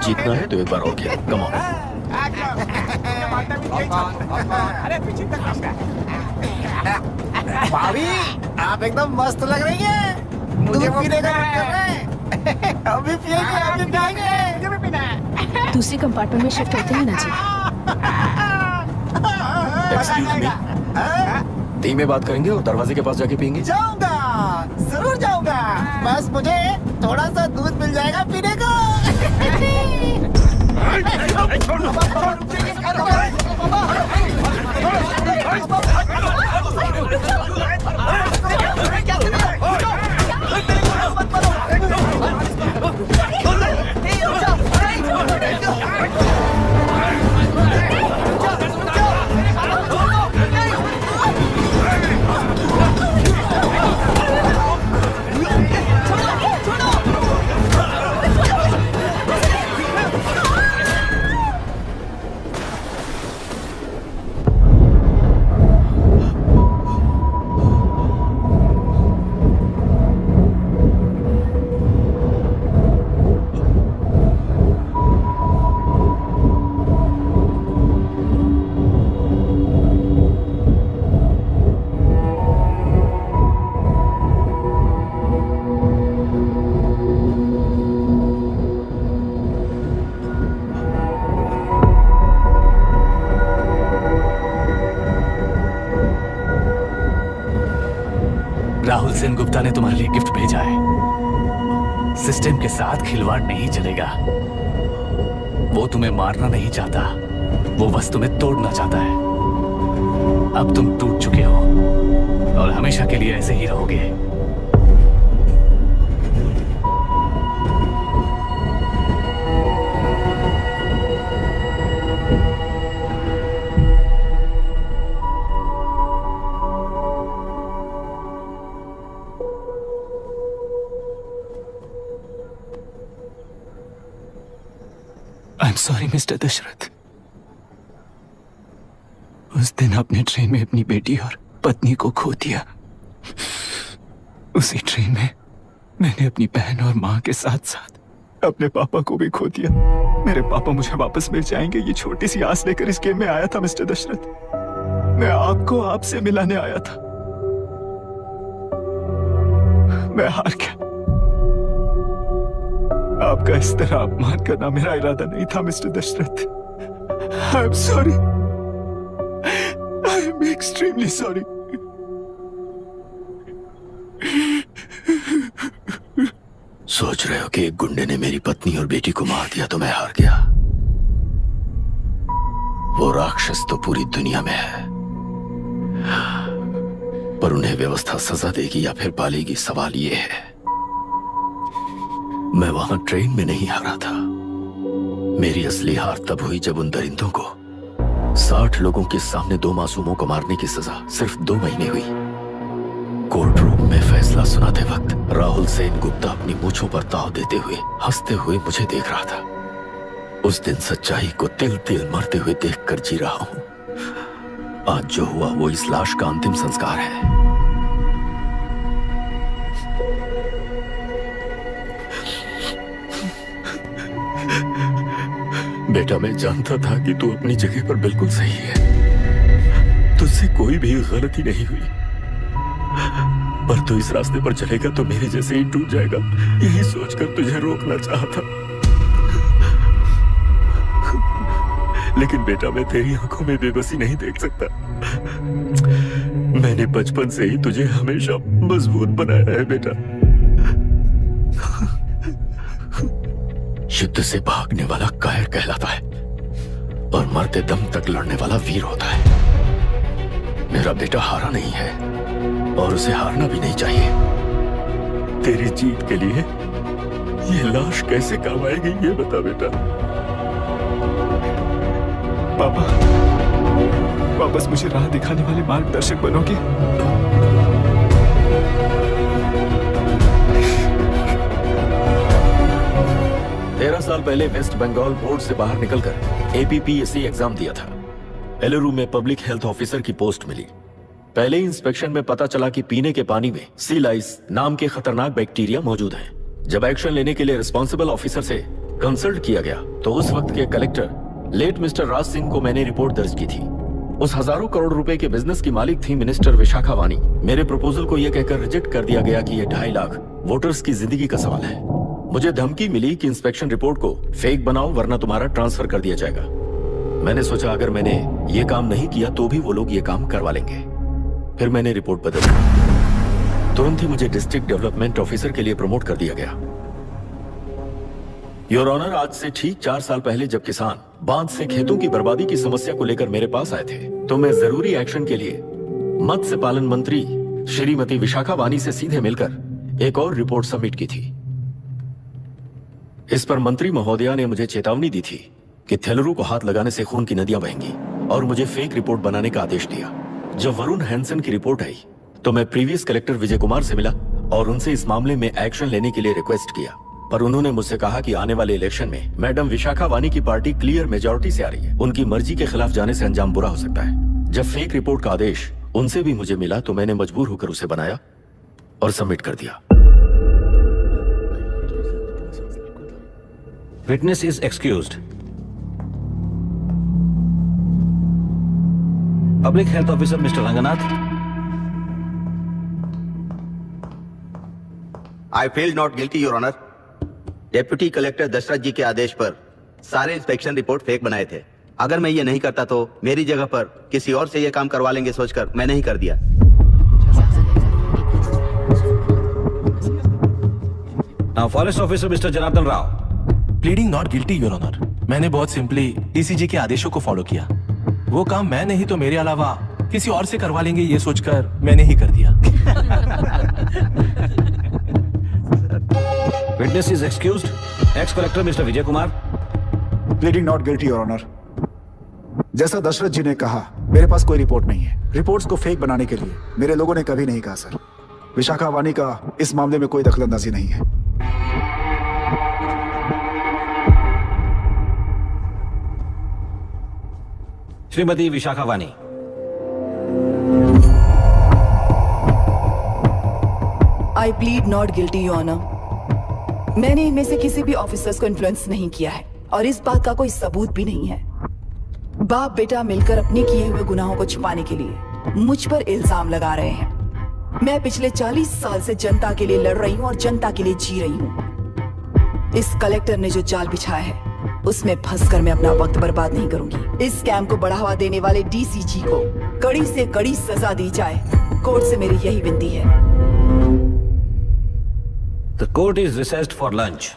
जीतना है तो एक बार और खेल। Come on. अरे पीछे तक भाभी आप एकदम मस्त लग रही है। मुझे पीने का मन कर रहा है। अभी पिएंगे, अभी पिएंगे। मुझे भी पीना है। दूसरी कंपार्टमेंट में शिफ्ट होते हैं ना जी। एक्सक्यूज मी, धीमे बात करेंगे और दरवाजे के पास जाके पियेंगे। जाऊंगा, जरूर जाऊंगा। बस मुझे थोड़ा सा दूध मिल जाएगा पीने को। राहुल सेन गुप्ता ने तुम्हारे लिए गिफ्ट भेजा है। सिस्टम के साथ खिलवाड़ नहीं चलेगा। वो तुम्हें मारना नहीं चाहता, वो बस तुम्हें तोड़ना चाहता है। अब तुम टूट चुके हो और हमेशा के लिए ऐसे ही रहोगे। I'm sorry, mister Dasharath. उस दिन आपने ट्रेन में अपनी बेटी और पत्नी को खो दिया। उसी ट्रेन में मैंने अपनी बहन और माँ के साथ साथ अपने पापा को भी खो दिया। मेरे पापा मुझे वापस मिल जाएंगे, ये छोटी सी आस लेकर इस गेम में आया था मिस्टर दशरथ। मैं आपको आपसे मिलाने आया था। मैं हार गया। आपका इस तरह अपमान करना मेरा इरादा नहीं था mister Dashrath. I am sorry, I am extremely sorry. सोच रहे हो कि एक गुंडे ने मेरी पत्नी और बेटी को मार दिया तो मैं हार गया? वो राक्षस तो पूरी दुनिया में है, पर उन्हें व्यवस्था सजा देगी या फिर पालेगी, सवाल ये है। मैं वहां ट्रेन में नहीं हारा था। मेरी असली हार तब हुई जब उन दरिंदों को 60 लोगों के सामने 2 मासूमों को मारने की सजा सिर्फ 2 महीने हुई। कोर्ट रूम में फैसला सुनाते वक्त राहुल सेन गुप्ता अपनी मूंछों पर ताव देते हुए हंसते हुए मुझे देख रहा था। उस दिन सच्चाई को तिल तिल मरते हुए देखकर जी रहा हूं। आज जो हुआ वो इस लाश का अंतिम संस्कार है। बेटा, मैं जानता था कि तू अपनी जगह पर बिल्कुल सही है। तुझसे कोई भी गलती नहीं हुई, पर तू इस रास्ते पर चलेगा तो मेरे जैसे ही टूट जाएगा, यही सोचकर तुझे रोकना चाहता। लेकिन बेटा, मैं तेरी आंखों में बेबसी नहीं देख सकता। मैंने बचपन से ही तुझे हमेशा मजबूत बनाया है बेटा। युद्ध से भागने वाला कायर कहलाता है और मरते दम तक लड़ने वाला वीर होता है। मेरा बेटा हारा नहीं है और उसे हारना भी नहीं चाहिए। तेरी जीत के लिए ये लाश कैसे काम आएगी, ये बता बेटा। पापा, वापस मुझे राह दिखाने वाले मार्गदर्शक बनोगे? 13 साल पहले वेस्ट बंगाल बोर्ड से बाहर निकलकर APPSC एग्जाम दिया था। एलरू में पब्लिक हेल्थ ऑफिसर की पोस्ट मिली। पहले इंस्पेक्शन में पता चला कि पीने के पानी में सी लाइस नाम के खतरनाक बैक्टीरिया मौजूद हैं। जब एक्शन लेने के लिए रिस्पॉन्सिबल ऑफिसर से कंसल्ट किया गया तो उस वक्त के collector late mister Raj Singh को मैंने रिपोर्ट दर्ज की थी। उस हजारों करोड़ रुपए के बिजनेस की मालिक थी मिनिस्टर विशाखा वानी। मेरे प्रपोजल को यह कहकर रिजेक्ट कर दिया गया कि यह 2.5 लाख वोटर्स की जिंदगी का सवाल है। मुझे धमकी मिली कि इंस्पेक्शन रिपोर्ट को फेक बनाओ वरना तुम्हारा ट्रांसफर कर दिया जाएगा। मैंने सोचा अगर मैंने ये काम नहीं किया तो भी वो लोग ये काम करवा लेंगे। फिर मैंने रिपोर्ट बदली। तुरंत ही मुझे डिस्ट्रिक्ट डेवलपमेंट ऑफिसर के लिए प्रमोट कर दिया गया। योर ऑनर, आज से ठीक 4 साल पहले जब किसान बांध से खेतों की बर्बादी की समस्या को लेकर मेरे पास आए थे तो मैं जरूरी एक्शन के लिए मत्स्य पालन मंत्री श्रीमती विशाखा वानी से सीधे मिलकर एक और रिपोर्ट सबमिट की थी। इस पर मंत्री महोदया ने मुझे चेतावनी दी थी कि थेलरू को हाथ लगाने से खून की नदियां बहेंगी और मुझे फेक रिपोर्ट बनाने का आदेश दिया। जब वरुण हैंसन की रिपोर्ट आई तो मैं प्रीवियस कलेक्टर विजय कुमार से मिला और उनसे इस मामले में एक्शन लेने के लिए रिक्वेस्ट किया, पर उन्होंने मुझसे कहा कि आने वाले इलेक्शन में मैडम विशाखा वानी की पार्टी क्लियर मेजॉरिटी से आ रही है, उनकी मर्जी के खिलाफ जाने से अंजाम बुरा हो सकता है। जब फेक रिपोर्ट का आदेश उनसे भी मुझे मिला तो मैंने मजबूर होकर उसे बनाया और सबमिट कर दिया। Witness is excused. Public health officer mister Ranganath. I feel not guilty your honour. Deputy collector Dasharath ji के आदेश पर सारे इंस्पेक्शन रिपोर्ट फेक बनाए थे। अगर मैं ये नहीं करता तो मेरी जगह पर किसी और से ये काम करवा लेंगे सोचकर मैं नहीं कर दिया। Now forest officer mister Janardhan Rao. Pleading not guilty your honour. मैंने बहुत सिंपली डीसीजी के आदेशों को फॉलो किया। वो काम मैं नहीं तो मेरे अलावा किसी और से करवा लेंगे ये सोचकर मैंने ही कर दिया। Witness is excused. Ex collector mister Vijay Kumar. Pleading not guilty your honour. जैसा दशरथ जी ने कहा मेरे पास कोई रिपोर्ट नहीं है। रिपोर्ट्स को फेक बनाने के लिए मेरे लोगों ने कभी नहीं कहा सर। विशाखा वानी का इस मामले में कोई दखलंदाजी नहीं है। Shrimati Vishakha Vani. I plead not guilty your honour. मैंने इनमें से किसी भी ऑफिसर्स को इन्फ्लुएंस नहीं किया है और इस बात का कोई सबूत भी नहीं है। बाप बेटा मिलकर अपने किए हुए गुनाहों को छुपाने के लिए मुझ पर इल्जाम लगा रहे हैं। मैं पिछले 40 साल से जनता के लिए लड़ रही हूँ और जनता के लिए जी रही हूँ। इस कलेक्टर ने जो जाल बिछाया है उसमें फंसकर मैं अपना वक्त बर्बाद नहीं करूंगी। इस स्कैम को बढ़ावा देने वाले डीसीजी को कड़ी से कड़ी सजा दी जाए, कोर्ट से मेरी यही विनती है। The court is recessed for lunch.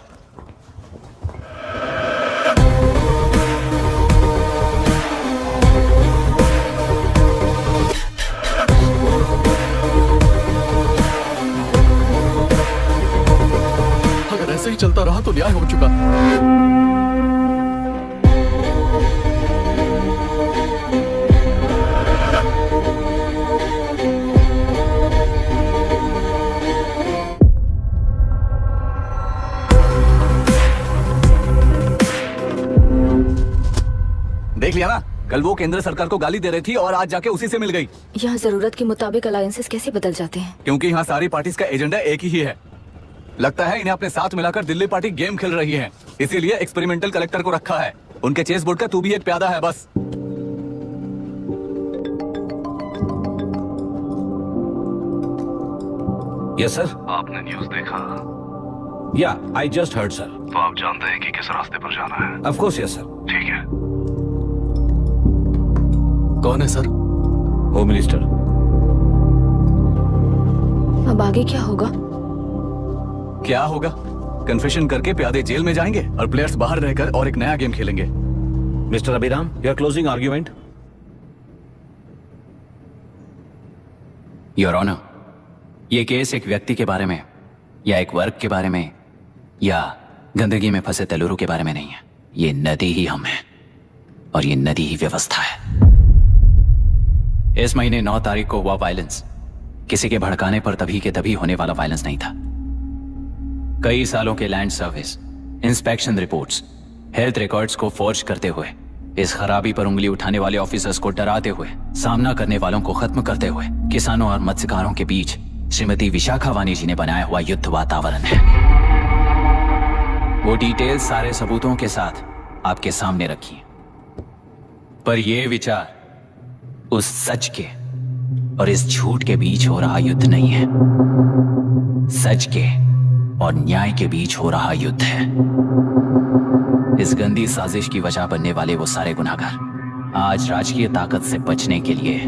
अगर ऐसे ही चलता रहा तो न्याय हो चुका। देख लिया ना, कल वो केंद्र सरकार को गाली दे रही थी और आज जाके उसी से मिल गई। यहाँ जरूरत के मुताबिक अलायंसेस कैसे बदल जाते हैं? क्योंकि यहाँ सारी पार्टीज का एजेंडा एक ही है। लगता है इन्हें अपने साथ मिलाकर दिल्ली पार्टी गेम खेल रही है, इसीलिए एक्सपेरिमेंटल कलेक्टर को रखा है। उनके चेस बोर्ड का तू भी एक प्यादा है बस। Yes sir. आपने न्यूज़ देखा? या आई जस्ट हर्ड सर। तो आप जानते हैं कि किस रास्ते पर जाना है? Of course yes sir. ठीक है। कौन है सर? Home minister. अब आगे क्या होगा? क्या होगा? कन्फेशन करके प्यादे जेल में जाएंगे और प्लेयर्स बाहर रहकर और एक नया गेम खेलेंगे। Mister Abhiram, your closing argument. Your honour, ये केस एक व्यक्ति के बारे में या एक वर्ग के बारे में या गंदगी में फंसे तेलुरु के बारे में नहीं है। ये नदी ही हम हैं और ये नदी ही व्यवस्था है। इस महीने 9 तारीख को हुआ वायलेंस किसी के भड़काने पर तभी के तभी होने वाला वायलेंस नहीं था। कई सालों के land service, inspection reports, health records को फोर्ज करते हुए, इस खराबी पर उंगली उठाने वाले ऑफिसर्स को डराते हुए, सामना करने वालों को खत्म करते हुए किसानों और मत्स्यकारों के बीच श्रीमती विशाखा वानी जी ने बनाया हुआ युद्ध वातावरण है। वो डिटेल सारे सबूतों के साथ आपके सामने रखी, पर यह विचार उस सच के और इस झूठ के बीच हो रहा युद्ध नहीं है, सच के और न्याय के बीच हो रहा युद्ध है। इस गंदी साजिश की वजह बनने वाले वो सारे गुनहगार आज राजकीय ताकत से बचने के लिए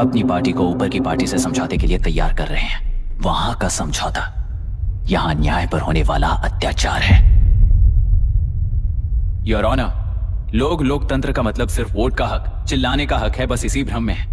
अपनी पार्टी को ऊपर की पार्टी से समझौते के लिए तैयार कर रहे हैं। वहां का समझौता यहां न्याय पर होने वाला अत्याचार है। योर ऑनर, लोग लोकतंत्र का मतलब सिर्फ वोट का हक, चिल्लाने का हक है, बस इसी भ्रम में है।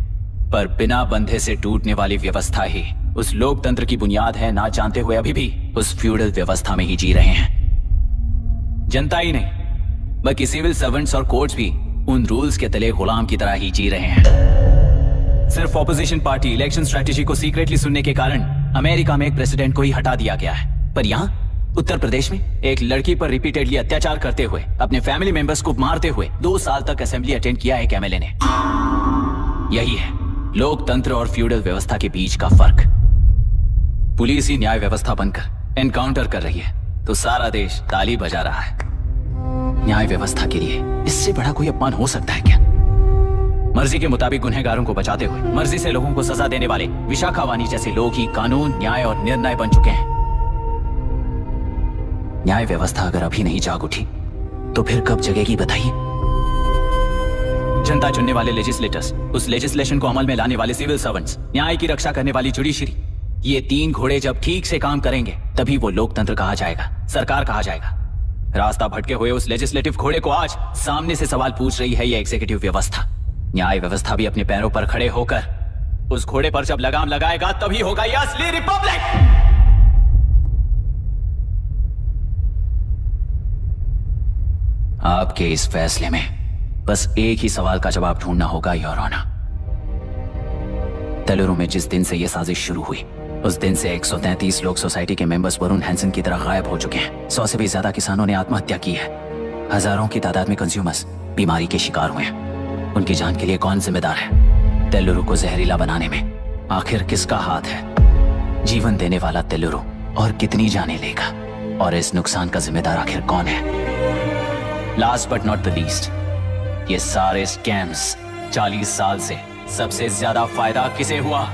पर बिना बंधे से टूटने वाली व्यवस्था ही उस लोकतंत्र की बुनियाद है, ना जानते हुए अभी भी उस फ्यूडल व्यवस्था में ही जी रहे हैं। जनता ही नहीं बल्कि सिविल सर्वेंट्स और कोर्ट्स भी उन रूल्स के तले गुलाम की तरह ही जी रहे हैं। सिर्फ ऑपोजिशन पार्टी इलेक्शन स्ट्रेटेजी को सीक्रेटली सुनने के कारण अमेरिका में एक प्रेसिडेंट को ही हटा दिया गया है, पर यहाँ उत्तर प्रदेश में एक लड़की पर रिपीटेडली अत्याचार करते हुए, अपने फैमिली मेंबर्स को मारते हुए 2 साल तक असेंबली अटेंड किया एक एमएलए ने। यही है लोकतंत्र और फ्यूडल व्यवस्था के बीच का फर्क। पुलिस ही न्याय व्यवस्था बनकर एनकाउंटर कर रही है तो सारा देश ताली बजा रहा है। न्याय व्यवस्था के लिए इससे बड़ा कोई अपमान हो सकता है क्या? मर्जी के मुताबिक गुनहगारों को बचाते हुए मर्जी से लोगों को सजा देने वाले विशाखा वानी जैसे लोग ही कानून, न्याय और निर्णय बन चुके हैं। न्याय व्यवस्था अगर अभी नहीं जाग उठी तो फिर कब जगेगी बताइए? जनता चुनने वाले लेजिस्लेटर्स, उस लेजिस्लेशन को अमल में लाने वाले सिविल सर्वेंट्स, न्याय की रक्षा करने वाली जुडिशरी, ये 3 घोड़े जब ठीक से काम करेंगे तभी वो लोकतंत्र कहा जाएगा, सरकार कहा जाएगा। रास्ता भटके हुए उस लेजिस्लेटिव घोड़े को आज सामने से सवाल पूछ रही है ये एग्जीक्यूटिव व्यवस्था। न्याय व्यवस्था भी अपने पैरों पर खड़े होकर उस घोड़े पर जब लगाम लगाएगा तभी होगा ये असली रिपब्लिक। आपके इस फैसले में बस एक ही सवाल का जवाब ढूंढना होगा योर ऑनर। तेलुरु में जिस दिन से यह साजिश शुरू हुई उस दिन से 133 लोग सोसाइटी के मेंबर्स वरुण हैंसन की तरह गायब हो चुके हैं। 100 से भी ज्यादा किसानों ने आत्महत्या की है। हजारों की तादाद में कंज्यूमर्स बीमारी के शिकार हुए हैं। उनकी जान के लिए कौन जिम्मेदार है? तेलुरु को जहरीला बनाने में आखिर किसका हाथ है? जीवन देने वाला तेलुरु और कितनी जाने लेगा? और इस नुकसान का जिम्मेदार आखिर कौन है? Last but not the least, ये सारे स्कैम्स 40 साल से सबसे ज्यादा फायदा किसे हुआ?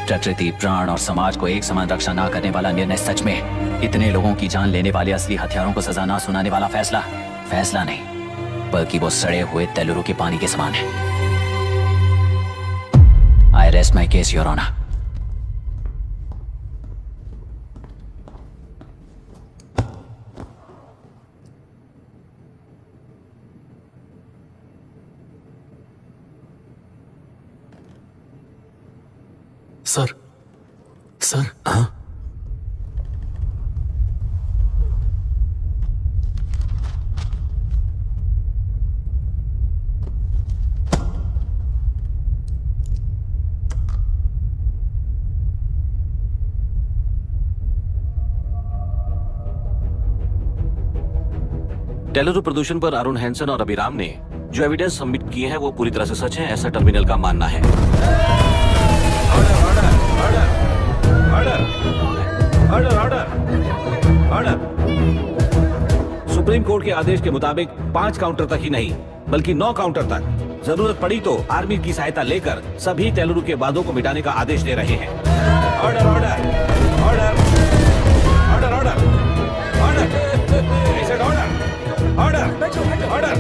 प्रकृति, प्राण और समाज को एक समान रक्षा ना करने वाला निर्णय, सच में इतने लोगों की जान लेने वाले असली हथियारों को सजा ना सुनाने वाला फैसला नहीं बल्कि वो सड़े हुए तेलुरु के पानी के समान है। I rest my case your honour. Sir हाँ? तेलुरु प्रदूषण पर अरुण हैंसन और अभिराम ने जो एविडेंस सबमिट किए हैं वो पूरी तरह से सच है, ऐसा टर्मिनल का मानना है। सुप्रीम कोर्ट के आदेश के मुताबिक 5 काउंटर तक ही नहीं बल्कि 9 काउंटर तक जरूरत पड़ी तो आर्मी की सहायता लेकर सभी तेलुरु के वादों को मिटाने का आदेश दे रहे हैं। Order order order order order order order.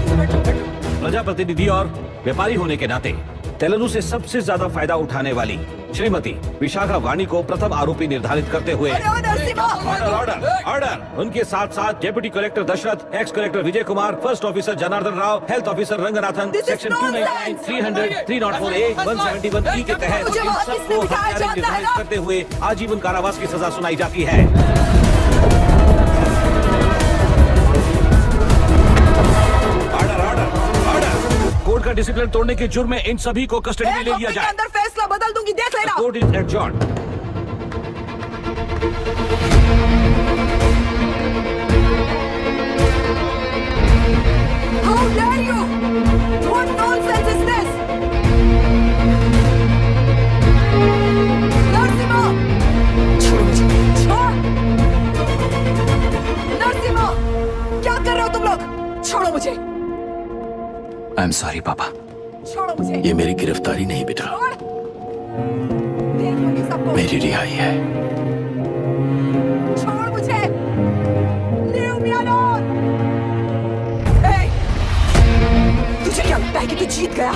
प्रजाप्रतिनिधि और व्यापारी होने के नाते तेलुरु से सबसे ज्यादा फायदा उठाने वाली श्रीमती विशाखा वाणी को प्रथम आरोपी निर्धारित करते हुए ऑर्डर ऑर्डर ऑर्डर। उनके साथ साथ deputy collector Dasharath, ex collector Vijay Kumar, first officer Janardhan Rao, health officer Ranganathan, section 299, 300, 304A, 171E के तहत इन सबको हत्यारे निर्धारित करते हुए आजीवन कारावास की सजा सुनाई जाती है। कोर्ट का डिसिप्लिन तोड़ने के जुर्म में इन सभी को कस्टडी में ले लिया जाए। अंदर फैसला बदल दूंगी, देख लेना। Court is adjourned. How dare you? What nonsense is this? Narasimha, छोड़ो मुझे। छोड़। नरसिम्हा, क्या कर रहे हो तुम लोग? छोड़ो मुझे। आई एम सॉरी पापा, छोड़ो मुझे। ये मेरी गिरफ्तारी नहीं बेटा, मेरी रिहाई है। छोड़ मुझे। Leave me alone। Hey! तुझे क्या लगता है कि तू जीत गया?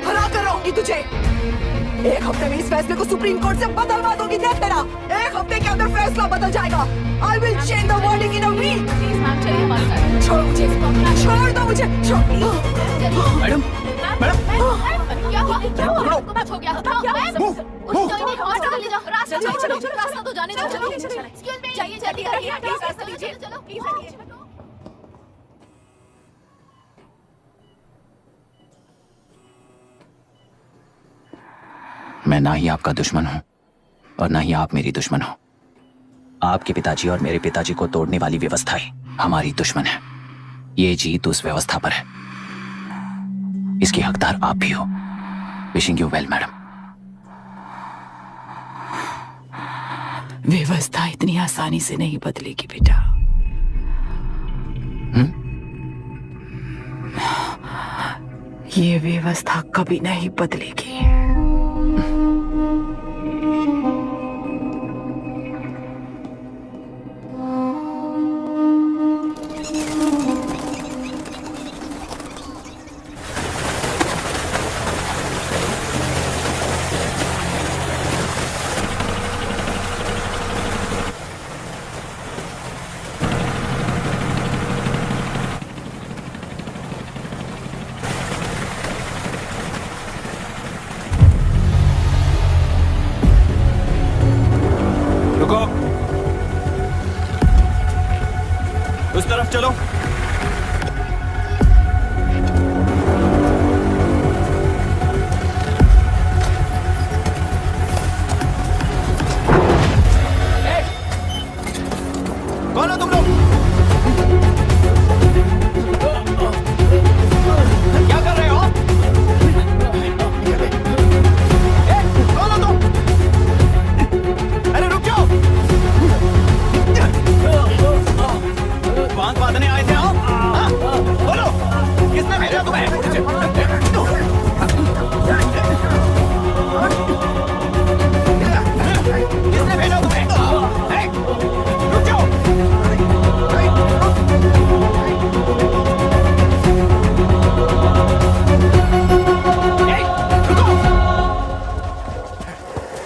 हरा कर रहूंगी तुझे। एक हफ्ते में इस फैसले को सुप्रीम कोर्ट से बदलवा दूंगी। देख तेरा, एक हफ्ते के अंदर फैसला बदल जाएगा। I will change the verdict in a week। Please ma'am चलिए हमारे साथ। छोड़ मुझे, छोड़ दो मुझे। मैडम, मैडम, क्या हुआ? क्या हुआ? कुछ हो गया? क्या हुआ? रास्ता तो जाने दो। चलो जाइए जल्दी करिए। प्लीज रास्ता दीजिए। चलो प्लीज हटिए। मैं ना ही आपका दुश्मन हूं और ना ही आप मेरी दुश्मन हो। आपके पिताजी और मेरे पिताजी को तोड़ने वाली व्यवस्थाएं हमारी दुश्मन है। ये जीत उस व्यवस्था पर है, इसकी हकदार आप भी हो। Wishing you well madam. व्यवस्था इतनी आसानी से नहीं बदलेगी बेटा। ये व्यवस्था कभी नहीं बदलेगी। उस तरफ चलो। कौन हो तुम लोग? क्या कर रहे हो? कौन हो तुम? अरे रुक जाओ। बांध बांधने आए थे आप? हाँ? बोलो, किसने भेजा तुम्हें? किसने भेजा तुम्हें? रुक जाओ।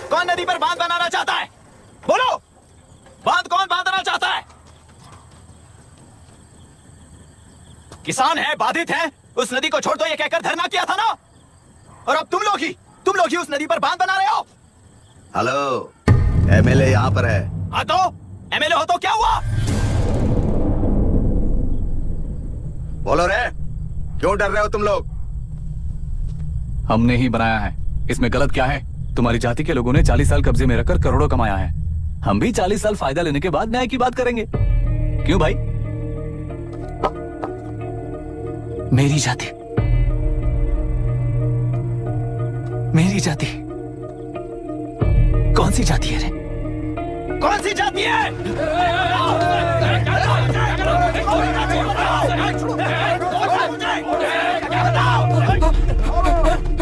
कौन नदी पर बांध बनाना चाहता है? बोलो, बांध कौन बांधना चाहता है? किसान है, बाधित है, उस नदी को छोड़ दो ये कहकर धरना किया था ना। और अब तुम लोग ही उस नदी पर बांध बना रहे हो। हेलो, एमएलए यहाँ पर है। हाँ तो एमएलए हो तो क्या हुआ? बोलो रे, क्यों डर रहे हो तुम लोग? हमने ही बनाया है, इसमें गलत क्या है? तुम्हारी जाति के लोगों ने 40 साल कब्जे में रखकर करोड़ों कमाया है। हम भी 40 साल फायदा लेने के बाद न्याय की बात करेंगे। क्यों भाई? मेरी जाति, मेरी जाति कौन सी जाति है रे? कौन सी जाति है?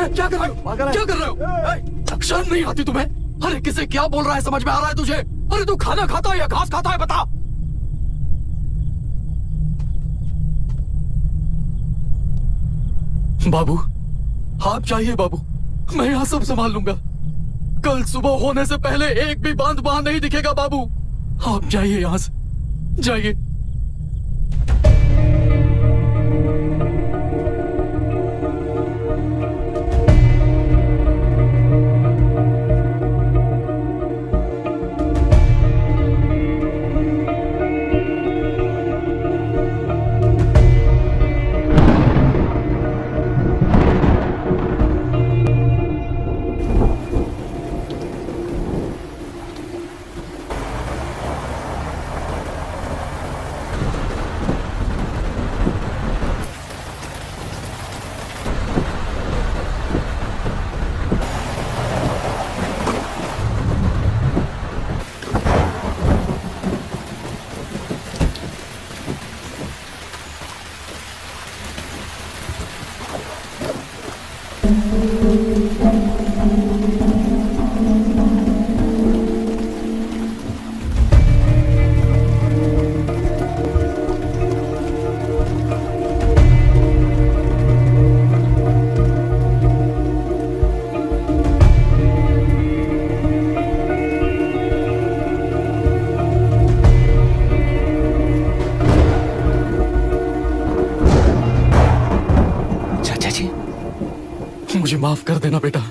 क्या कर रहे हो? क्या कर रहे हो? शर्म नहीं आती तुम्हें? अरे किसे क्या बोल रहा है, समझ में आ रहा है तुझे? अरे तू खाना खाता है या घास खाता है, बता। बाबू, आप चाहिए बाबू, मैं यहाँ सब संभाल लूंगा। कल सुबह होने से पहले एक भी बांध वहां नहीं दिखेगा बाबू। आप जाइए यहाँ से, जाइए। मुझे माफ कर देना बेटा।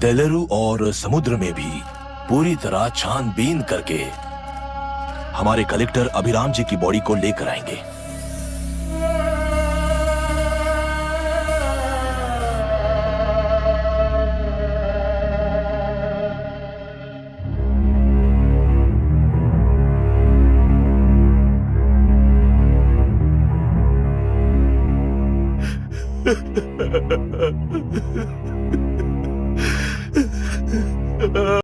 तेलुरु और समुद्र में भी पूरी तरह छानबीन करके हमारे कलेक्टर अभिराम जी की बॉडी को लेकर आएंगे।